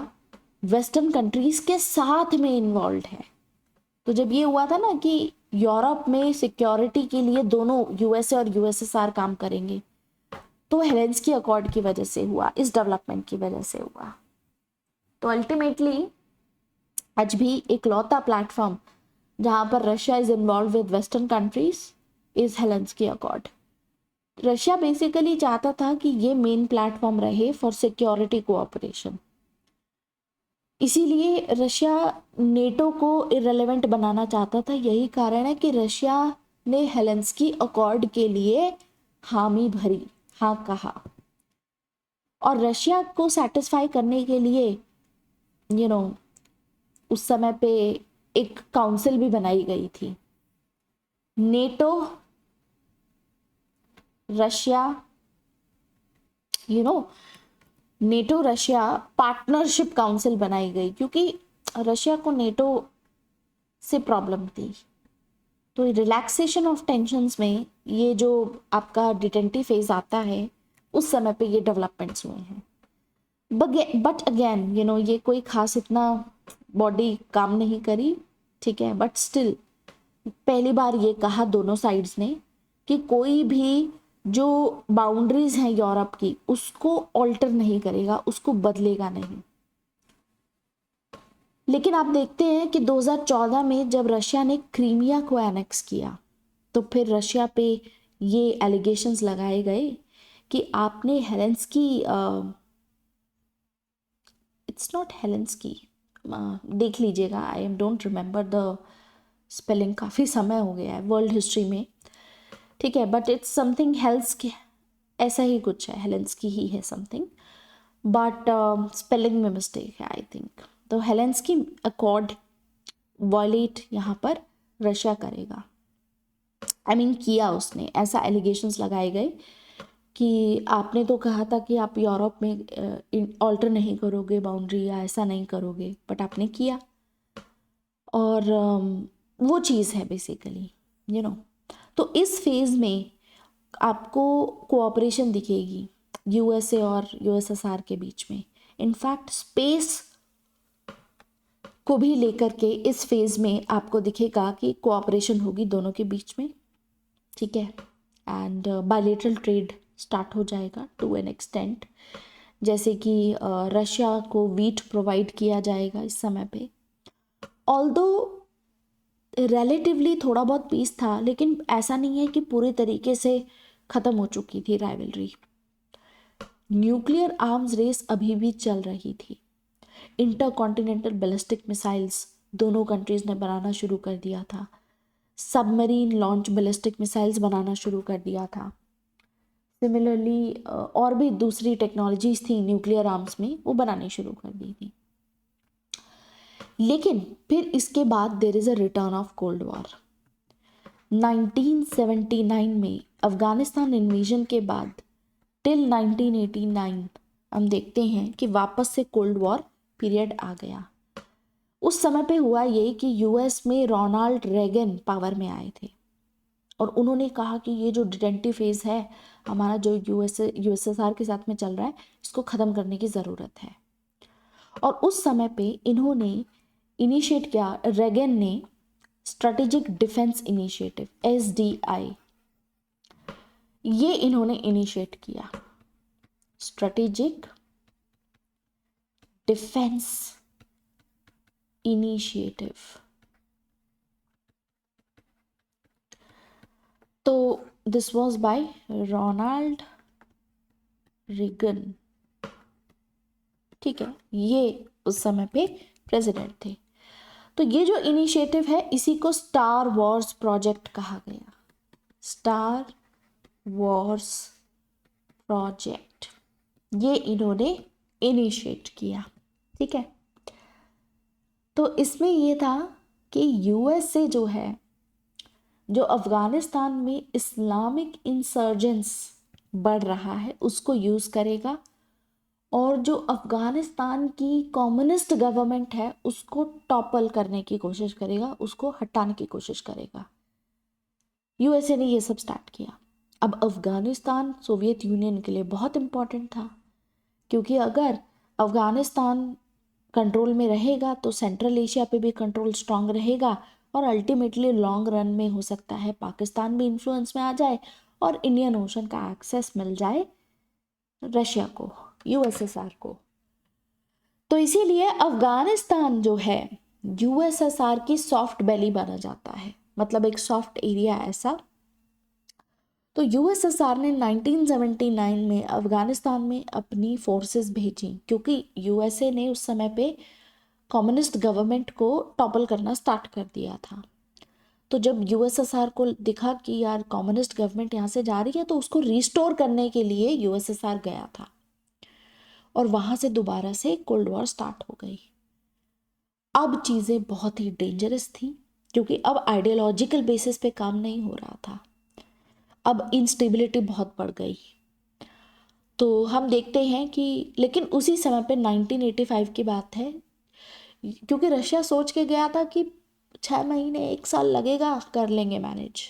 वेस्टर्न कंट्रीज के साथ में इन्वॉल्व है। तो जब ये हुआ था ना कि यूरोप में सिक्योरिटी के लिए दोनों यूएसए और यूएसएसआर काम करेंगे, तो हेलेंस्की अकॉर्ड की वजह से हुआ, इस डेवलपमेंट की वजह से हुआ। तो अल्टीमेटली आज भी एक लौता प्लेटफॉर्म जहां पर Russia is involve with western countries is Helsinki accord. Russia basically चाहता था कि ये मेन प्लेटफॉर्म रहे फॉर सिक्योरिटी कोऑपरेशन। इसीलिए रशिया नेटो को इररिलेवेंट बनाना चाहता था। यही कारण है कि रशिया ने हेलेंस्की अकॉर्ड के लिए हामी भरी, हाँ कहा। और रशिया को सेटिस्फाई करने के लिए यू नो उस समय पे एक काउंसिल भी बनाई गई थी, NATO Russia NATO Russia partnership council बनाई गई, क्योंकि रशिया को नेटो से प्रॉब्लम थी। तो रिलैक्सेशन ऑफ टेंशन्स में ये जो आपका डिटेंटिव फेज आता है, उस समय पे ये डेवलपमेंट्स हुए हैं। बट अगेन ये कोई खास इतना बॉडी काम नहीं करी, ठीक है। बट स्टिल पहली बार ये कहा दोनों साइड्स ने कि कोई भी जो बाउंड्रीज हैं यूरोप की उसको ऑल्टर नहीं करेगा, उसको बदलेगा नहीं। लेकिन आप देखते हैं कि 2014 में जब रशिया ने क्रीमिया को एनेक्स किया, तो फिर रशिया पे ये एलिगेशंस लगाए गए कि आपने हेलेंस्की, इट्स नॉट हेलेंस्की, देख लीजिएगा, I don't remember the spelling, काफ़ी समय हो गया है वर्ल्ड हिस्ट्री में, ठीक है। बट इट्स समथिंग हेल्स की, ऐसा ही कुछ है, हेलेंस्की ही है समथिंग, बट स्पेलिंग में मिस्टेक है आई थिंक। तो हेलेंस्की अकॉर्ड वॉयलेट यहाँ पर रशिया करेगा, किया उसने, ऐसा एलिगेशंस लगाए गए कि आपने तो कहा था कि आप यूरोप में ऑल्टर नहीं करोगे बाउंड्री या ऐसा नहीं करोगे, बट आपने किया। और वो चीज़ है बेसिकली तो इस फेज़ में आपको कोऑपरेशन दिखेगी यूएसए और यूएसएसआर के बीच में। इनफैक्ट स्पेस को भी लेकर के इस फेज़ में आपको दिखेगा कि कोऑपरेशन होगी दोनों के बीच में, ठीक है। एंड बायलेटरल ट्रेड स्टार्ट हो जाएगा टू एन एक्सटेंट, जैसे कि रशिया को वीट प्रोवाइड किया जाएगा इस समय पे। ऑल्दो रिलेटिवली थोड़ा बहुत पीस था, लेकिन ऐसा नहीं है कि पूरी तरीके से ख़त्म हो चुकी थी राइवलरी। न्यूक्लियर आर्म्स रेस अभी भी चल रही थी। इंटरकॉन्टिनेंटल बैलिस्टिक मिसाइल्स दोनों कंट्रीज़ ने बनाना शुरू कर दिया था। सबमरीन लॉन्च बैलिस्टिक मिसाइल्स बनाना शुरू कर दिया था। सिमिलरली और भी दूसरी टेक्नोलॉजीज थी न्यूक्लियर आर्म्स में, वो बनानी शुरू कर दी थी। लेकिन फिर इसके बाद there is a return of cold War. 1979 में अफगानिस्तान इन्वेजन के बाद टिल 1989 हम देखते हैं कि वापस से कोल्ड वॉर पीरियड आ गया। उस समय पे हुआ ये कि यूएस में रोनाल्ड रेगन पावर में आए थे और उन्होंने कहा कि ये जो डिटेंटिव फेज है हमारा जो यूएसएसआर के साथ में चल रहा है, इसको ख़त्म करने की ज़रूरत है। और उस समय पे इन्होंने इनिशिएट किया, रेगन ने स्ट्रेटेजिक डिफेंस इनिशिएटिव SDI, ये इन्होंने इनिशिएट किया, स्ट्रेटेजिक डिफेंस इनिशिएटिव। तो this was by Ronald Reagan, ठीक है, ये उस समय पे प्रेसिडेंट थे। तो ये जो इनिशिएटिव है इसी को स्टार वॉर्स प्रोजेक्ट कहा गया। स्टार वॉर्स प्रोजेक्ट ये इन्होंने इनिशिएट किया, ठीक है। तो इसमें ये था कि यूएसए जो है, जो अफगानिस्तान में इस्लामिक इंसर्जेंस बढ़ रहा है उसको यूज़ करेगा और जो अफगानिस्तान की कम्युनिस्ट गवर्नमेंट है उसको टॉपल करने की कोशिश करेगा, उसको हटाने की कोशिश करेगा। यूएसए ने ये सब स्टार्ट किया। अब अफगानिस्तान सोवियत यूनियन के लिए बहुत इम्पोर्टेंट था, क्योंकि अगर अफगानिस्तान कंट्रोल में रहेगा तो सेंट्रल एशिया पे भी कंट्रोल स्ट्रांग रहेगा और अल्टीमेटली लॉन्ग रन में हो सकता है पाकिस्तान भी इन्फ्लुएंस में आ जाए और इंडियन ओशन का एक्सेस मिल जाए रशिया को, यूएसएसआर को। तो इसीलिए अफगानिस्तान जो है यूएसएसआर की सॉफ्ट बेली बना जाता है, मतलब एक सॉफ्ट एरिया ऐसा। तो यूएसएसआर ने 1979 में अफगानिस्तान में अपनी फोर्सेस भेजी, क्योंकि यूएसए ने उस समय पे कम्युनिस्ट गवर्नमेंट को टॉपल करना स्टार्ट कर दिया था। तो जब यूएसएसआर को दिखा कि यार कम्युनिस्ट गवर्नमेंट यहाँ से जा रही है, तो उसको रिस्टोर करने के लिए यूएसएसआर गया था और वहाँ से दोबारा से कोल्ड वॉर स्टार्ट हो गई। अब चीज़ें बहुत ही डेंजरस थी क्योंकि अब आइडियोलॉजिकल बेसिस पे काम नहीं हो रहा था, अब इंस्टेबिलिटी बहुत बढ़ गई। तो हम देखते हैं कि लेकिन उसी समय पे 1985 की बात है, क्योंकि रशिया सोच के गया था कि 6 महीने 1 साल लगेगा, कर लेंगे मैनेज।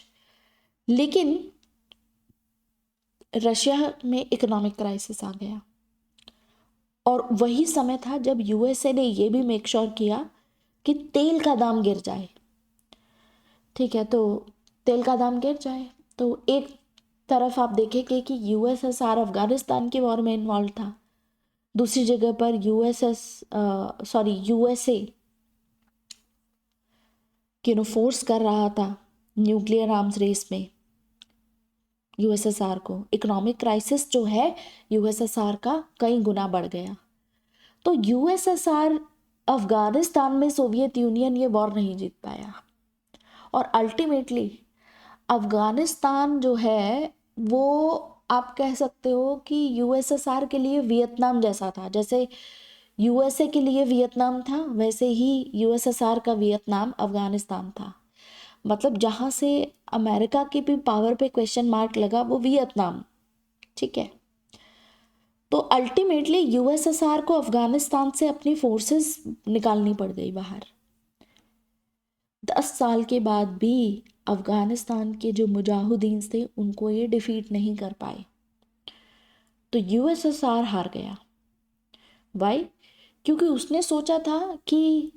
लेकिन रशिया में इकोनॉमिक क्राइसिस आ गया और वही समय था जब यूएसए ने ये भी मेक श्योर किया कि तेल का दाम गिर जाए। ठीक है, तो तेल का दाम गिर जाए तो एक तरफ आप देखेंगे कि यूएसएसआर अफगानिस्तान की वॉर में इन्वॉल्व था, दूसरी जगह पर यूएसए फोर्स कर रहा था न्यूक्लियर आर्म्स रेस में यूएसएसआर को। इकोनॉमिक क्राइसिस जो है यूएसएसआर का कई गुना बढ़ गया। तो यूएसएसआर अफगानिस्तान में सोवियत यूनियन ये वॉर नहीं जीत पाया और अल्टीमेटली अफगानिस्तान जो है वो आप कह सकते हो कि यूएसएसआर के लिए वियतनाम जैसा था। जैसे यूएसए के लिए वियतनाम था, वैसे ही यूएसएसआर का वियतनाम अफगानिस्तान था। मतलब जहाँ से अमेरिका की भी पावर पे क्वेश्चन मार्क लगा वो वियतनाम। ठीक है, तो अल्टीमेटली यूएसएसआर को अफगानिस्तान से अपनी फोर्सेस निकालनी पड़ गई बाहर। 10 साल के बाद भी अफगानिस्तान के जो मुजाहिदीन थे उनको ये डिफीट नहीं कर पाए, तो यूएसएसआर हार गया। वाई? क्योंकि उसने सोचा था कि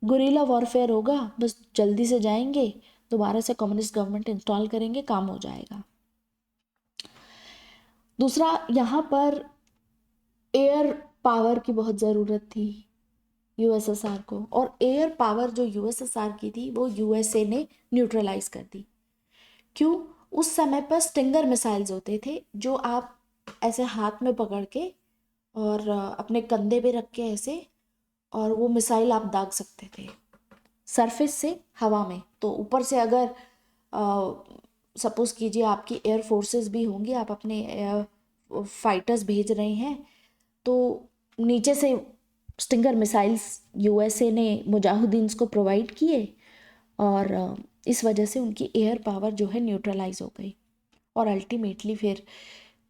गुरिल्ला वॉरफेयर होगा, बस जल्दी से जाएंगे, दोबारा से कम्युनिस्ट गवर्नमेंट इंस्टॉल करेंगे, काम हो जाएगा। दूसरा, यहाँ पर एयर पावर की बहुत ज़रूरत थी यूएसएसआर को, और एयर पावर जो यूएसएसआर की थी वो यूएसए ने न्यूट्रलाइज कर दी। क्यों? उस समय पर स्टिंगर मिसाइल्स होते थे जो आप ऐसे हाथ में पकड़ के और अपने कंधे पे रख के ऐसे, और वो मिसाइल आप दाग सकते थे सरफेस से हवा में। तो ऊपर से अगर सपोज कीजिए आपकी एयर फोर्सेस भी होंगी, आप अपने एयर फाइटर्स भेज रहे हैं, तो नीचे से स्टिंगर मिसाइल्स यूएसए ने मुजाहिदीन्स को प्रोवाइड किए और इस वजह से उनकी एयर पावर जो है न्यूट्रलाइज हो गई और अल्टीमेटली फिर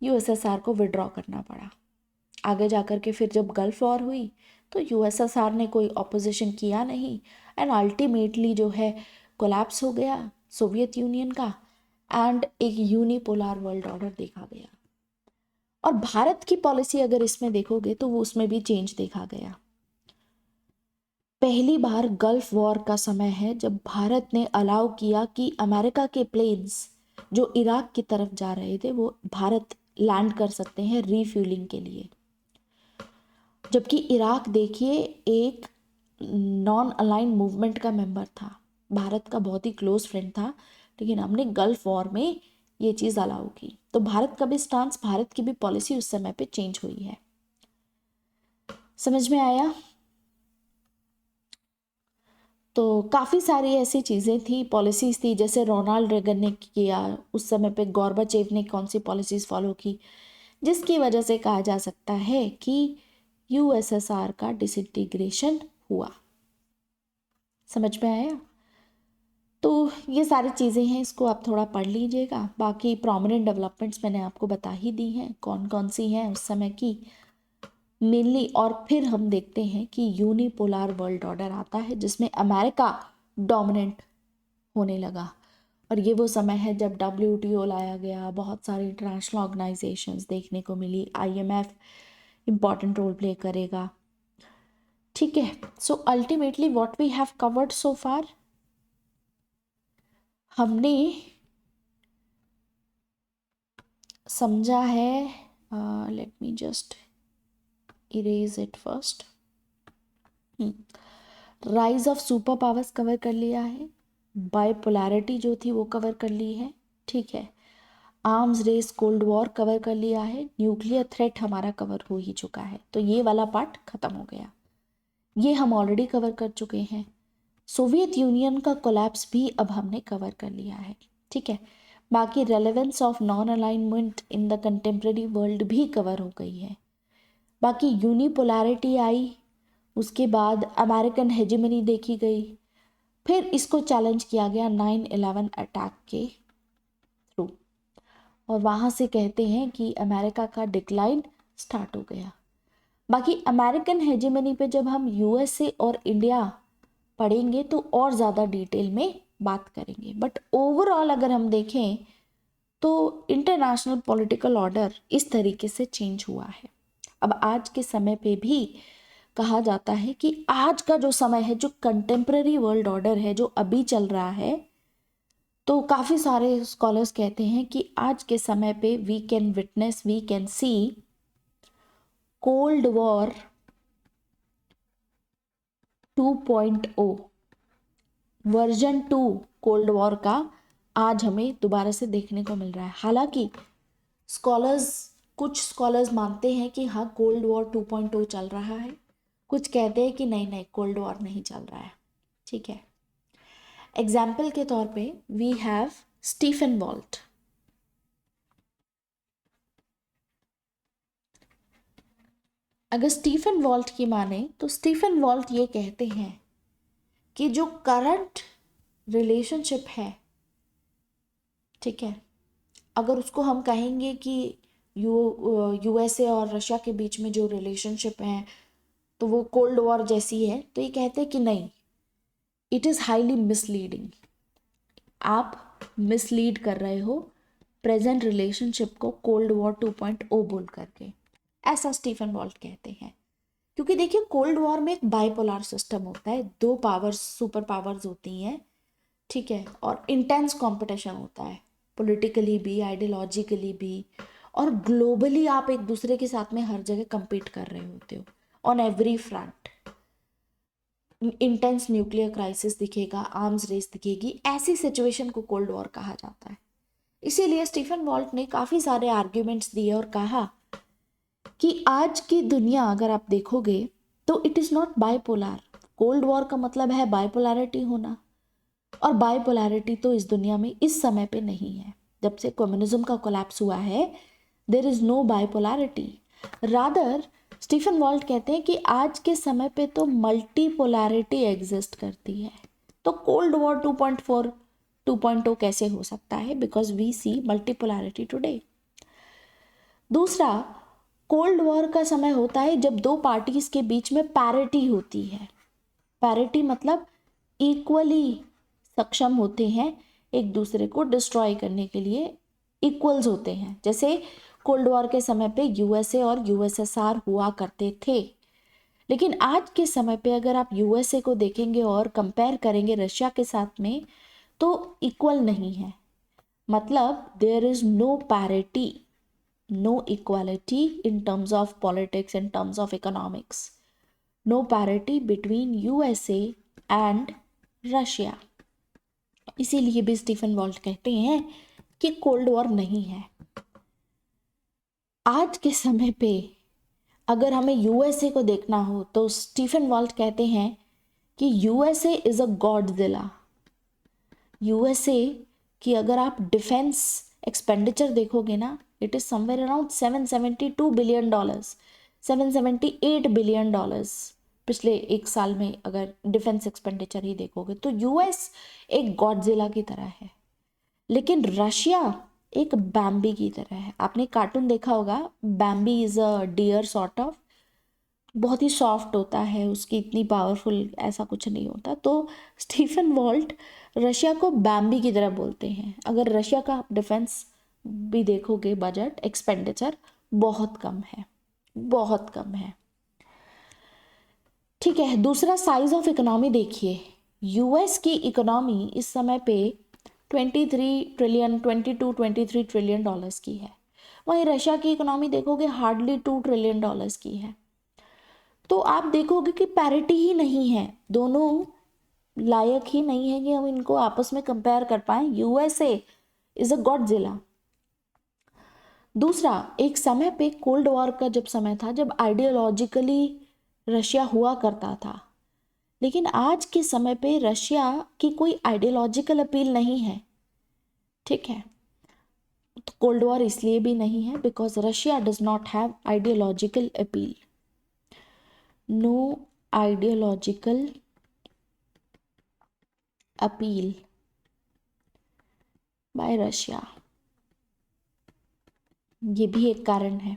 यूएसएसआर को विड्रॉ करना पड़ा। आगे जाकर के फिर जब गल्फ वॉर हुई तो यूएसएसआर ने कोई ऑपोजिशन किया नहीं एंड अल्टीमेटली जो है कोलैप्स हो गया सोवियत यूनियन का एंड एक यूनिपोलर वर्ल्ड ऑर्डर देखा गया। और भारत की पॉलिसी अगर इसमें देखोगे तो वो उसमें भी चेंज देखा गया। पहली बार गल्फ वॉर का समय है जब भारत ने अलाउ किया कि अमेरिका के प्लेन्स जो इराक की तरफ जा रहे थे वो भारत लैंड कर सकते हैं रीफ्यूलिंग के लिए। जबकि इराक देखिए एक नॉन अलाइन मूवमेंट का मेंबर था, भारत का बहुत ही क्लोज फ्रेंड था, लेकिन हमने गल्फ वॉर में ये चीज़ अलाउ की। तो भारत का भी स्टांस, भारत की भी पॉलिसी उस समय पे चेंज हुई है। समझ में आया? तो काफ़ी सारी ऐसी चीज़ें थी, पॉलिसीज़ थी, जैसे रोनाल्ड रेगन ने किया उस समय पे, गॉर्बाचेव ने कौन सी पॉलिसीज़ फॉलो की, जिसकी वजह से कहा जा सकता है कि यूएसएसआर का डिसइंटीग्रेशन हुआ। समझ में आया? तो ये सारी चीज़ें हैं, इसको आप थोड़ा पढ़ लीजिएगा। बाकी प्रोमिनेंट डेवलपमेंट्स मैंने आपको बता ही दी हैं कौन कौन सी हैं उस समय की मेनली। और फिर हम देखते हैं कि यूनिपोलर वर्ल्ड ऑर्डर आता है जिसमें अमेरिका डोमिनेंट होने लगा। और ये वो समय है जब WTO लाया गया, बहुत सारी इंटरनेशनल ऑर्गेनाइजेशंस देखने को मिली, IMF इम्पॉर्टेंट रोल प्ले करेगा। ठीक है, so ultimately what we have covered so far, हमने समझा है, let me just erase it first. Rise of super powers cover कर लिया है, बाइपोलैरिटी जो थी वो कवर कर ली है। ठीक है, arms race Cold War cover कर लिया है, न्यूक्लियर थ्रेट हमारा कवर हो ही चुका है। तो ये वाला पार्ट खत्म हो गया। ये हम ऑलरेडी कवर कर चुके हैं। सोवियत यूनियन का कोलैप्स भी अब हमने कवर कर लिया है, ठीक है। बाकी relevance of non alignment in the contemporary world भी कवर हो गई है। बाकी यूनिपोलैरिटी आई, उसके बाद अमेरिकन हेजेमनी देखी गई, फिर इसको चैलेंज किया गया 9/11 अटैक के थ्रू, और वहाँ से कहते हैं कि अमेरिका का डिक्लाइन स्टार्ट हो गया। बाकी अमेरिकन हेजेमनी पे जब हम यूएसए और इंडिया पढ़ेंगे तो और ज़्यादा डिटेल में बात करेंगे, बट ओवरऑल अगर हम देखें तो इंटरनेशनल पॉलिटिकल ऑर्डर इस तरीके से चेंज हुआ है। अब आज के समय पे भी कहा जाता है कि आज का जो समय है, जो कंटेम्प्रेरी वर्ल्ड ऑर्डर है, जो अभी चल रहा है, तो काफ़ी सारे स्कॉलर्स कहते हैं कि आज के समय पे we can see Cold War 2.0, version 2 Cold War का आज हमें दोबारा से देखने को मिल रहा है। हालांकि कुछ स्कॉलर्स मानते हैं कि हाँ कोल्ड वॉर 2.0 चल रहा है, कुछ कहते हैं कि नहीं कोल्ड वॉर नहीं चल रहा है, ठीक है। एग्जाम्पल के तौर पे वी हैव स्टीफन वॉल्ट। अगर स्टीफन वॉल्ट की माने तो स्टीफन वॉल्ट ये कहते हैं कि जो करंट रिलेशनशिप है, ठीक है, अगर उसको हम कहेंगे कि यूएसए और रशिया के बीच में जो रिलेशनशिप है तो वो कोल्ड वॉर जैसी है, तो ये कहते हैं कि नहीं, इट इज़ हाईली मिसलीडिंग। आप मिसलीड कर रहे हो प्रेजेंट रिलेशनशिप को कोल्ड वॉर 2.0 बोल करके, ऐसा स्टीफन वॉल्ट कहते हैं। क्योंकि देखिए कोल्ड वॉर में एक बाइपोलर सिस्टम होता है, दो पावर्स, सुपर पावर्स होती हैं, ठीक है, और इंटेंस कंपटीशन होता है, पॉलिटिकली भी, आइडियोलॉजिकली भी, और ग्लोबली आप एक दूसरे के साथ में हर जगह compete कर रहे होते हो on every front. Intense nuclear crisis दिखेगा, आर्म्स रेस दिखेगी, ऐसी सिचुएशन को कोल्ड वॉर कहा जाता है। इसीलिए स्टीफन वॉल्ट ने काफ़ी सारे आर्ग्यूमेंट्स दिए और कहा कि आज की दुनिया अगर आप देखोगे तो it is not bipolar. Cold War का मतलब है बाइपोलैरिटी होना, और बाइपोलैरिटी तो इस दुनिया में इस समय पे नहीं है। जब से कम्युनिज्म का कोलैप्स हुआ है, there is no bipolarity. Rather Stephen Walt कहते हैं कि आज के समय पे तो मल्टीपोलैरिटी एग्जिस्ट करती है। तो कोल्ड वॉर 2.0 कैसे हो सकता है? Because we see multipolarity today. दूसरा, कोल्ड वॉर का समय होता है जब दो पार्टीज के बीच में पैरिटी होती है। पैरिटी मतलब इक्वली सक्षम होते हैं एक दूसरे को डिस्ट्रॉय करने के लिए, इक्वल्स होते हैं। जैसे कोल्ड वॉर के समय पे यूएसए और यूएसएसआर हुआ करते थे, लेकिन आज के समय पे अगर आप यूएसए को देखेंगे और कंपेयर करेंगे रशिया के साथ में, तो इक्वल नहीं है। मतलब there is no parity, no equality in terms of politics, in terms of economics, no parity between USA and Russia. इसीलिए भी स्टीफन वॉल्ट कहते हैं कि कोल्ड वॉर नहीं है। आज के समय पे अगर हमें यूएसए को देखना हो तो स्टीफन वॉल्ट कहते हैं कि USA is a Godzilla. USA की अगर आप डिफेंस एक्सपेंडिचर देखोगे ना, it is somewhere around $772 billion, $778 billion पिछले एक साल में अगर डिफेंस एक्सपेंडिचर ही देखोगे तो यूएस एक गॉडजिला की तरह है। लेकिन रशिया एक बैम्बी की तरह है। आपने कार्टून देखा होगा, Bambi is a deer sort of, बहुत ही सॉफ्ट होता है, उसकी इतनी पावरफुल ऐसा कुछ नहीं होता। तो स्टीफन वॉल्ट रशिया को बैम्बी की तरह बोलते हैं। अगर रशिया का आप डिफेंस भी देखोगे, बजट एक्सपेंडिचर बहुत कम है, बहुत कम है, ठीक है। दूसरा, साइज ऑफ इकोनॉमी देखिए, यूएस की इकोनॉमी इस समय पे 23 ट्रिलियन डॉलर्स की है। वहीं रशिया की इकोनॉमी देखोगे हार्डली $2 ट्रिलियन की है। तो आप देखोगे कि पैरिटी ही नहीं है, दोनों लायक ही नहीं है कि हम इनको आपस में कंपेयर कर पाए। USA is a Godzilla. दूसरा, एक समय पे कोल्ड वॉर का जब समय था, जब आइडियोलॉजिकली रशिया हुआ करता था, लेकिन आज के समय पे रशिया की कोई आइडियोलॉजिकल अपील नहीं है, ठीक है। तो कोल्ड वॉर इसलिए भी नहीं है because Russia does not have ideological appeal, no ideological appeal by Russia. ये भी एक कारण है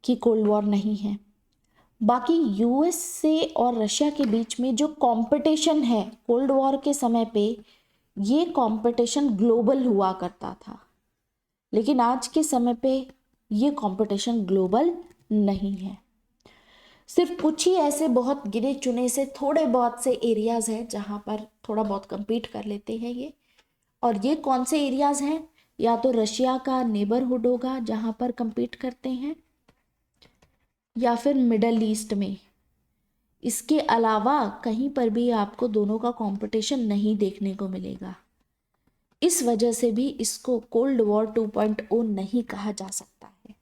कि कोल्ड वॉर नहीं है। बाकी यूएस से और रशिया के बीच में जो कंपटीशन है कोल्ड वॉर के समय पे, ये कंपटीशन ग्लोबल हुआ करता था, लेकिन आज के समय पे ये कंपटीशन ग्लोबल नहीं है। सिर्फ कुछ ही ऐसे बहुत गिने चुने से थोड़े बहुत से एरियाज हैं जहाँ पर थोड़ा बहुत compete कर लेते हैं ये। और ये कौन से एरियाज हैं? या तो रशिया का नेबरहुड होगा जहाँ पर compete करते हैं, या फिर मिडल ईस्ट में। इसके अलावा कहीं पर भी आपको दोनों का कंपटीशन नहीं देखने को मिलेगा। इस वजह से भी इसको कोल्ड वॉर 2.0 नहीं कहा जा सकता है।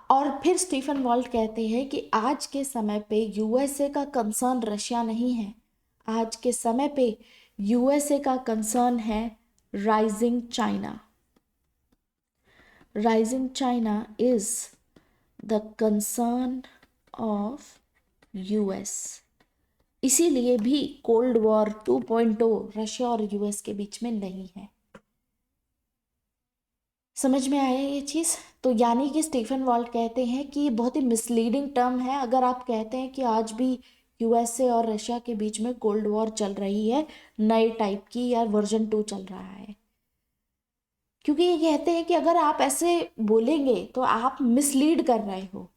और फिर स्टीफन वॉल्ट कहते हैं कि आज के समय पे यूएसए का कंसर्न रशिया नहीं है, आज के समय पे यूएसए का कंसर्न है rising China. Rising China is the concern of US. इसीलिए भी कोल्ड वॉर 2.0 रशिया और यूएस के बीच में नहीं है। समझ में आया ये चीज़? तो यानी कि स्टीफन वॉल्ट कहते हैं कि ये बहुत ही मिसलीडिंग टर्म है अगर आप कहते हैं कि आज भी यूएसए और रशिया के बीच में कोल्ड वॉर चल रही है, नए टाइप की, या वर्जन 2 चल रहा है। क्योंकि ये कहते हैं कि अगर आप ऐसे बोलेंगे तो आप मिसलीड कर रहे हो।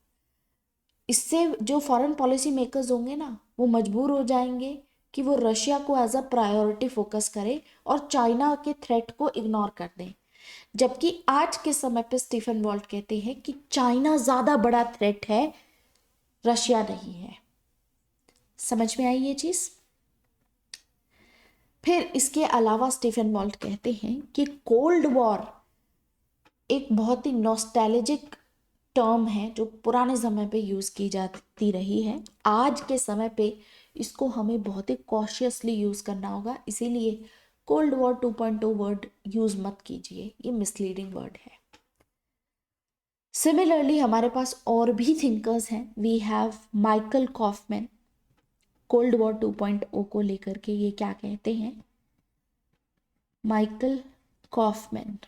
इससे जो फॉरेन पॉलिसी मेकर्स होंगे ना, वो मजबूर हो जाएंगे कि वो रशिया को एज अ प्रायोरिटी फोकस करें और चाइना के थ्रेट को इग्नोर कर दें। जबकि आज के समय पे स्टीफन वॉल्ट कहते हैं कि चाइना ज़्यादा बड़ा थ्रेट है, रशिया नहीं है। समझ में आई ये चीज़? फिर इसके अलावा स्टीफन वॉल्ट कहते हैं कि कोल्ड वॉर एक बहुत ही नॉस्टैल्जिक टर्म है जो पुराने समय पे यूज़ की जाती रही है। आज के समय पे इसको हमें बहुत ही कॉशियसली यूज़ करना होगा, इसीलिए कोल्ड वॉर 2.0 वर्ड यूज़ मत कीजिए, ये मिसलीडिंग वर्ड है। सिमिलरली हमारे पास और भी थिंकर्स हैं। We have Michael Kofman. Cold War 2.0 को लेकर के ये क्या कहते हैं? Michael Kauffman.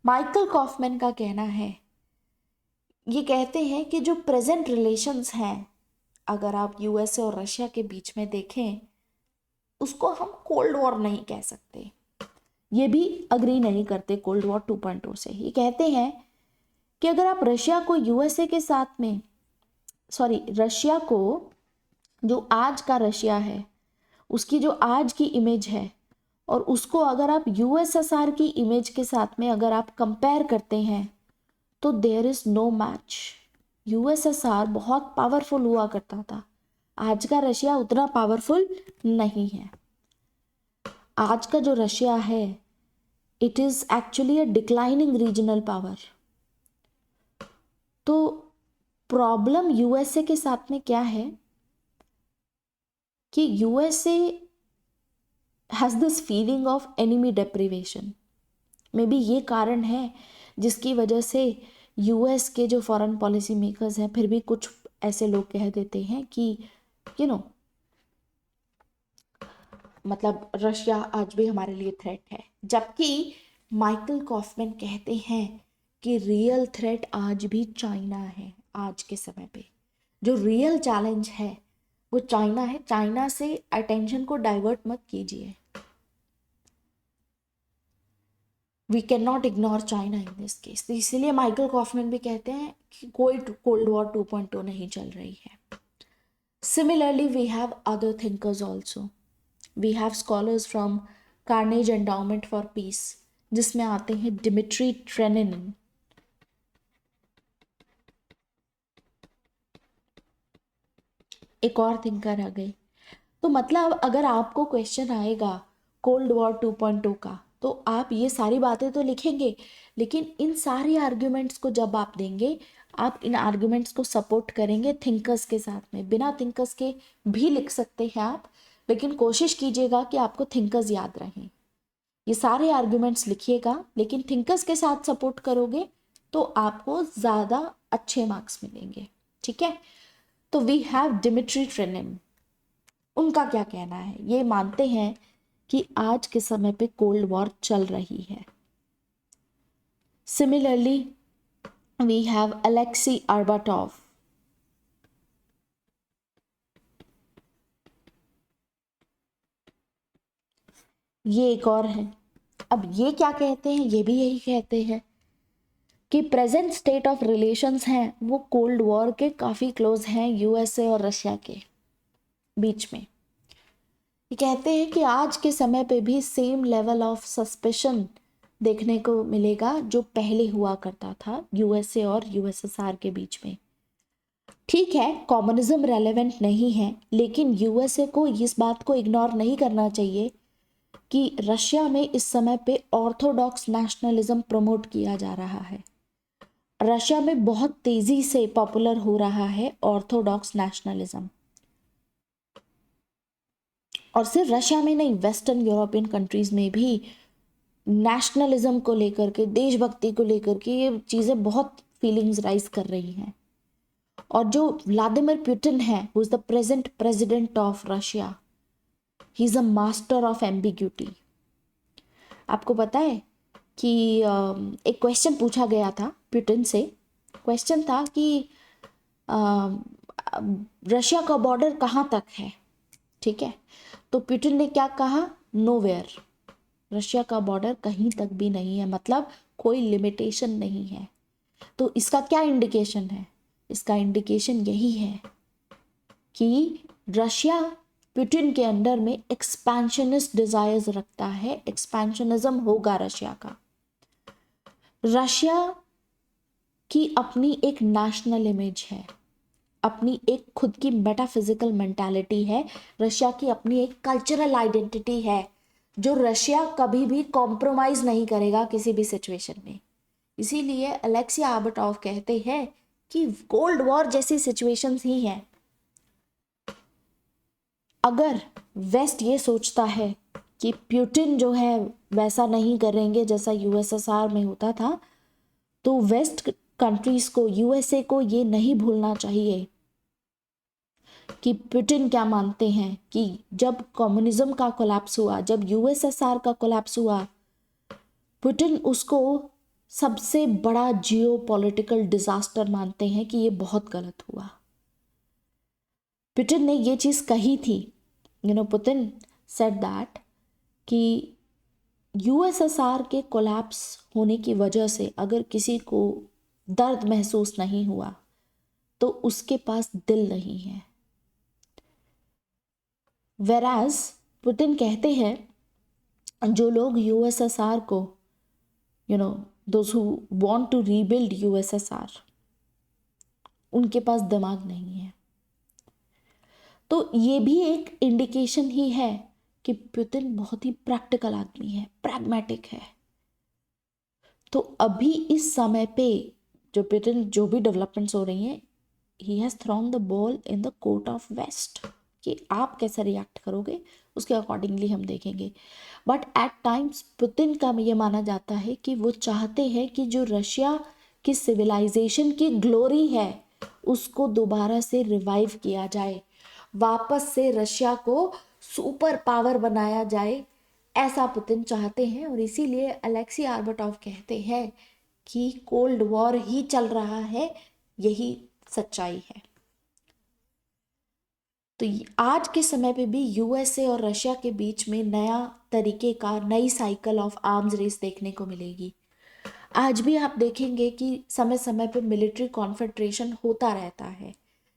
माइकल कॉफमैन का कहना है, ये कहते हैं कि जो प्रेजेंट रिलेशंस हैं, अगर आप यूएसए और रशिया के बीच में देखें, उसको हम कोल्ड वॉर नहीं कह सकते। ये भी अग्री नहीं करते कोल्ड वॉर 2.0 से। ये कहते हैं कि अगर आप रशिया को यूएसए के साथ में, रशिया को, जो आज का रशिया है, उसकी जो आज की इमेज है, और उसको अगर आप यूएसएसआर की इमेज के साथ में अगर आप कंपेयर करते हैं, तो there is no match. USSR बहुत पावरफुल हुआ करता था, आज का रशिया उतना पावरफुल नहीं है। आज का जो रशिया है, it is actually a declining regional power. तो प्रॉब्लम यूएसए के साथ में क्या है कि USA has this feeling of enemy deprivation. May be ये कारण है जिसकी वजह से यूएस के जो फॉरेन पॉलिसी मेकर्स हैं, फिर भी कुछ ऐसे लोग कह देते हैं कि मतलब रशिया आज भी हमारे लिए थ्रेट है। जबकि माइकल कॉफमैन कहते हैं कि रियल थ्रेट आज भी चाइना है। आज के समय पे जो रियल चैलेंज है वो चाइना है। चाइना से अटेंशन को डाइवर्ट मत कीजिए। We can not ignore China in this case. तो इसीलिए माइकल कॉफमैन भी कहते हैं कि कोई कोल्ड वॉर 2.0 नहीं चल रही है। Similarly we have other thinkers also. We have scholars from Carnegie Endowment for Peace, जिसमें आते हैं डिमिट्री ट्रेनिन, एक और थिंकर आ गए। तो मतलब अगर आपको क्वेश्चन आएगा कोल्ड वॉर 2.0 का, तो आप ये सारी बातें तो लिखेंगे, लेकिन इन सारी आर्ग्यूमेंट्स को जब आप देंगे, आप इन आर्ग्यूमेंट्स को सपोर्ट करेंगे थिंकर्स के साथ में, बिना थिंकर्स के भी लिख सकते हैं आप, लेकिन कोशिश कीजिएगा कि आपको थिंकर्स याद रहें। ये सारे आर्ग्यूमेंट्स लिखिएगा, लेकिन थिंकर्स के साथ सपोर्ट करोगे तो आपको ज़्यादा अच्छे मार्क्स मिलेंगे, ठीक है। तो वी हैव डिमिट्री ट्रेनिन, उनका क्या कहना है? ये मानते हैं कि आज के समय पे कोल्ड वॉर चल रही है। सिमिलरली वी हैव अलेक्सी आर्बाटोव, ये एक और है। अब ये क्या कहते हैं? ये भी यही कहते हैं कि प्रेजेंट स्टेट ऑफ रिलेशंस हैं वो कोल्ड वॉर के काफ़ी क्लोज हैं यूएसए और रशिया के बीच में। ये कहते हैं कि आज के समय पे भी सेम लेवल ऑफ सस्पेशन देखने को मिलेगा जो पहले हुआ करता था यूएसए और यूएसएसआर के बीच में। ठीक है, कम्युनिज्म रेलेवेंट नहीं है, लेकिन यूएसए को इस बात को इग्नोर नहीं करना चाहिए कि रशिया में इस समय पे ऑर्थोडॉक्स नेशनलिज्म प्रमोट किया जा रहा है। रशिया में बहुत तेजी से पॉपुलर हो रहा है ऑर्थोडॉक्स नेशनलिज्म, और सिर्फ रशिया में नहीं, वेस्टर्न यूरोपियन कंट्रीज में भी नेशनलिज्म को लेकर के, देशभक्ति को लेकर के ये चीज़ें बहुत फीलिंग्स राइज कर रही हैं। और जो व्लादिमीर पुतिन है, who is the present president of Russia, he is a master of ambiguity. आपको पता है कि एक क्वेश्चन पूछा गया था पुतिन से। क्वेश्चन था कि रशिया का बॉर्डर कहाँ तक है, ठीक है। तो पुतिन ने क्या कहा? नोवेयर, रशिया का बॉर्डर कहीं तक भी नहीं है, मतलब कोई लिमिटेशन नहीं है। तो इसका क्या इंडिकेशन है? इसका इंडिकेशन यही है कि रशिया पुतिन के अंडर में एक्सपेंशनिस्ट डिजायर्स रखता है, एक्सपेंशनिज्म होगा रशिया का। रशिया की अपनी एक नेशनल इमेज है, अपनी एक खुद की मेटाफिजिकल मेंटालिटी है, रशिया की अपनी एक कल्चरल आइडेंटिटी है जो रशिया कभी भी कॉम्प्रोमाइज नहीं करेगा किसी भी सिचुएशन में। इसीलिए अलेक्सी आर्बाटोव कहते हैं कि कोल्ड वॉर जैसी सिचुएशंस ही हैं। अगर वेस्ट ये सोचता है कि पुतिन जो है वैसा नहीं करेंगे जैसा यूएसएसआर में होता था, तो वेस्ट कंट्रीज को, यूएसए को ये नहीं भूलना चाहिए कि पुतिन क्या मानते हैं कि जब कम्युनिज्म का कोलैप्स हुआ, जब यूएसएसआर का कोलैप्स हुआ, पुतिन उसको सबसे बड़ा जियोपॉलिटिकल डिजास्टर मानते हैं कि ये बहुत गलत हुआ। पुतिन ने ये चीज़ कही थी, पुतिन सेड दैट कि यूएसएसआर के कोलैप्स होने की वजह से अगर किसी को दर्द महसूस नहीं हुआ तो उसके पास दिल नहीं है। वेराज पुतिन कहते हैं जो लोग यूएसएसआर को, those who want to rebuild USSR, उनके पास दिमाग नहीं है। तो ये भी एक इंडिकेशन ही है कि पुतिन बहुत ही प्रैक्टिकल आदमी है, प्रैग्मेटिक है। तो अभी इस समय पे जो पुतिन, जो भी डेवलपमेंट्स हो रही हैं, he has thrown the ball in the court of West कि आप कैसे रिएक्ट करोगे उसके अकॉर्डिंगली हम देखेंगे। बट एट टाइम्स पुतिन का ये माना जाता है कि वो चाहते हैं कि जो रशिया की सिविलाइजेशन की ग्लोरी है उसको दोबारा से रिवाइव किया जाए, वापस से रशिया को सुपर पावर बनाया जाए, ऐसा पुतिन चाहते हैं। और इसीलिए अलेक्सी आर्बाटोव कहते हैं कि कोल्ड वॉर ही चल रहा है, यही सच्चाई है। तो आज के समय पे भी यूएसए और रशिया के बीच में नया तरीके का, नई साइकिल ऑफ आर्म्स रेस देखने को मिलेगी। आज भी आप देखेंगे कि समय समय पे मिलिट्री कॉन्फेडरेशन होता रहता है,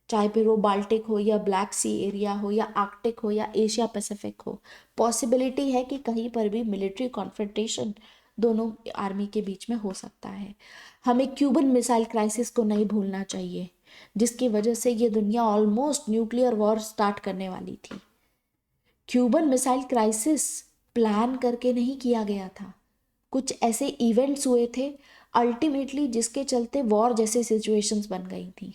चाहे फिर वो बाल्टिक हो या ब्लैक सी एरिया हो या आर्कटिक हो या एशिया पैसिफिक हो। पॉसिबिलिटी है कि कहीं पर भी मिलिट्री कॉन्फेडरेशन दोनों आर्मी के बीच में हो सकता है। हमें क्यूबन मिसाइल क्राइसिस को नहीं भूलना चाहिए, जिसकी वजह से ये दुनिया ऑलमोस्ट न्यूक्लियर वॉर स्टार्ट करने वाली थी। क्यूबन मिसाइल क्राइसिस प्लान करके नहीं किया गया था, कुछ ऐसे इवेंट्स हुए थे, अल्टीमेटली जिसके चलते वॉर जैसे सिचुएशंस बन गई थी।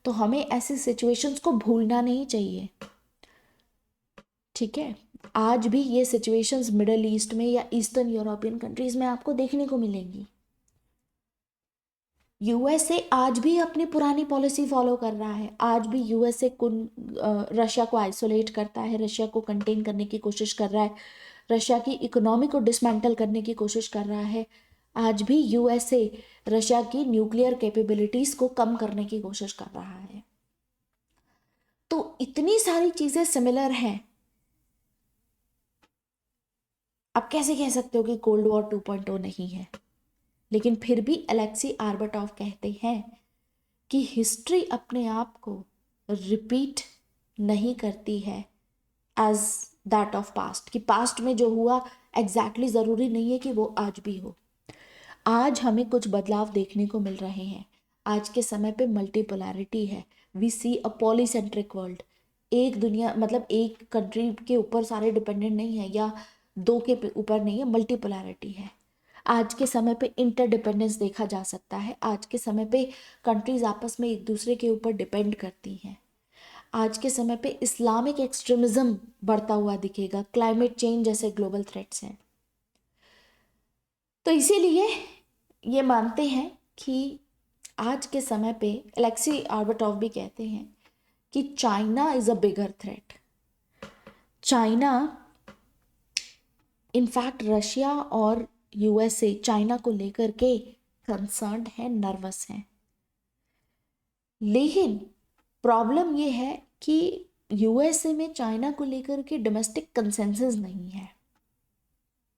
तो हमें ऐसी सिचुएशंस को भूलना नहीं चाहिए, ठीक है। आज भी ये सिचुएशंस मिडल ईस्ट में या ईस्टर्न यूरोपियन कंट्रीज में आपको देखने को मिलेंगी। यूएसए आज भी अपनी पुरानी पॉलिसी फॉलो कर रहा है। आज भी यूएसए रशिया को आइसोलेट करता है, रशिया को कंटेन करने की कोशिश कर रहा है, रशिया की इकोनॉमी को डिसमेंटल करने की कोशिश कर रहा है। आज भी यूएसए रशिया की न्यूक्लियर कैपेबिलिटीज को कम करने की कोशिश कर रहा है। तो इतनी सारी चीजें सिमिलर हैं। आप कैसे कह सकते हो कि कोल्ड वॉर 2.0 नहीं है? लेकिन फिर भी अलेक्सी आर्बाटॉव कहते हैं कि हिस्ट्री अपने आप को रिपीट नहीं करती है एज दैट ऑफ पास्ट, कि पास्ट में जो हुआ एग्जैक्टली ज़रूरी नहीं है कि वो आज भी हो। आज हमें कुछ बदलाव देखने को मिल रहे हैं। आज के समय पे मल्टीपोलैरिटी है। We see a polycentric world. एक दुनिया मतलब एक कंट्री के ऊपर सारे डिपेंडेंट नहीं है या दो के ऊपर नहीं है, मल्टीपोलैरिटी है। आज के समय पे इंटरडिपेंडेंस देखा जा सकता है। आज के समय पे कंट्रीज आपस में एक दूसरे के ऊपर डिपेंड करती हैं। आज के समय पे इस्लामिक एक्सट्रीमिज्म बढ़ता हुआ दिखेगा। क्लाइमेट चेंज जैसे ग्लोबल थ्रेट्स हैं। तो इसीलिए ये मानते हैं कि आज के समय पे अलेक्सी आर्बाटॉव भी कहते हैं कि China is a bigger threat. China in fact Russia और यूएसए चाइना को लेकर के कंसर्न्ड है, नर्वस है। लेकिन प्रॉब्लम ये है कि यूएसए में चाइना को लेकर के डोमेस्टिक कंसेंसस नहीं है,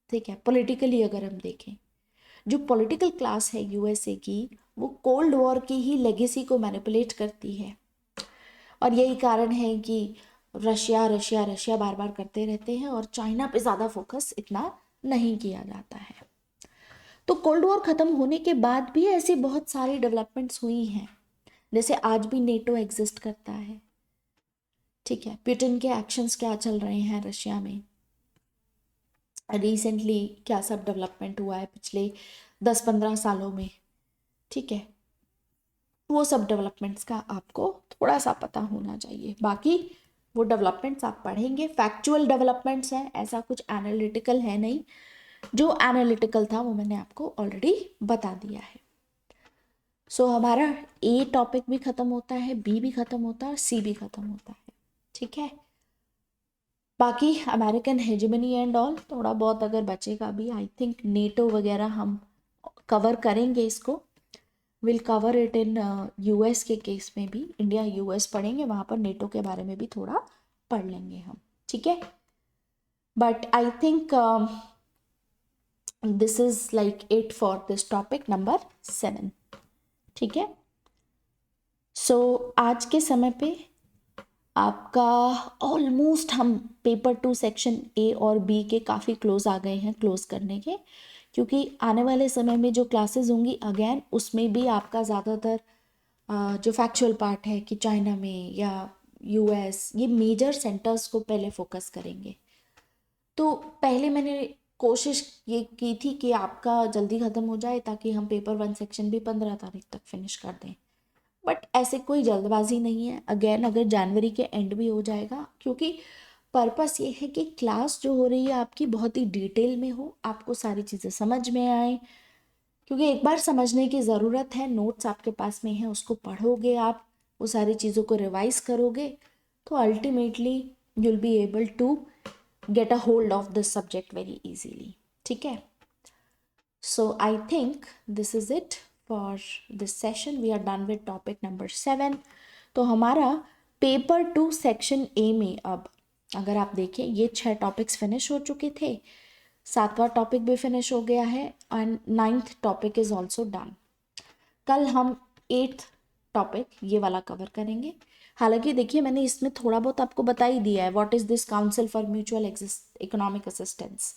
ठीक है। पॉलिटिकली अगर हम देखें, जो पॉलिटिकल क्लास है यूएसए की, वो कोल्ड वॉर की ही लेगेसी को मैनिपुलेट करती है। और यही कारण है कि रशिया रशिया रशिया बार बार करते रहते हैं और चाइना पे ज़्यादा फोकस इतना नहीं किया जाता है। तो कोल्ड वॉर ख़त्म होने के बाद भी ऐसी बहुत सारी डेवलपमेंट्स हुई हैं। जैसे आज भी नेटो एग्जिस्ट करता है, ठीक है। पुतिन के एक्शंस क्या चल रहे हैं रशिया में, रिसेंटली क्या सब डेवलपमेंट हुआ है पिछले 10-15 सालों में, ठीक है। वो सब डेवलपमेंट्स का आपको थोड़ा सा पता होना चाहिए। बाकी वो डेवलपमेंट्स आप पढ़ेंगे, फैक्चुअल डेवलपमेंट्स हैं, ऐसा कुछ एनालिटिकल है नहीं। जो एनालिटिकल था वो मैंने आपको ऑलरेडी बता दिया है। सो हमारा ए टॉपिक भी ख़त्म होता है, बी भी ख़त्म होता है और सी भी ख़त्म होता है, ठीक है। बाकी अमेरिकन हेजेमनी एंड ऑल थोड़ा बहुत अगर बचेगा भी, आई थिंक नेटो वगैरह हम कवर करेंगे इसको। Will cover it in US के केस में भी, इंडिया यूएस पढ़ेंगे, वहाँ पर नेटो के बारे में भी थोड़ा पढ़ लेंगे हम, ठीक है। But I think this is like it for this topic number 7, ठीक है। सो आज के समय पे आपका ऑलमोस्ट हम पेपर 2 सेक्शन ए और बी के काफ़ी क्लोज आ गए हैं क्लोज करने के, क्योंकि आने वाले समय में जो क्लासेस होंगी अगेन उसमें भी आपका ज़्यादातर जो फैक्चुअल पार्ट है कि चाइना में या यूएस, ये मेजर सेंटर्स को पहले फोकस करेंगे। तो पहले मैंने कोशिश ये की थी कि आपका जल्दी ख़त्म हो जाए ताकि हम पेपर 1 सेक्शन भी 15 तारीख तक फिनिश कर दें, बट ऐसे कोई जल्दबाजी नहीं है। अगेन अगर जनवरी के एंड भी हो जाएगा, क्योंकि पर्पस ये है कि क्लास जो हो रही है आपकी बहुत ही डिटेल में हो, आपको सारी चीज़ें समझ में आए, क्योंकि एक बार समझने की ज़रूरत है। नोट्स आपके पास में है, उसको पढ़ोगे आप, वो सारी चीज़ों को रिवाइज करोगे, तो ultimately you will be able to get a hold of this subject very easily, ठीक है। So I think this is it for this session. We are done with topic number 7। तो हमारा पेपर 2 सेक्शन ए में अब अगर आप देखें, ये 6 टॉपिक्स फिनिश हो चुके थे, 7वां टॉपिक भी फिनिश हो गया है and 9th topic is also done. कल हम 8th टॉपिक ये वाला कवर करेंगे। हालांकि देखिए मैंने इसमें थोड़ा बहुत आपको बता ही दिया है, what is this Council for Mutual Economic Assistance.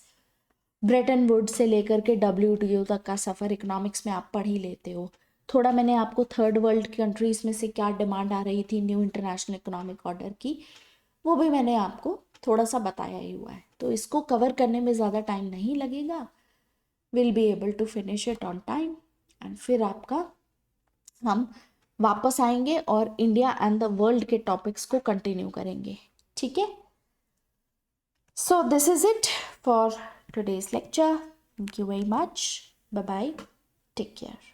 Bretton Woods से लेकर के WTO तक का सफ़र इकोनॉमिक्स में आप पढ़ ही लेते हो। थोड़ा मैंने आपको थर्ड वर्ल्ड कंट्रीज़ में से क्या डिमांड आ रही थी न्यू इंटरनेशनल इकोनॉमिक ऑर्डर की, वो भी मैंने आपको थोड़ा सा बताया ही हुआ है। तो इसको कवर करने में ज़्यादा टाइम नहीं लगेगा, will be able to finish it on time. And फिर आपका हम वापस आएंगे और इंडिया एंड द वर्ल्ड के टॉपिक्स को कंटिन्यू करेंगे, ठीक है। So this is it for today's lecture. Thank you very much. Bye bye, take care.